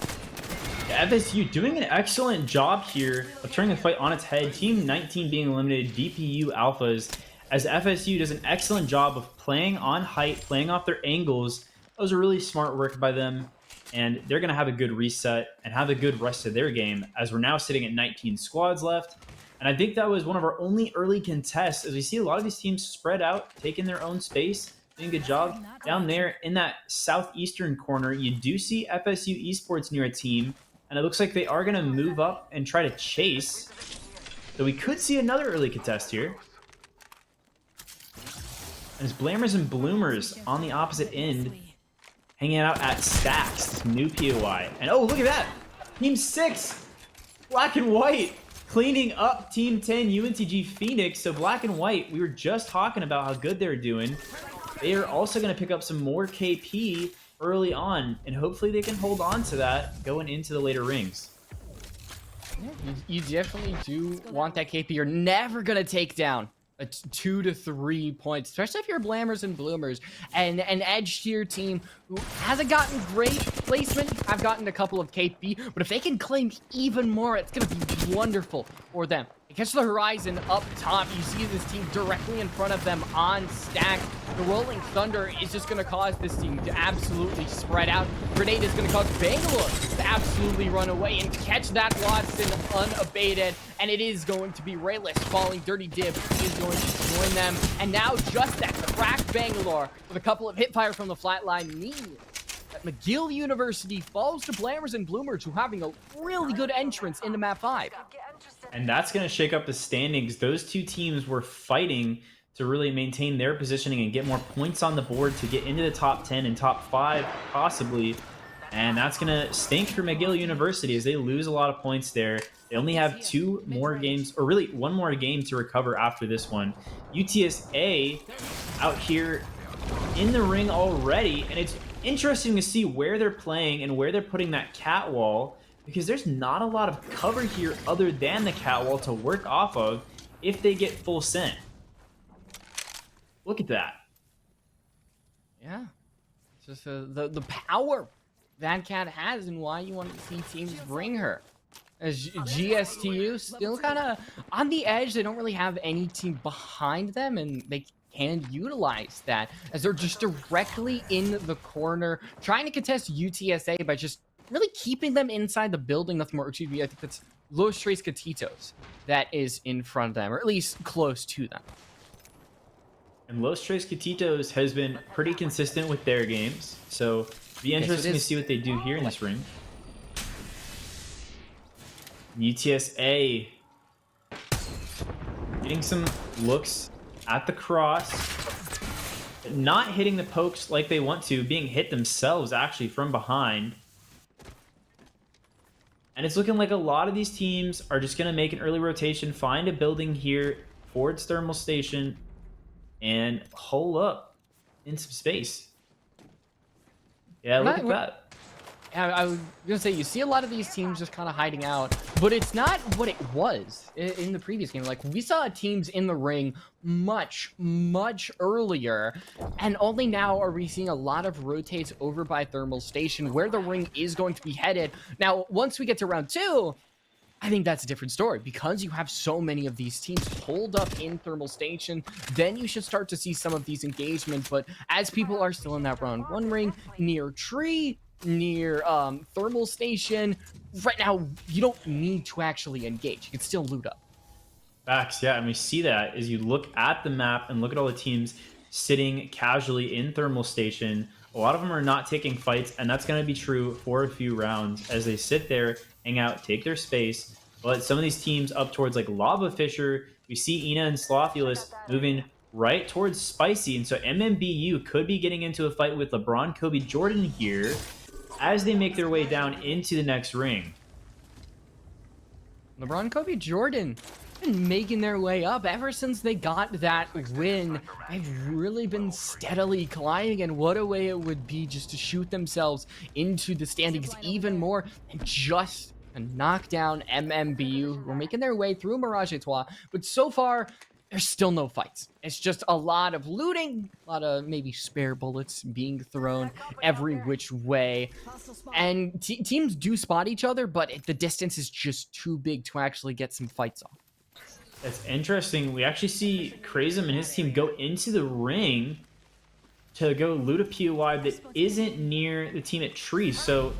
FSU doing an excellent job here of turning the fight on its head. Team 19 being eliminated, DPU Alphas, as FSU does an excellent job of playing on height, playing off their angles. That was a really smart work by them. And they're going to have a good reset and have a good rest of their game, as we're now sitting at 19 squads left. And I think that was one of our only early contests, as we see a lot of these teams spread out, taking their own space, doing a good job. Down there in that southeastern corner, you do see FSU Esports near a team, and it looks like they are going to move up and try to chase. So we could see another early contest here. And it's Blammers and Bloomers on the opposite end, hanging out at Stacks, new POI. And oh, look at that! Team 6, Black and White, cleaning up Team 10 UNCG Phoenix. So Black and White, we were just talking about how good they're doing. They are also going to pick up some more KP early on, and hopefully they can hold on to that going into the later rings. Yeah, you definitely do want that KP. You're never going to take down a 2 to 3 points, especially if you're Blammers and Bloomers and an edge tier team who hasn't gotten great placement. I've gotten a couple of KP, but if they can claim even more, it's going to be wonderful for them. They catch the horizon up top. You see this team directly in front of them on Stack. The Rolling Thunder is just going to cause this team to absolutely spread out. Grenade is going to cause Bangalore to absolutely run away and catch that Watson unabated. And it is going to be Rayless falling. Dirty Dib is going to join them. And now just that cracked Bangalore with a couple of hit fire from the flatline means that McGill University falls to Blammers and Bloomers, who having a really good entrance into map 5. And that's going to shake up the standings. Those two teams were fighting to really maintain their positioning and get more points on the board to get into the top 10 and top 5 possibly. And that's going to stink for McGill University as they lose a lot of points there. They only have 2 more games, or really 1 more game to recover after this one. UTSA out here in the ring already, and it's interesting to see where they're playing and where they're putting that cat wall, because there's not a lot of cover here other than the cat wall to work off of if they get full sent. Look at that. Yeah, it's just the power that cat has and why you want to see teams bring her. As GSTU still kind of on the edge, they don't really have any team behind them, and they can utilize that as they're just directly in the corner, trying to contest UTSA by just really keeping them inside the building. Nothing more. Excuse me, I think that's Los Tres Gatitos that is in front of them, or at least close to them. And Los Tres Gatitos has been pretty consistent with their games, so it'll be interesting to see what they do here in this ring. UTSA getting some looks at the cross, not hitting the pokes like they want to, being hit themselves actually from behind. And it's looking like a lot of these teams are just going to make an early rotation, find a building here for its thermal station, and hole up in some space. Yeah, look at that. I was gonna say, you see a lot of these teams just kind of hiding out, but it's not what it was in the previous game. Like, we saw teams in the ring much earlier, and only now are we seeing a lot of rotates over by thermal station where the ring is going to be headed. Now, once we get to round 2, I think that's a different story, because you have so many of these teams pulled up in thermal station. Then you should start to see some of these engagements, but as people are still in that round 1 ring near tree, near thermal station. Right now, you don't need to actually engage. You can still loot up. Facts, yeah, and we see that as you look at the map and look at all the teams sitting casually in thermal station. A lot of them are not taking fights, and that's going to be true for a few rounds as they sit there, hang out, take their space. But some of these teams up towards like Lava Fisher, we see Ina and Slothulus moving right towards Spicy, and so MMBU could be getting into a fight with LeBron, Kobe, Jordan here as they make their way down into the next ring. LeBron, Kobe, Jordan been making their way up ever since they got that win. They've really been steadily climbing, and what a way it would be just to shoot themselves into the standings even more and just knock down MMBU, who are making their way through Mirage Etoile. But so far, there's still no fights. It's just a lot of looting, a lot of maybe spare bullets being thrown every which way. And teams do spot each other, but the distance is just too big to actually get some fights off. That's interesting. We actually see Crazem and his team go into the ring to go loot a POI that isn't near the team at Tree. So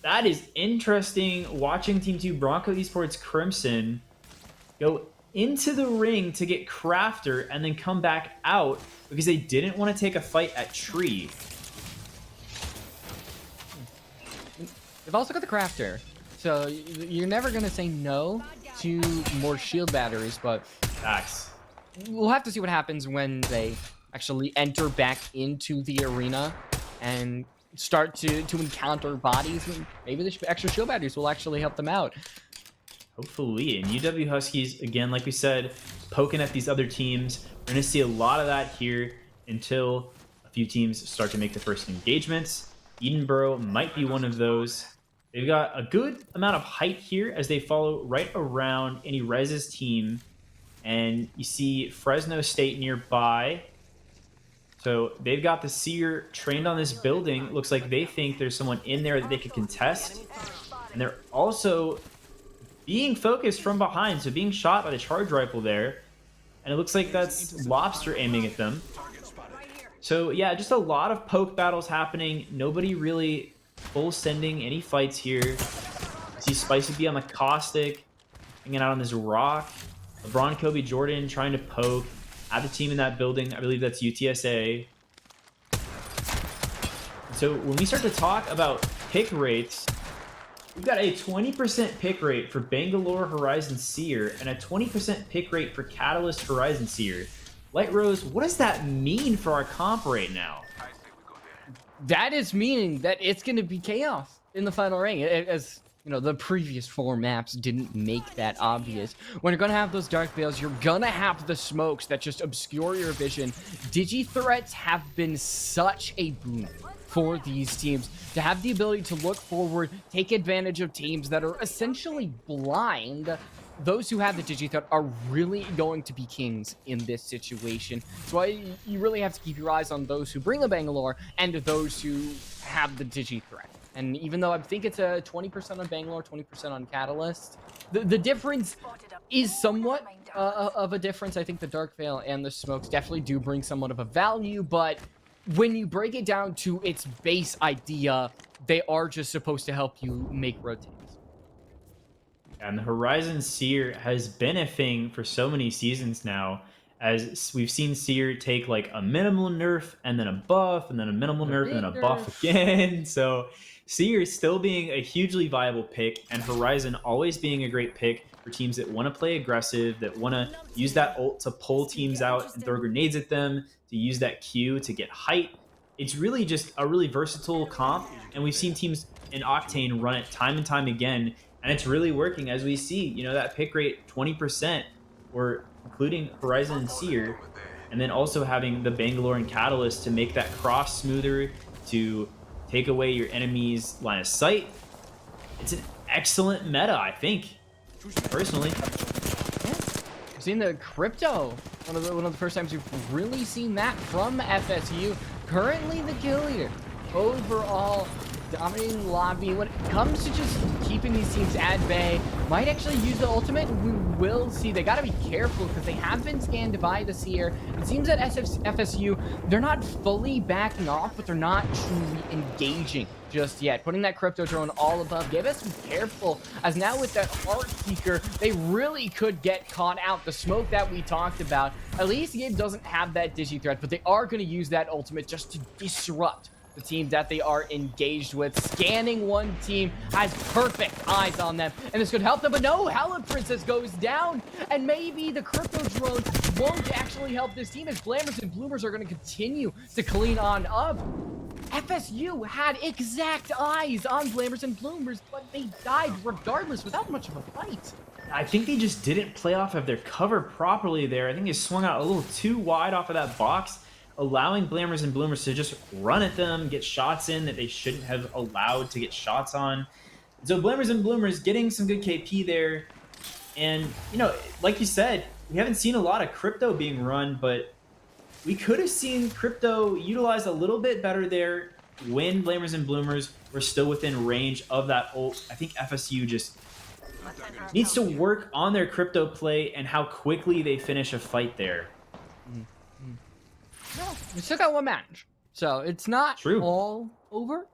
that is interesting. Watching Team 2 Bronco Esports Crimson go into the ring to get Crafter and then come back out because they didn't want to take a fight at Tree. They've also got the Crafter, so you're never going to say no to more shield batteries, but Facts. We'll have to see what happens when they actually enter back into the arena and start to encounter bodies. Maybe the extra shield batteries will actually help them out. Hopefully. And UW Huskies, again, like we said, poking at these other teams. We're going to see a lot of that here until a few teams start to make the first engagements. Edenborough might be one of those. They've got a good amount of height here as they follow right around Any-Rez's team. And you see Fresno State nearby. So they've got the Seer trained on this building. Looks like they think there's someone in there that they could contest. And they're also being focused from behind, so being shot by the charge rifle there. And it looks like that's Lobster aiming at them. So yeah, just a lot of poke battles happening. Nobody really full sending any fights here. I see Spicy be on the Caustic, hanging out on this rock. LeBron, Kobe, Jordan trying to poke at the team in that building. I believe that's UTSA. So when we start to talk about pick rates, we've got a 20% pick rate for Bangalore Horizon Seer and a 20% pick rate for Catalyst Horizon Seer. Light Rose, what does that mean for our comp right now? That is meaning that it's going to be chaos in the final ring. As you know, the previous 4 maps didn't make that obvious. When you're going to have those dark veils, you're going to have the smokes that just obscure your vision. Digi threats have been such a boon for these teams to have the ability to look forward, take advantage of teams that are essentially blind. Those who have the digi threat are really going to be kings in this situation. So you really have to keep your eyes on those who bring the Bangalore and those who have the digi threat. And even though I think it's a 20% on Bangalore, 20% on Catalyst, the difference is somewhat of a difference. I think the Dark Veil and the smokes definitely do bring somewhat of a value, but when you break it down to its base idea, they are just supposed to help you make rotates. And the Horizon Seer has been a thing for so many seasons now, as we've seen Seer take like a minimal nerf and then a buff and then a minimal nerf and then a buff again. So Seer still being a hugely viable pick, and Horizon always being a great pick for teams that want to play aggressive, that want to use that ult to pull teams out and throw grenades at them, to use that Q to get height. It's really just a really versatile comp, and we've seen teams in Octane run it time and time again, and it's really working as we see, you know, that pick rate 20%, or including Horizon and Seer, and then also having the Bangalore and Catalyst to make that cross smoother, to take away your enemy's line of sight. It's an excellent meta, I think, personally. We've seen the crypto. One of the first times you've really seen that from FSU. Currently the kill leader overall dominating lobby. When it comes to just keeping these teams at bay, might actually use the ultimate. We will see. They got to be careful because they have been scanned by the Seer. It seems that FSU, they're not fully backing off, but they're not truly engaging just yet. Putting that crypto drone all above. Give us be careful, as now with that Heart Seeker, they really could get caught out. The smoke that we talked about, at least Gabe doesn't have that digi threat, but they are going to use that ultimate just to disrupt the team that they are engaged with. Scanning one team, has perfect eyes on them, and this could help them, but no, Helen Princess goes down, and maybe the crypto drone won't actually help this team, as Blammers and Bloomers are going to continue to clean on up. FSU had exact eyes on Blammers and Bloomers, but they died regardless without much of a fight. I think they just didn't play off of their cover properly there. I think they swung out a little too wide off of that box, allowing Blammers and Bloomers to just run at them, get shots in that they shouldn't have allowed to get shots on. So Blammers and Bloomers getting some good KP there. And, you know, like you said, we haven't seen a lot of crypto being run, but we could have seen crypto utilized a little bit better there when Blammers and Bloomers were still within range of that ult. I think FSU just needs to work on their crypto play and how quickly they finish a fight there. Well, we still got one match, so it's not True. all over.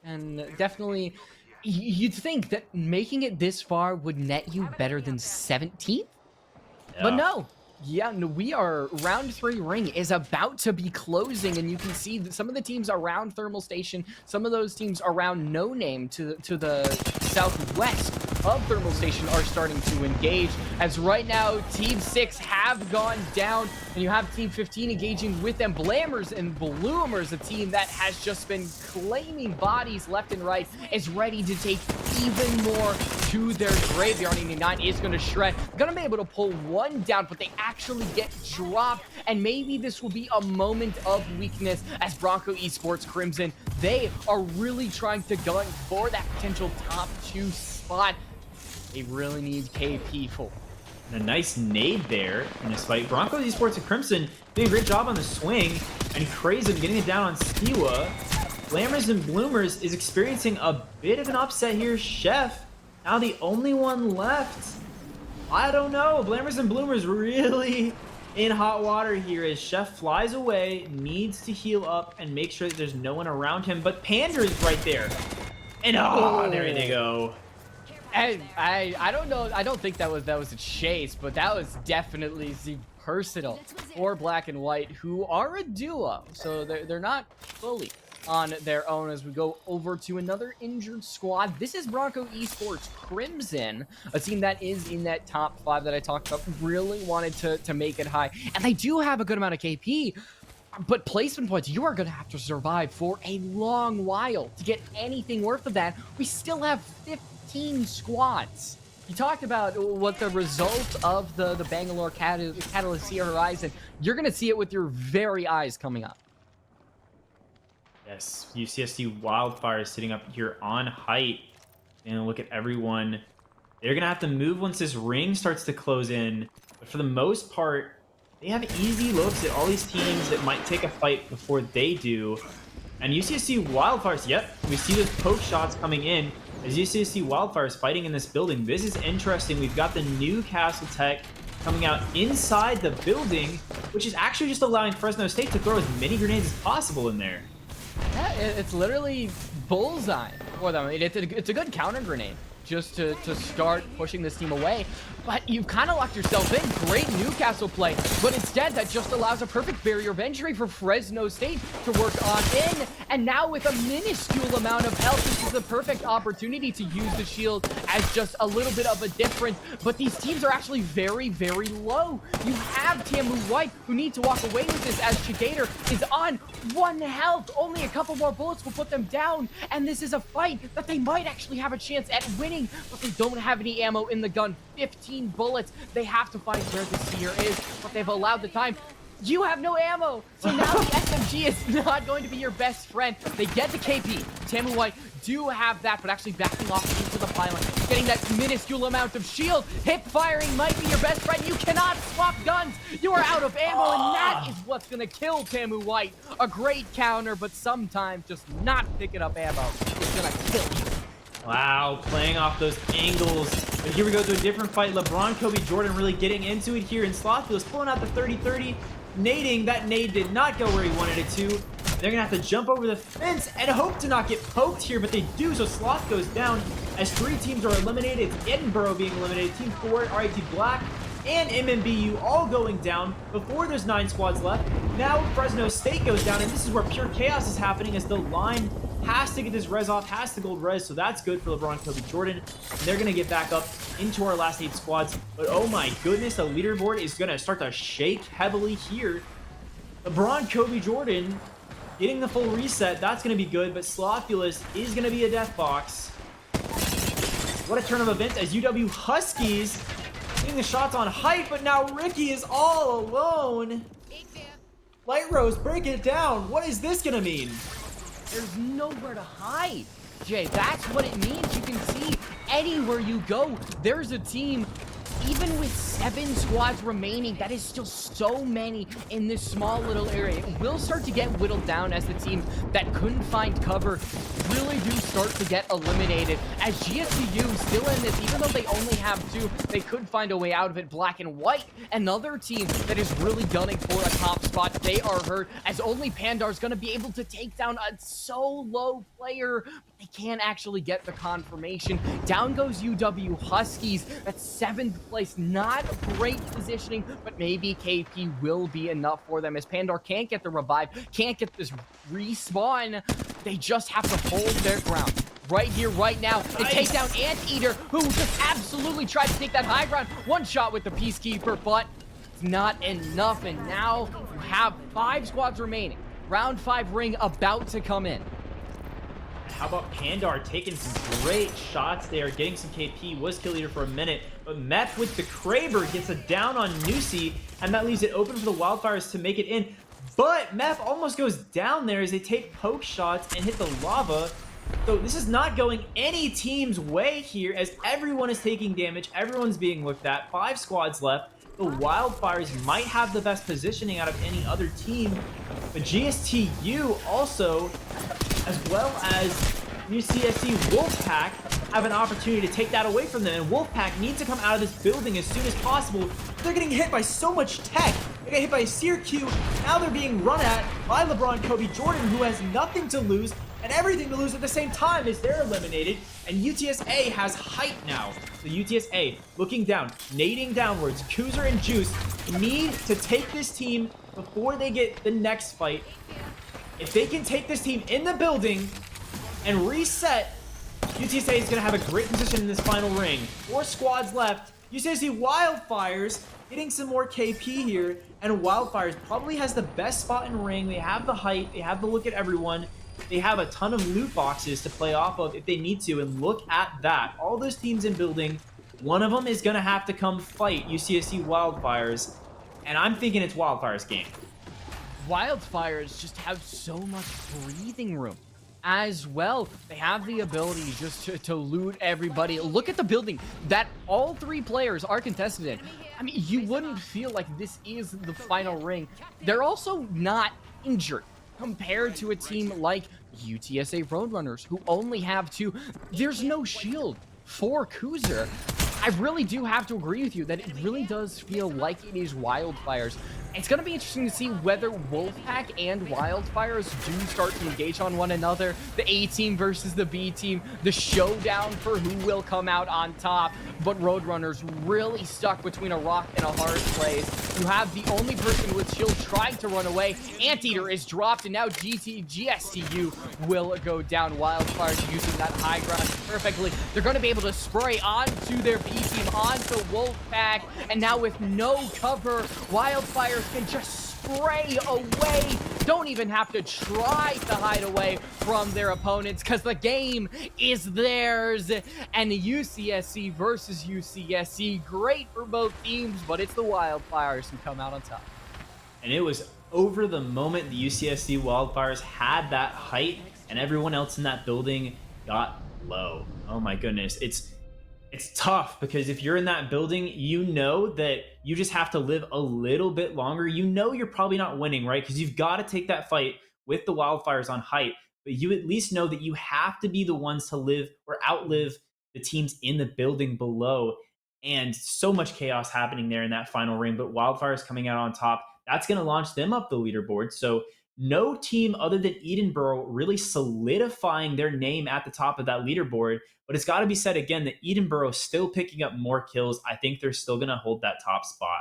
And definitely, you'd think that making it this far would net you better than 17th, but no. Yeah, no, we are round 3 ring is about to be closing, and you can see that some of the teams around Thermal Station, some of those teams around No Name to the southwest of Thermal Station are starting to engage, as right now Team 6 have gone down, and you have Team 15 engaging with them. Blammers and Bloomers, a team that has just been claiming bodies left and right, is ready to take even more to their graveyard. 89 is going to shred, gonna be able to pull one down, but they actually get dropped, and maybe this will be a moment of weakness as Bronco Esports Crimson, they are really trying to gun for that potential top 2 spot. They really need KP for. And a nice nade there in this fight. Bronco Esports and Crimson doing a great job on the swing, and Crazen getting it down on Skiwa. Blammers and Bloomers is experiencing a bit of an upset here. Chef, now the only one left. I don't know. Blammers and Bloomers really in hot water here as Chef flies away, needs to heal up and make sure that there's no one around him, but Pander is right there. And there they go. I don't know. I don't think that was a chase, but that was definitely the personal for Black and White, who are a duo, so they're not fully on their own. As we go over to another injured squad, this is Bronco Esports Crimson, a team that is in that top 5 that I talked about, really wanted to make it high, and they do have a good amount of KP, but placement points, you are going to have to survive for a long while to get anything worth of that. We still have 15 squads. You talked about what the result of the Bangalore Catalyst here Horizon, you're going to see it with your very eyes coming up. Yes, UCSD Wildfire sitting up here on height. And look at everyone. They're going to have to move once this ring starts to close in. But for the most part, they have easy looks at all these teams that might take a fight before they do. And UCSD Wildfires, yep, we see those poke shots coming in as UCSD Wildfires fighting in this building. This is interesting. We've got the new Castle Tech coming out inside the building, which is actually just allowing Fresno State to throw as many grenades as possible in there. Yeah, it's literally bullseye for them. It's a good counter grenade just to start pushing this team away. But you've kind of locked yourself in. Great Newcastle play, but instead that just allows a perfect barrier of entry for Fresno State to work on in. And now with a minuscule amount of health, this is the perfect opportunity to use the shield as just a little bit of a difference. But these teams are actually very, very low. You have Tamu White, who need to walk away with this as Chigator is on 1 health. Only a couple more bullets will put them down. And this is a fight that they might actually have a chance at winning, but they don't have any ammo in the gun. 15 bullets. They have to find where the Seer is, but they've allowed the time. You have no ammo. So now the SMG is not going to be your best friend. They get the KP. Tamu White do have that, but actually backing off into the pylon, getting that minuscule amount of shield. Hip firing might be your best friend. You cannot swap guns. You are out of ammo, and that is what's going to kill Tamu White. A great counter, but sometimes just not picking up ammo is going to kill you. Wow, playing off those angles. But here we go to a different fight. LeBron, Kobe, Jordan really getting into it here. And Slothfield is pulling out the 30-30. Nading. That nade did not go where he wanted it to. They're going to have to jump over the fence and hope to not get poked here, but they do. So Sloth goes down as 3 teams are eliminated. It's Edinburgh being eliminated. Team 4, RIT Black, and MMBU all going down before there's 9 squads left. Now Fresno State goes down, and this is where pure chaos is happening as the line has to get this res off, has to gold res, so that's good for LeBron, Kobe, Jordan. And they're going to get back up into our last 8 squads. But oh my goodness, the leaderboard is going to start to shake heavily here. LeBron, Kobe, Jordan getting the full reset, that's going to be good, but Slothulous is going to be a death box. What a turn of events as UW Huskies getting the shots on height, but now Ricky is all alone. Light Rose, break it down. What is this going to mean? There's nowhere to hide. Jay, that's what it means. You can see anywhere you go, there's a team. Even with 7 squads remaining, that is still so many in this small little area. It will start to get whittled down as the team that couldn't find cover really do start to get eliminated. As GSTU still in this, even though they only have 2, they could find a way out of it. Black and White, another team that is really gunning for a top spot. They are hurt as only Pandar's going to be able to take down a solo player. They can't actually get the confirmation. Down goes UW Huskies. That's 7th place. Not great positioning, but maybe KP will be enough for them as Pandar can't get the revive, can't get this respawn. They just have to hold their ground. Right here, right now, they take down Anteater, who just absolutely tried to take that high ground. One shot with the Peacekeeper, but it's not enough. And now you have 5 squads remaining. Round 5 ring about to come in. How about Pandar taking some great shots there, getting some KP, was kill leader for a minute, but Meth with the Kraber gets a down on Nusi, and that leaves it open for the Wildfires to make it in. But Meth almost goes down there as they take poke shots and hit the lava. So this is not going any team's way here as everyone is taking damage, everyone's being looked at, 5 squads left. The Wildfires might have the best positioning out of any other team, but GSTU also, as well as UCSC Wolfpack, have an opportunity to take that away from them, and Wolfpack needs to come out of this building as soon as possible. They're getting hit by so much tech. They get hit by a Seer Q. Now they're being run at by LeBron, Kobe, Jordan, who has nothing to lose and everything to lose at the same time as they're eliminated. And UTSA has height now. So UTSA looking down, nading downwards. Kuzer and Juice need to take this team before they get the next fight. If they can take this team in the building and reset, UTSA is going to have a great position in this final ring. 4 squads left. UTSA Wildfires getting some more KP here, and Wildfires probably has the best spot in ring. They have the height. They have the look at everyone. They have a ton of loot boxes to play off of if they need to, and look at that. All those teams in building, one of them is going to have to come fight UCSC Wildfires, and I'm thinking it's Wildfires' game. Wildfires just have so much breathing room as well. They have the ability just to loot everybody. Look at the building that all 3 players are contested in. I mean, you wouldn't feel like this is the final ring. They're also not injured compared to a team like UTSA Roadrunners, who only have 2. There's no shield for Kuzer. I really do have to agree with you that it really does feel like it is Wildfires. It's going to be interesting to see whether Wolfpack and Wildfires do start to engage on one another. The A team versus the B team, the showdown for who will come out on top. But Roadrunners really stuck between a rock and a hard place. You have the only person with shield trying to run away. Anteater is dropped, and now GSTU will go down. Wildfires using that high ground perfectly. They're going to be able to spray onto their B team, onto Wolfpack, and now with no cover, Wildfires can just spray away. Don't even have to try to hide away from their opponents because the game is theirs. And UCSC versus UCSC, great for both teams, but it's the Wildfires who come out on top. and it was over the moment the UCSD Wildfires had that height and everyone else in that building got low. Oh my goodness. It's tough because if you're in that building, you know that you just have to live a little bit longer. You know you're probably not winning, right? Because you've got to take that fight with the Wildfires on height, but you at least know that you have to be the ones to live or outlive the teams in the building below. And so much chaos happening there in that final ring, but Wildfires coming out on top, that's going to launch them up the leaderboard. So no team other than Edinburgh really solidifying their name at the top of that leaderboard. But it's got to be said again that Edinburgh is still picking up more kills. I think they're still going to hold that top spot.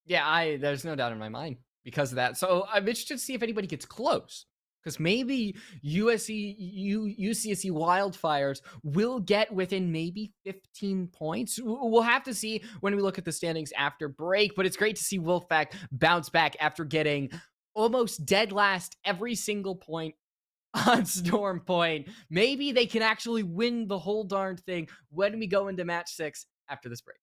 Yeah, there's no doubt in my mind because of that. So I'm interested to see if anybody gets close. Because maybe UCSC Wildfires will get within maybe 15 points. We'll have to see when we look at the standings after break. But it's great to see Wolfpack bounce back after getting almost dead last every single point on Storm Point. Maybe they can actually win the whole darn thing when we go into match 6 after this break.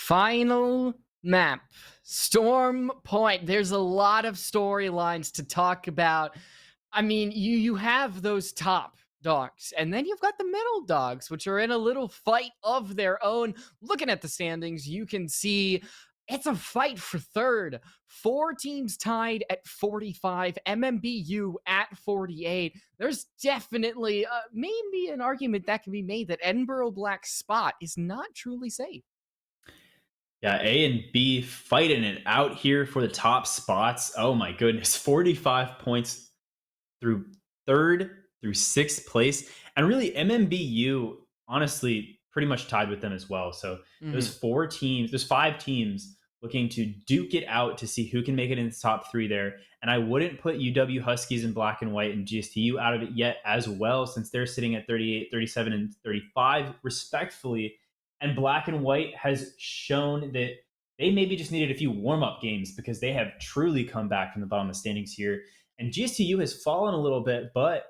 Final map. Storm Point. There's a lot of storylines to talk about. I mean, you have those top dogs, and then you've got the middle dogs, which are in a little fight of their own. Looking at the standings, you can see it's a fight for third. 4 teams tied at 45, MMBU at 48. There's definitely maybe an argument that can be made that Edinburgh Black's spot is not truly safe. Yeah, A and B fighting it out here for the top spots. Oh my goodness, 45 points through third through sixth place. And really, MMBU, honestly, pretty much tied with them as well. So there's 5 teams looking to duke it out to see who can make it in the top 3 there. And I wouldn't put UW Huskies in black and white and GSTU out of it yet as well, since they're sitting at 38, 37, and 35 respectfully. And black and white has shown that they maybe just needed a few warm-up games, because they have truly come back from the bottom of the standings here. And GSTU has fallen a little bit, but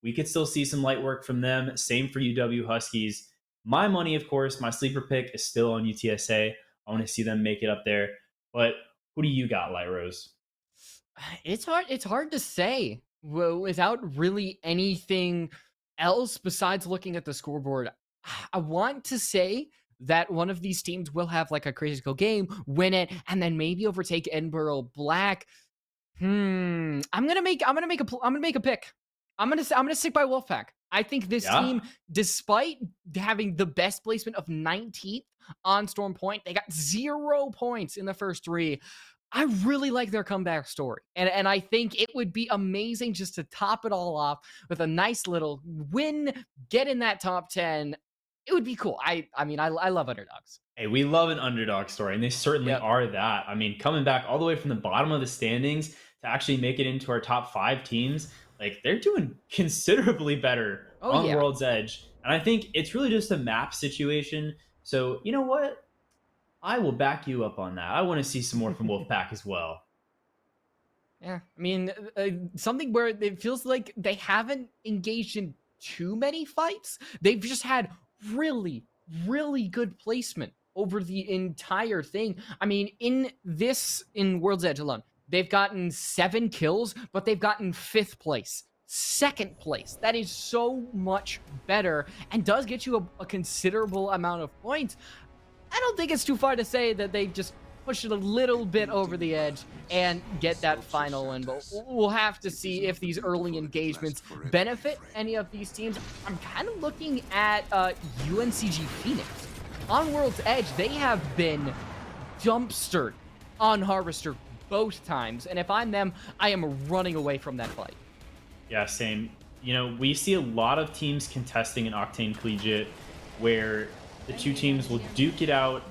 we could still see some light work from them. Same for UW Huskies. My money, of course, my sleeper pick is still on UTSA. I want to see them make it up there. But who do you got, Light Rose? It's hard to say without really anything else besides looking at the scoreboard. I want to say that one of these teams will have like a crazy cool game, win it, and then maybe overtake Edinburgh Black. I'm gonna make a pick. I'm gonna stick by Wolfpack. I think this team, despite having the best placement of 19th on Storm Point, they got 0 points in the first 3. I really like their comeback story. And I think it would be amazing just to top it all off with a nice little win, get in that top 10. It would be cool. I mean, I love underdogs. Hey, we love an underdog story, and they certainly are that. I mean, coming back all the way from the bottom of the standings to actually make it into our top 5 teams, like, they're doing considerably better on World's Edge. And I think it's really just a map situation. So, you know what? I will back you up on that. I want to see some more from Wolfpack as well. Yeah, I mean, something where it feels like they haven't engaged in too many fights. They've just had really, really good placement over the entire thing. I mean, in World's Edge alone, they've gotten 7 kills, but they've gotten 5th place, 2nd place. That is so much better and does get you a considerable amount of points. I don't think it's too far to say that they just push it a little bit over the edge and get that final win. But we'll have to see if these early engagements benefit any of these teams. I'm kind of looking at UNCG Phoenix. On World's Edge, they have been dumpstered on Harvester both times. And if I'm them, I am running away from that fight. Yeah, same. You know, we see a lot of teams contesting in Octane Collegiate where the 2 teams will duke it out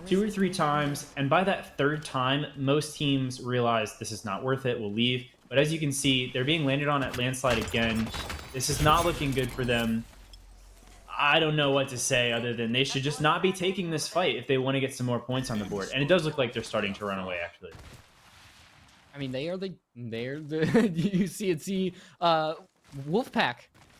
2 or 3 times, and by that 3rd time, most teams realize this is not worth it, will leave. But as you can see, they're being landed on at landslide again. This is not looking good for them. I don't know what to say other than they should just not be taking this fight if they want to get some more points on the board. And it does look like they're starting to run away, actually. I mean, they're the UCNC Wolfpack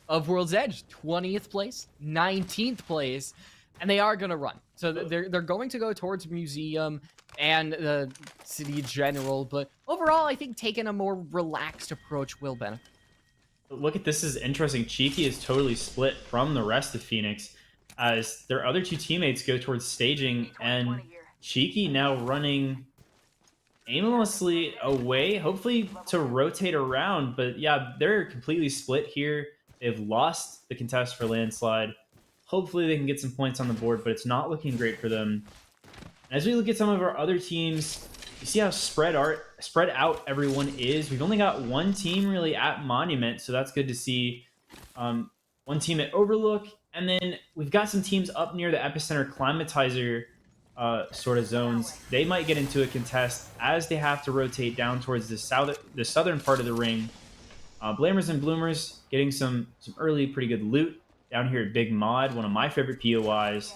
of World's Edge, 20th place, 19th place. And they are going to run. So they're going to go towards Museum and the city in general. But overall, I think taking a more relaxed approach will benefit. Look at this is interesting. Cheeky is totally split from the rest of Phoenix as their other 2 teammates go towards staging. And Cheeky now running aimlessly away, hopefully to rotate around. But yeah, they're completely split here. They've lost the contest for landslide. Hopefully they can get some points on the board, but it's not looking great for them. And as we look at some of our other teams, you see how spread out everyone is. We've only got 1 team really at Monument, so that's good to see. 1 team at Overlook, and then we've got some teams up near the Epicenter Climatizer sort of zones. They might get into a contest as they have to rotate down towards the southern part of the ring. Blamers and Bloomers getting some early pretty good loot down here at Big Mod, one of my favorite POIs.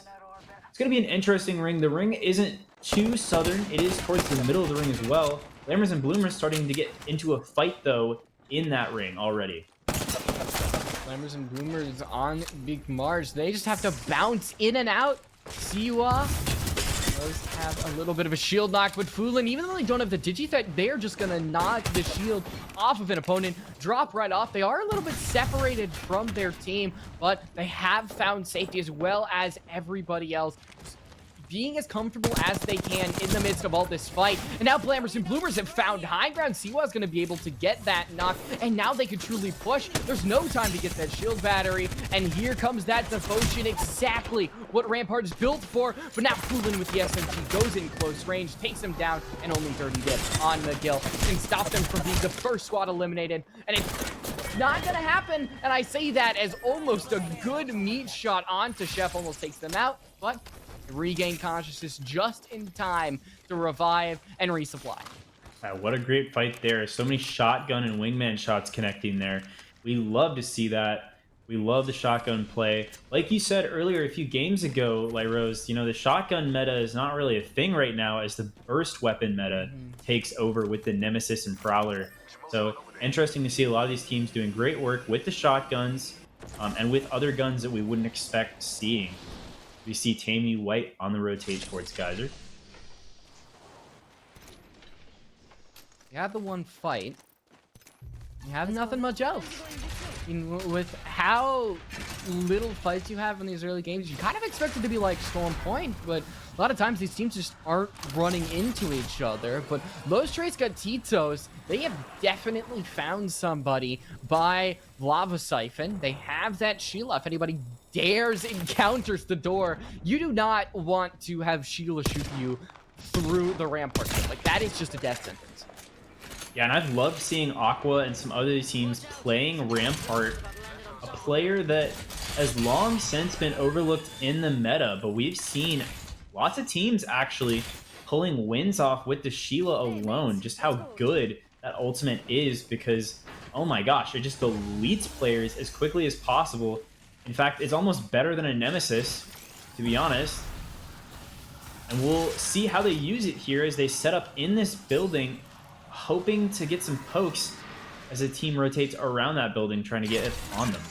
It's going to be an interesting ring. The ring isn't too southern. It is towards the middle of the ring as well. Blamers and Bloomers starting to get into a fight, though, in that ring already. Blamers and Bloomers on Big Marge. They just have to bounce in and out. See you off. Those have a little bit of a shield knock, but Fulin, even though they don't have the Digi-Threat, they're just gonna knock the shield off of an opponent, drop right off. They are a little bit separated from their team, but they have found safety as well as everybody else, being as comfortable as they can in the midst of all this fight. And now Blammers and Bloomers have found high ground. Siwa's going to be able to get that knock, and now they can truly push. There's no time to get that shield battery, and here comes that devotion, exactly what Rampart is built for. But now Fulin with the SMG goes in close range, takes him down, and only 30 dips on McGill can stop them from being the first squad eliminated. And it's not going to happen, and I say that as almost a good meat shot onto Chef, almost takes them out, but regain consciousness just in time to revive and resupply. What a great fight there. So many shotgun and wingman shots connecting there. We love to see that. We love the shotgun play. Like you said earlier a few games ago, Lyros, you know, the shotgun meta is not really a thing right now as the burst weapon meta takes over with the Nemesis and Prowler. So interesting to see a lot of these teams doing great work with the shotguns and with other guns that we wouldn't expect seeing. We see Tammy White on the rotate towards Geyser. You have the one fight. You have nothing much else. I mean, with how little fights you have in these early games, you kind of expect it to be like Storm Point, but a lot of times these teams just aren't running into each other. But those traits got Tito's. They have definitely found somebody by Lava Siphon. They have that Sheila. If anybody dares encounters the door, you do not want to have Sheila shoot you through the rampart. Like, that is just a death sentence. Yeah, and I've loved seeing Aqua and some other teams playing Rampart, a player that has long since been overlooked in the meta, but we've seen lots of teams actually pulling wins off with the Sheila alone. Just how good that ultimate is, because, oh my gosh, it just deletes players as quickly as possible. In fact, it's almost better than a Nemesis, to be honest. And we'll see how they use it here as they set up in this building, hoping to get some pokes as the team rotates around that building, trying to get it on them.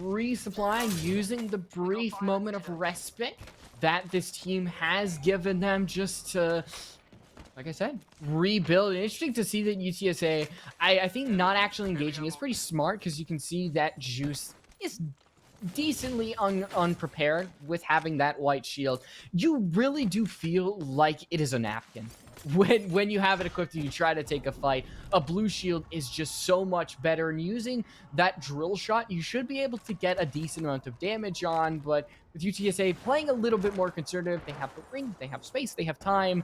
Resupplying, using the brief moment of respite that this team has given them just to, like I said, rebuild. And interesting to see that UTSA, I think not actually engaging is pretty smart, because you can see that Juice is decently unprepared with having that white shield. You really do feel like it is a napkin when you have it equipped and you try to take a fight. A blue shield is just so much better, and using that drill shot, you should be able to get a decent amount of damage on. But with UTSA playing a little bit more conservative, they have the ring, they have space, they have time.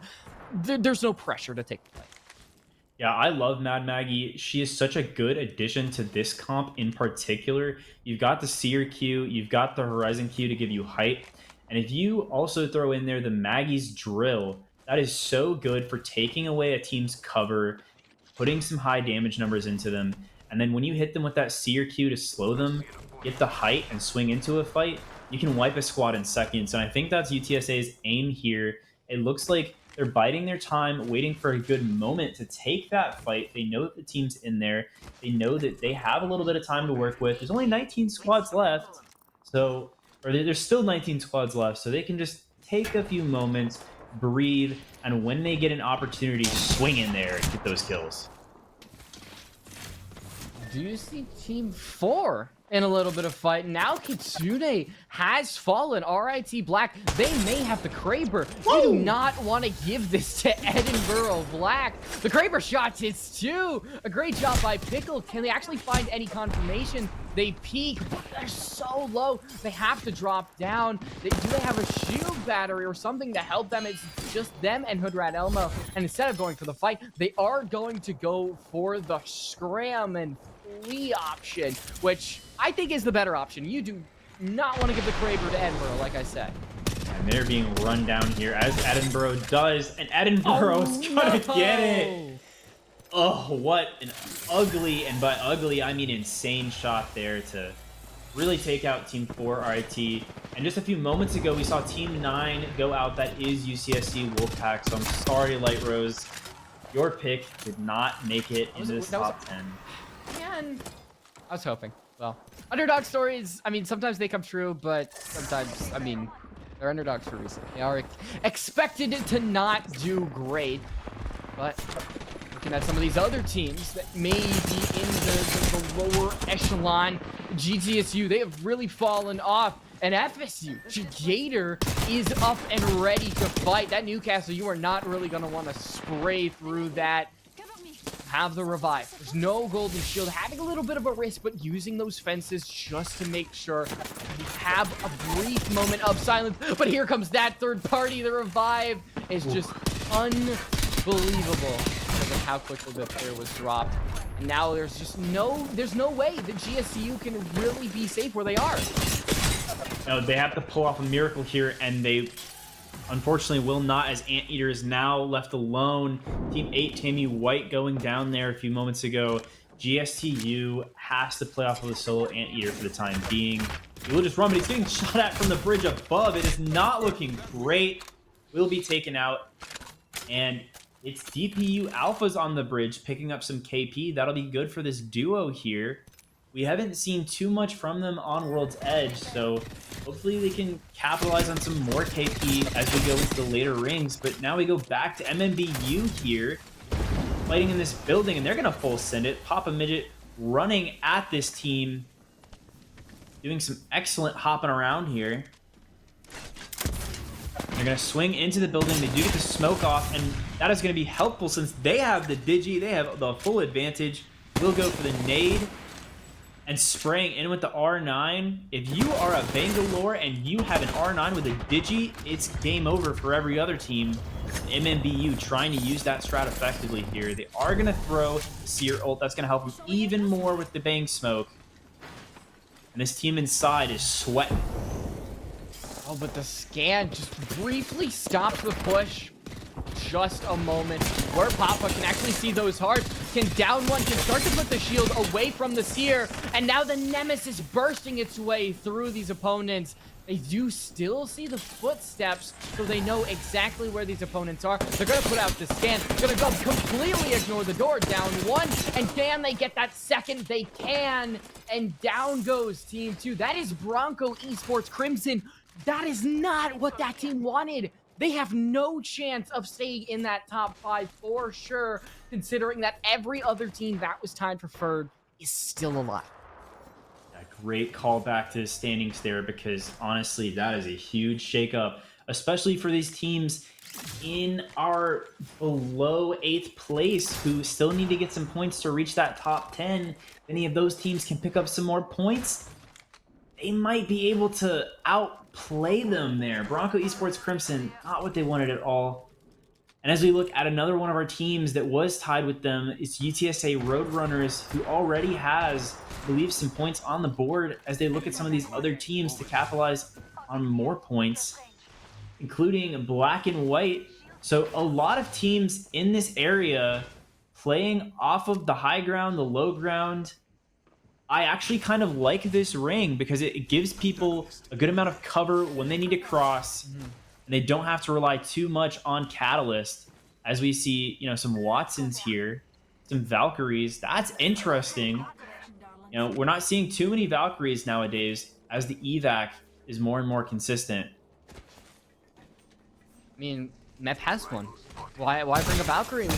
There's no pressure to take the fight. Yeah, I love Mad Maggie. She is such a good addition to this comp in particular. You've got the Seer Q, you've got the Horizon Q to give you height. And if you also throw in there the Maggie's Drill, that is so good for taking away a team's cover, putting some high damage numbers into them. And then when you hit them with that Seer Q to slow them, get the height, and swing into a fight, you can wipe a squad in seconds. And I think that's UTSA's aim here. It looks like they're biding their time, waiting for a good moment to take that fight. They know that the team's in there. They know that they have a little bit of time to work with. There's only 19 squads left. So, or there's still 19 squads left. So they can just take a few moments, breathe, and when they get an opportunity, swing in there and get those kills. Do you see Team 4 in a little bit of fight? Now Kitsune has fallen. RIT Black, they may have the Kraber. They do not want to give this to Edinburgh Black. The Kraber shots, it's 2. A great job by Pickle. Can they actually find any confirmation? They peek, but they're so low. They have to drop down. Do they have a shield battery or something to help them? It's just them and Hoodrat Elmo. And instead of going for the fight, they are going to go for the scram and flee option, which I think is the better option. You do not want to give the Kraber to Edinburgh, like I said. And they're being run down here, as Edinburgh does, and Edinburgh is trying to get it. Oh, what an ugly, and by ugly, I mean insane shot there to really take out Team 4 RIT. And just a few moments ago, we saw Team 9 go out. That is UCSC Wolfpack, so I'm sorry, Light Rose. Your pick did not make it into this top 10. Man, I was hoping. Well, underdog stories, I mean, sometimes they come true, but sometimes, I mean, they're underdogs for a reason. They are expected to not do great, but looking at some of these other teams that may be in the lower echelon, GTSU, they have really fallen off. And FSU, Gator is up and ready to fight. That Newcastle, you are not really going to want to spray through that. Have the revive. There's no golden shield. Having a little bit of a risk, but using those fences just to make sure you have a brief moment of silence. But here comes that third party. The revive is just unbelievable because of how quickly the player was dropped. And now there's no way that GSU can really be safe where they are. No, they have to pull off a miracle here, and they unfortunately will not, as Anteater is now left alone. Team 8, Tammy White going down there a few moments ago. GSTU has to play off of the solo Anteater for the time being. He will just run, but he's getting shot at from the bridge above. It is not looking great. Will be taken out. And it's DPU Alphas on the bridge picking up some KP. That'll be good for this duo here. We haven't seen too much from them on World's Edge, so hopefully they can capitalize on some more KP as we go into the later rings. But now we go back to MMBU here, fighting in this building, and they're going to full send it. Papa Midget running at this team, doing some excellent hopping around here. They're going to swing into the building. They do get the smoke off, and that is going to be helpful since they have the Digi. They have the full advantage. We'll go for the nade. And spraying in with the R9. If you are a Bangalore and you have an R9 with a Digi, it's game over for every other team. MMBU trying to use that strat effectively here. They are going to throw the Seer ult. That's going to help them even more with the Bang Smoke. And this team inside is sweating. Oh, but the scan just briefly stops the push. Just a moment where Papa can actually see those hearts, can down one, can start to put the shield away from the Seer, and now the Nemesis bursting its way through these opponents. They do still see the footsteps, so they know exactly where these opponents are. They're going to put out the scan, going to go completely ignore the door, down one, and can they get that second? They can, and down goes Team 2. That is Bronco Esports Crimson. That is not what that team wanted. They have no chance of staying in that top 5 for sure, considering that every other team that was tied for third is still alive. A great callback to the standings there, because honestly, that is a huge shakeup, especially for these teams in our below 8th place who still need to get some points to reach that top 10. If any of those teams can pick up some more points, they might be able to outplay them there. Bronco Esports Crimson, not what they wanted at all. And as we look at another one of our teams that was tied with them, it's UTSA Roadrunners, who already has, I believe, some points on the board as they look at some of these other teams to capitalize on more points, including Black and White. So a lot of teams in this area playing off of the high ground, the low ground. I actually kind of like this ring because it gives people a good amount of cover when they need to cross, and they don't have to rely too much on Catalyst. As we see, some Watsons here, some Valkyries. That's interesting. We're not seeing too many Valkyries nowadays as the evac is more and more consistent. I mean, Mep has one. Why bring a Valkyrie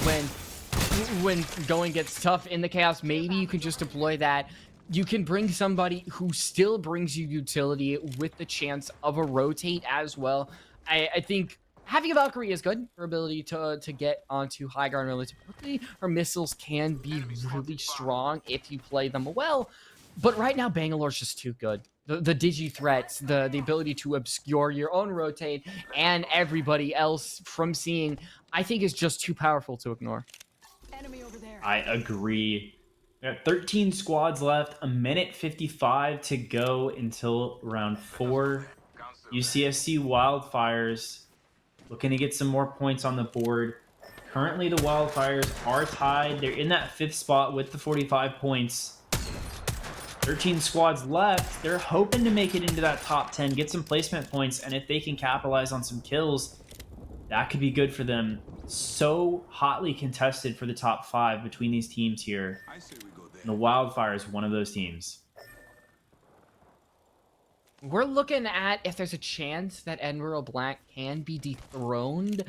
when going gets tough in the chaos? Maybe you can just deploy that. You can bring somebody who still brings you utility with the chance of a rotate as well. I think having a Valkyrie is good. Her ability to get onto high ground relatively quickly. Her missiles can be really strong if you play them well. But right now, Bangalore's just too good. The digi threats, the ability to obscure your own rotate and everybody else from seeing, I think is just too powerful to ignore. Enemy over there. I agree. We got 13 squads left, a minute 55 to go until round 4. UCSC Wildfires looking to get some more points on the board. Currently, the Wildfires are tied. They're in that 5th spot with the 45 points. 13 squads left. They're hoping to make it into that top 10, get some placement points, and if they can capitalize on some kills, that could be good for them. So hotly contested for the top 5 between these teams here. And the Wildfire is one of those teams. We're looking at if there's a chance that Admiral Black can be dethroned.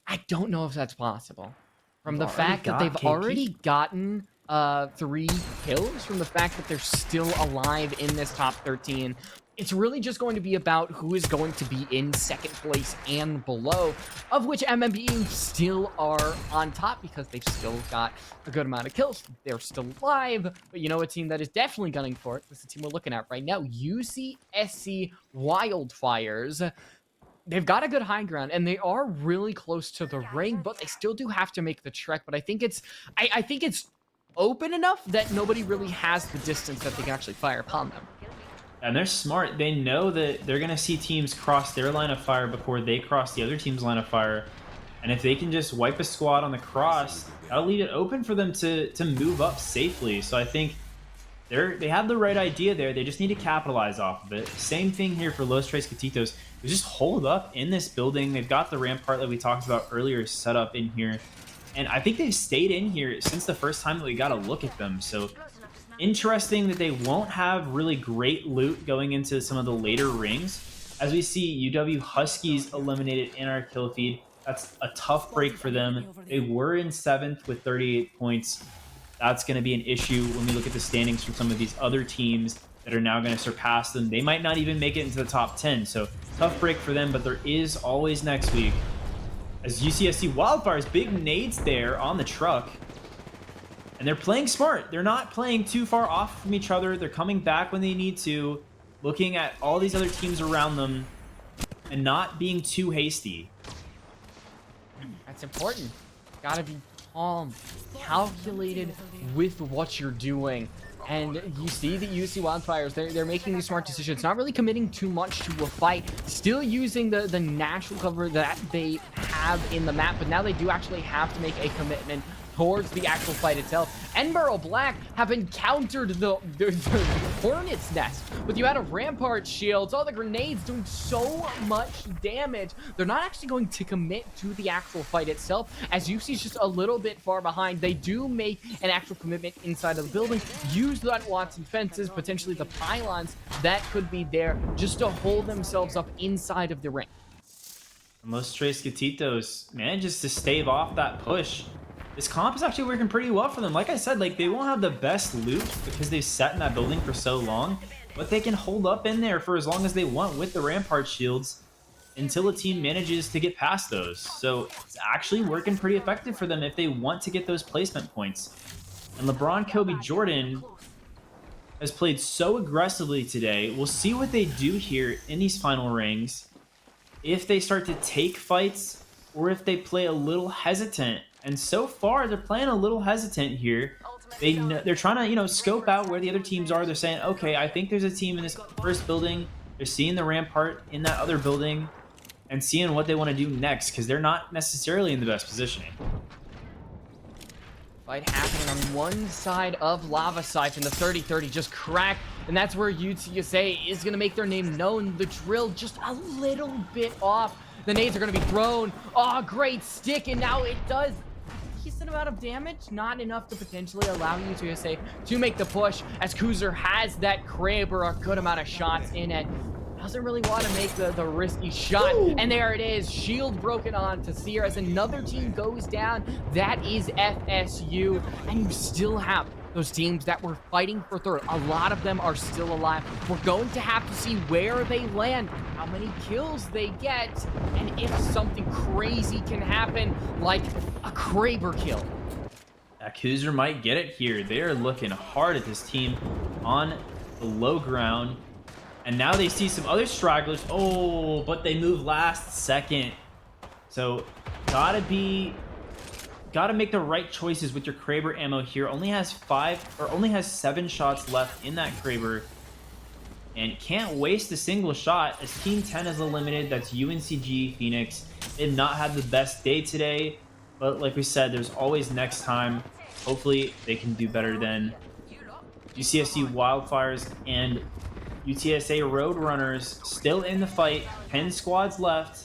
I don't know if that's possible. From the fact that they've already gotten 3 kills, from the fact that they're still alive in this top 13, it's really just going to be about who is going to be in second place and below, of which MMBU still are on top because they've still got a good amount of kills. They're still alive, but you know a team that is definitely gunning for it. This is the team we're looking at right now, UCSC Wildfires. They've got a good high ground, and they are really close to the ring, but they still do have to make the trek. But I think it's open enough that nobody really has the distance that they can actually fire upon them. And they're smart. They know that they're going to see teams cross their line of fire before they cross the other team's line of fire. And if they can just wipe a squad on the cross, that'll leave it open for them to move up safely. So I think they have the right idea there. They just need to capitalize off of it. Same thing here for Los Tres Gatitos. They just hold up in this building. They've got the rampart that we talked about earlier set up in here. And I think they've stayed in here since the first time that we got a look at them. So interesting that they won't have really great loot going into some of the later rings. As we see UW Huskies eliminated in our kill feed. That's a tough break for them. They were in 7th with 38 points. That's going to be an issue when we look at the standings from some of these other teams that are now going to surpass them. They might not even make it into the top 10. So tough break for them, but there is always next week. As UCSC Wildfires, big nades there on the truck. And they're playing smart. They're not playing too far off from each other. They're coming back when they need to, looking at all these other teams around them, and not being too hasty. That's important. Gotta be calm, calculated with what you're doing. And you see the UC Wildfires, they're making these smart decisions, not really committing too much to a fight, still using the natural cover that they have in the map, but now they do actually have to make a commitment towards the actual fight itself. Admiral Black have encountered the Hornet's Nest, with you out of Rampart shields, all the grenades doing so much damage. They're not actually going to commit to the actual fight itself, as UC's just a little bit far behind. They do make an actual commitment inside of the building, use that Watson fences, potentially the pylons that could be there, just to hold themselves up inside of the ring. And Los Tres Gatitos manages to stave off that push. This comp is actually working pretty well for them. Like I said, like they won't have the best loot because they've sat in that building for so long, but they can hold up in there for as long as they want with the Rampart shields until a team manages to get past those. So it's actually working pretty effective for them if they want to get those placement points. And LeBron Kobe Jordan has played so aggressively today. We'll see what they do here in these final rings. If they start to take fights or if they play a little hesitant. And so far, they're playing a little hesitant here. They're trying to, scope out where the other teams are. They're saying, okay, I think there's a team in this first building. They're seeing the Rampart in that other building and seeing what they want to do next because they're not necessarily in the best positioning. Fight happening on one side of Lava Siphon. The 30-30 just cracked, and that's where UTSA is going to make their name known. The drill just a little bit off. The nades are going to be thrown. Oh, great stick, and now it does decent amount of damage, not enough to potentially allow UTSA to make the push, as Kuzer has that Kraber, a good amount of shots in it. Doesn't really want to make the risky shot. Ooh. And there it is, shield broken on to Seer as another team goes down. That is FSU, and you still have those teams that were fighting for third. A lot of them are still alive. We're going to have to see where they land, how many kills they get, and if something crazy can happen, like a Kraber kill. Kuzer might get it here. They're looking hard at this team on the low ground. And now they see some other stragglers. Oh, but they move last second. So gotta make the right choices with your Kraber ammo here. Only has 7 shots left in that Kraber. And can't waste a single shot as Team 10 is eliminated. That's UNCG Phoenix. They did not have the best day today. But like we said, there's always next time. Hopefully they can do better than UCSC Wildfires and UTSA Roadrunners still in the fight. 10 squads left.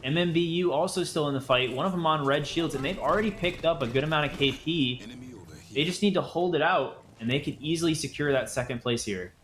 MMBU also still in the fight. One of them on red shields, and they've already picked up a good amount of KP. They just need to hold it out, and they can easily secure that second place here.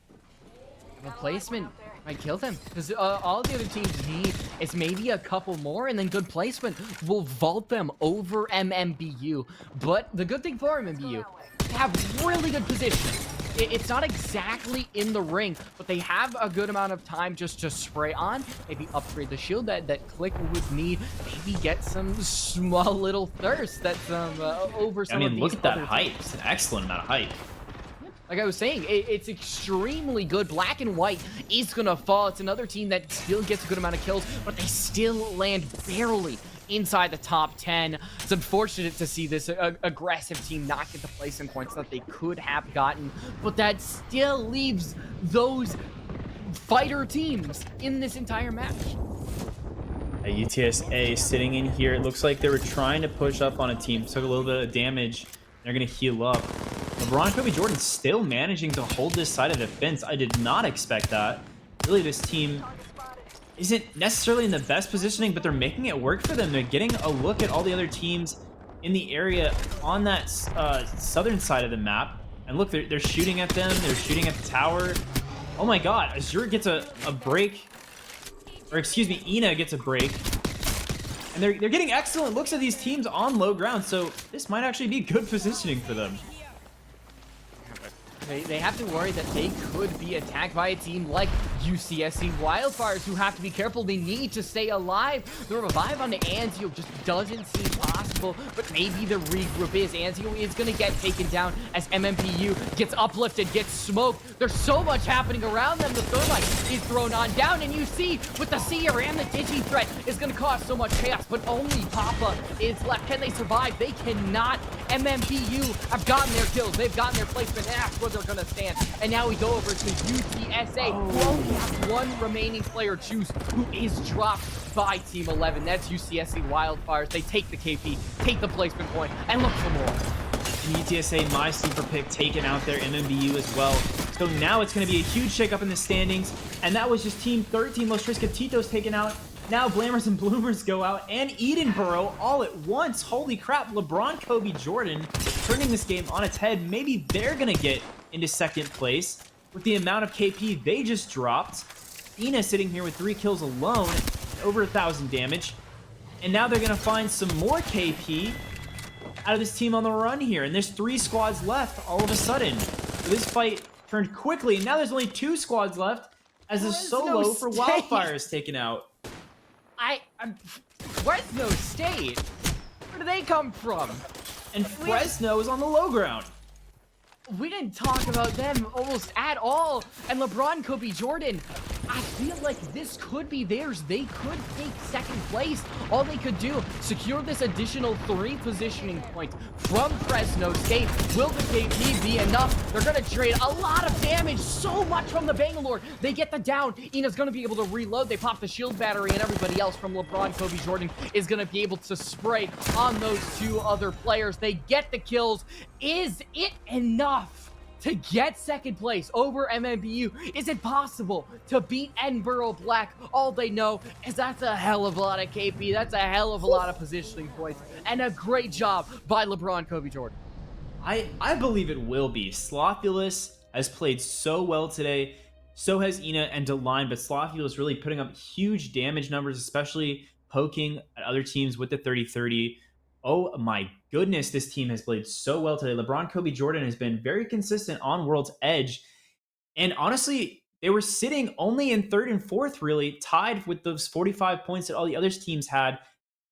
Replacement Might kill them because all the other teams need is maybe a couple more, and then good placement will vault them over MMBU. But the good thing for MMBU, they have really good positioning. It's not exactly in the ring, but they have a good amount of time just to spray on, maybe upgrade the shield that Click would need, maybe get some small little thirst that's over some of these look at that other hype. teams. It's an excellent amount of hype. Like I was saying, it's extremely good. Black and White is gonna fall. It's another team that still gets a good amount of kills, but they still land barely inside the top 10. It's unfortunate to see this aggressive team not get the placement points that they could have gotten, but that still leaves those fighter teams in this entire match. UTSA sitting in here. It looks like they were trying to push up on a team. Took a little bit of damage. They're going to heal up. LeBron Kobe Jordan still managing to hold this side of the fence. I did not expect that. Really, this team isn't necessarily in the best positioning, but they're making it work for them. They're getting a look at all the other teams in the area on that southern side of the map. And look, they're shooting at them. They're shooting at the tower. Oh my god, Azure gets a break. Or excuse me, Ina gets a break. And they're getting excellent looks at these teams on low ground, so this might actually be good positioning for them. They have to worry that they could be attacked by a team like UCSC Wildfires, who have to be careful. They need to stay alive. The revive on the Anzio just doesn't seem possible, but maybe the regroup is. Anzio is going to get taken down as MMPU gets uplifted, gets smoked. There's so much happening around them. The Thermite is thrown on down, and you see with the Seer and the Digi threat is going to cause so much chaos, but only Papa is left. Can they survive? They cannot. MMPU have gotten their kills. They've gotten their placement, and that's where they're going to stand. And now we go over to UTSA, who only have one remaining player choose, who is dropped by Team 11. That's UCSC Wildfires. They take the KP, take the placement point, and look for more. UTSA, my sleeper pick, taken out there. MMBU as well. So now it's going to be a huge shakeup in the standings. And that was just Team 13. Los Triscatitos taken out. Now Blammers and Bloomers go out, and Edenborough all at once. Holy crap, LeBron Kobe Jordan turning this game on its head. Maybe they're going to get into second place with the amount of KP they just dropped. Ina sitting here with 3 kills alone, over 1,000 damage. And now they're going to find some more KP out of this team on the run here. And there's 3 squads left all of a sudden. So this fight turned quickly, and now there's only 2 squads left as the solo for Wildfire is taken out. Fresno State? Where do they come from? And Fresno is on the low ground. We didn't talk about them almost at all. And LeBron Kobe Jordan, I feel like this could be theirs. They could take second place. All they could do, secure this additional 3 positioning points from Fresno State. Will the KP be enough? They're going to trade a lot of damage, so much from the Bangalore. They get the down. Ina's going to be able to reload. They pop the shield battery, and everybody else from LeBron Kobe Jordan is going to be able to spray on those 2 other players. They get the kills. Is it enough to get second place over MMBU? Is it possible to beat Edinburgh Black? All they know is that's a hell of a lot of KP. That's a hell of a lot of positioning points. And a great job by LeBron Kobe Jordan. I believe it will be. Slothulous has played so well today. So has Ina and Deline, but Slothulous really putting up huge damage numbers, especially poking at other teams with the 30-30. Oh my goodness, this team has played so well today. LeBron Kobe Jordan has been very consistent on World's Edge. And honestly, they were sitting only in 3rd and 4th, really, tied with those 45 points that all the other teams had.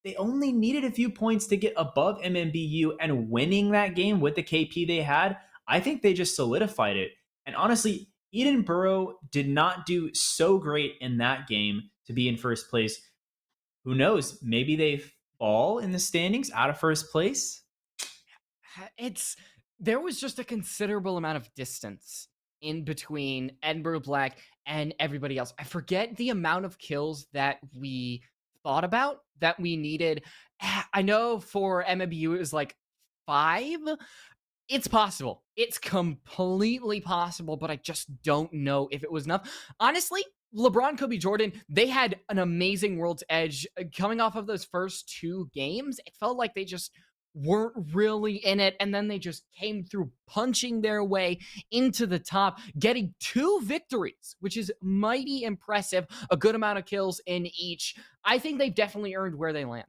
They only needed a few points to get above MMBU, and winning that game with the KP they had, I think they just solidified it. And honestly, Edenborough did not do so great in that game to be in first place. Who knows? Maybe they fall in the standings out of first place. There was just a considerable amount of distance in between Edinburgh Black and everybody else. I forget the amount of kills that we thought about that we needed. I know for MMBU it was like 5. It's possible. It's completely possible, but I just don't know if it was enough. Honestly, LeBron Kobe Jordan, they had an amazing World's Edge coming off of those first 2 games. It felt like they just weren't really in it, and then they just came through punching their way into the top, getting 2 victories, which is mighty impressive, a good amount of kills in each. I think they've definitely earned where they land.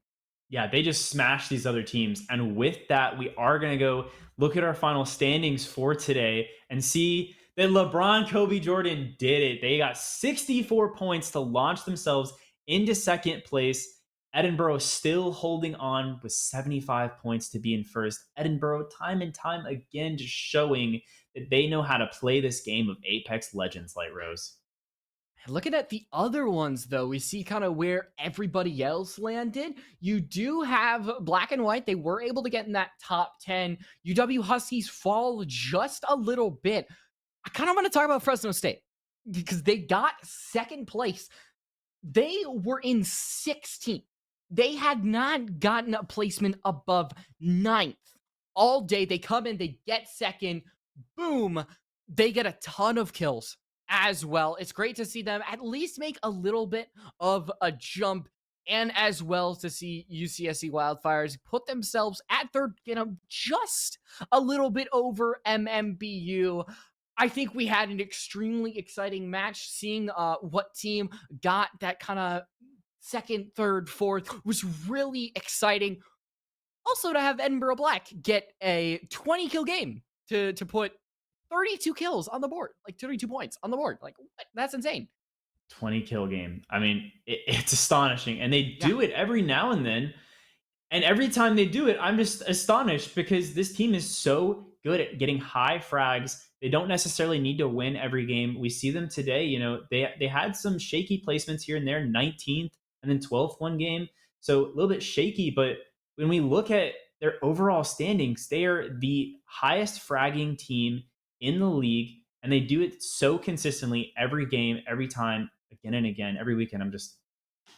Yeah, they just smashed these other teams. And with that, we are going to go look at our final standings for today and see that LeBron, Kobe, Jordan did it. They got 64 points to launch themselves into second place. Edinburgh still holding on with 75 points to be in first. Edinburgh, time and time again, just showing that they know how to play this game of Apex Legends, Light Rose. Looking at the other ones, though, we see kind of where everybody else landed. You do have Black and White. They were able to get in that top 10. UW Huskies fall just a little bit. I kind of want to talk about Fresno State because they got second place. They were in 16th. They had not gotten a placement above 9th all day. They come in, they get second. Boom. They get a ton of kills as well. It's great to see them at least make a little bit of a jump, and as well to see UCSC Wildfires put themselves at third, just a little bit over MMBU. I think we had an extremely exciting match. Seeing what team got that kind of second, third, fourth was really exciting. Also, to have Edinburgh Black get a 20 kill game to put 32 kills on the board, like 32 points on the board. Like, what? That's insane. 20 kill game. I mean, it's astonishing. And they do it every now and then. And every time they do it, I'm just astonished because this team is so good at getting high frags. They don't necessarily need to win every game. We see them today. You know, they had some shaky placements here and there, 19th and then 12th one game. So a little bit shaky. But when we look at their overall standings, they are the highest fragging team in the league. And they do it so consistently every game, every time, again and again, every weekend. I'm just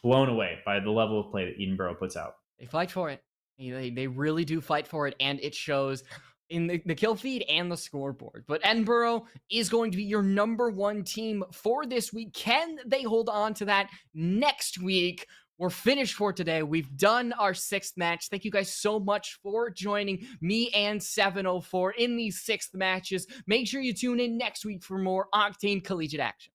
blown away by the level of play that Edinburgh puts out. They fight for it. They really do fight for it, and it shows in the kill feed and the scoreboard. But Edinburgh is going to be your #1 team for this week. Can they hold on to that next week? We're finished for today. We've done our 6th match. Thank you guys so much for joining me and 704 in these 6th matches. Make sure you tune in next week for more Octane Collegiate action.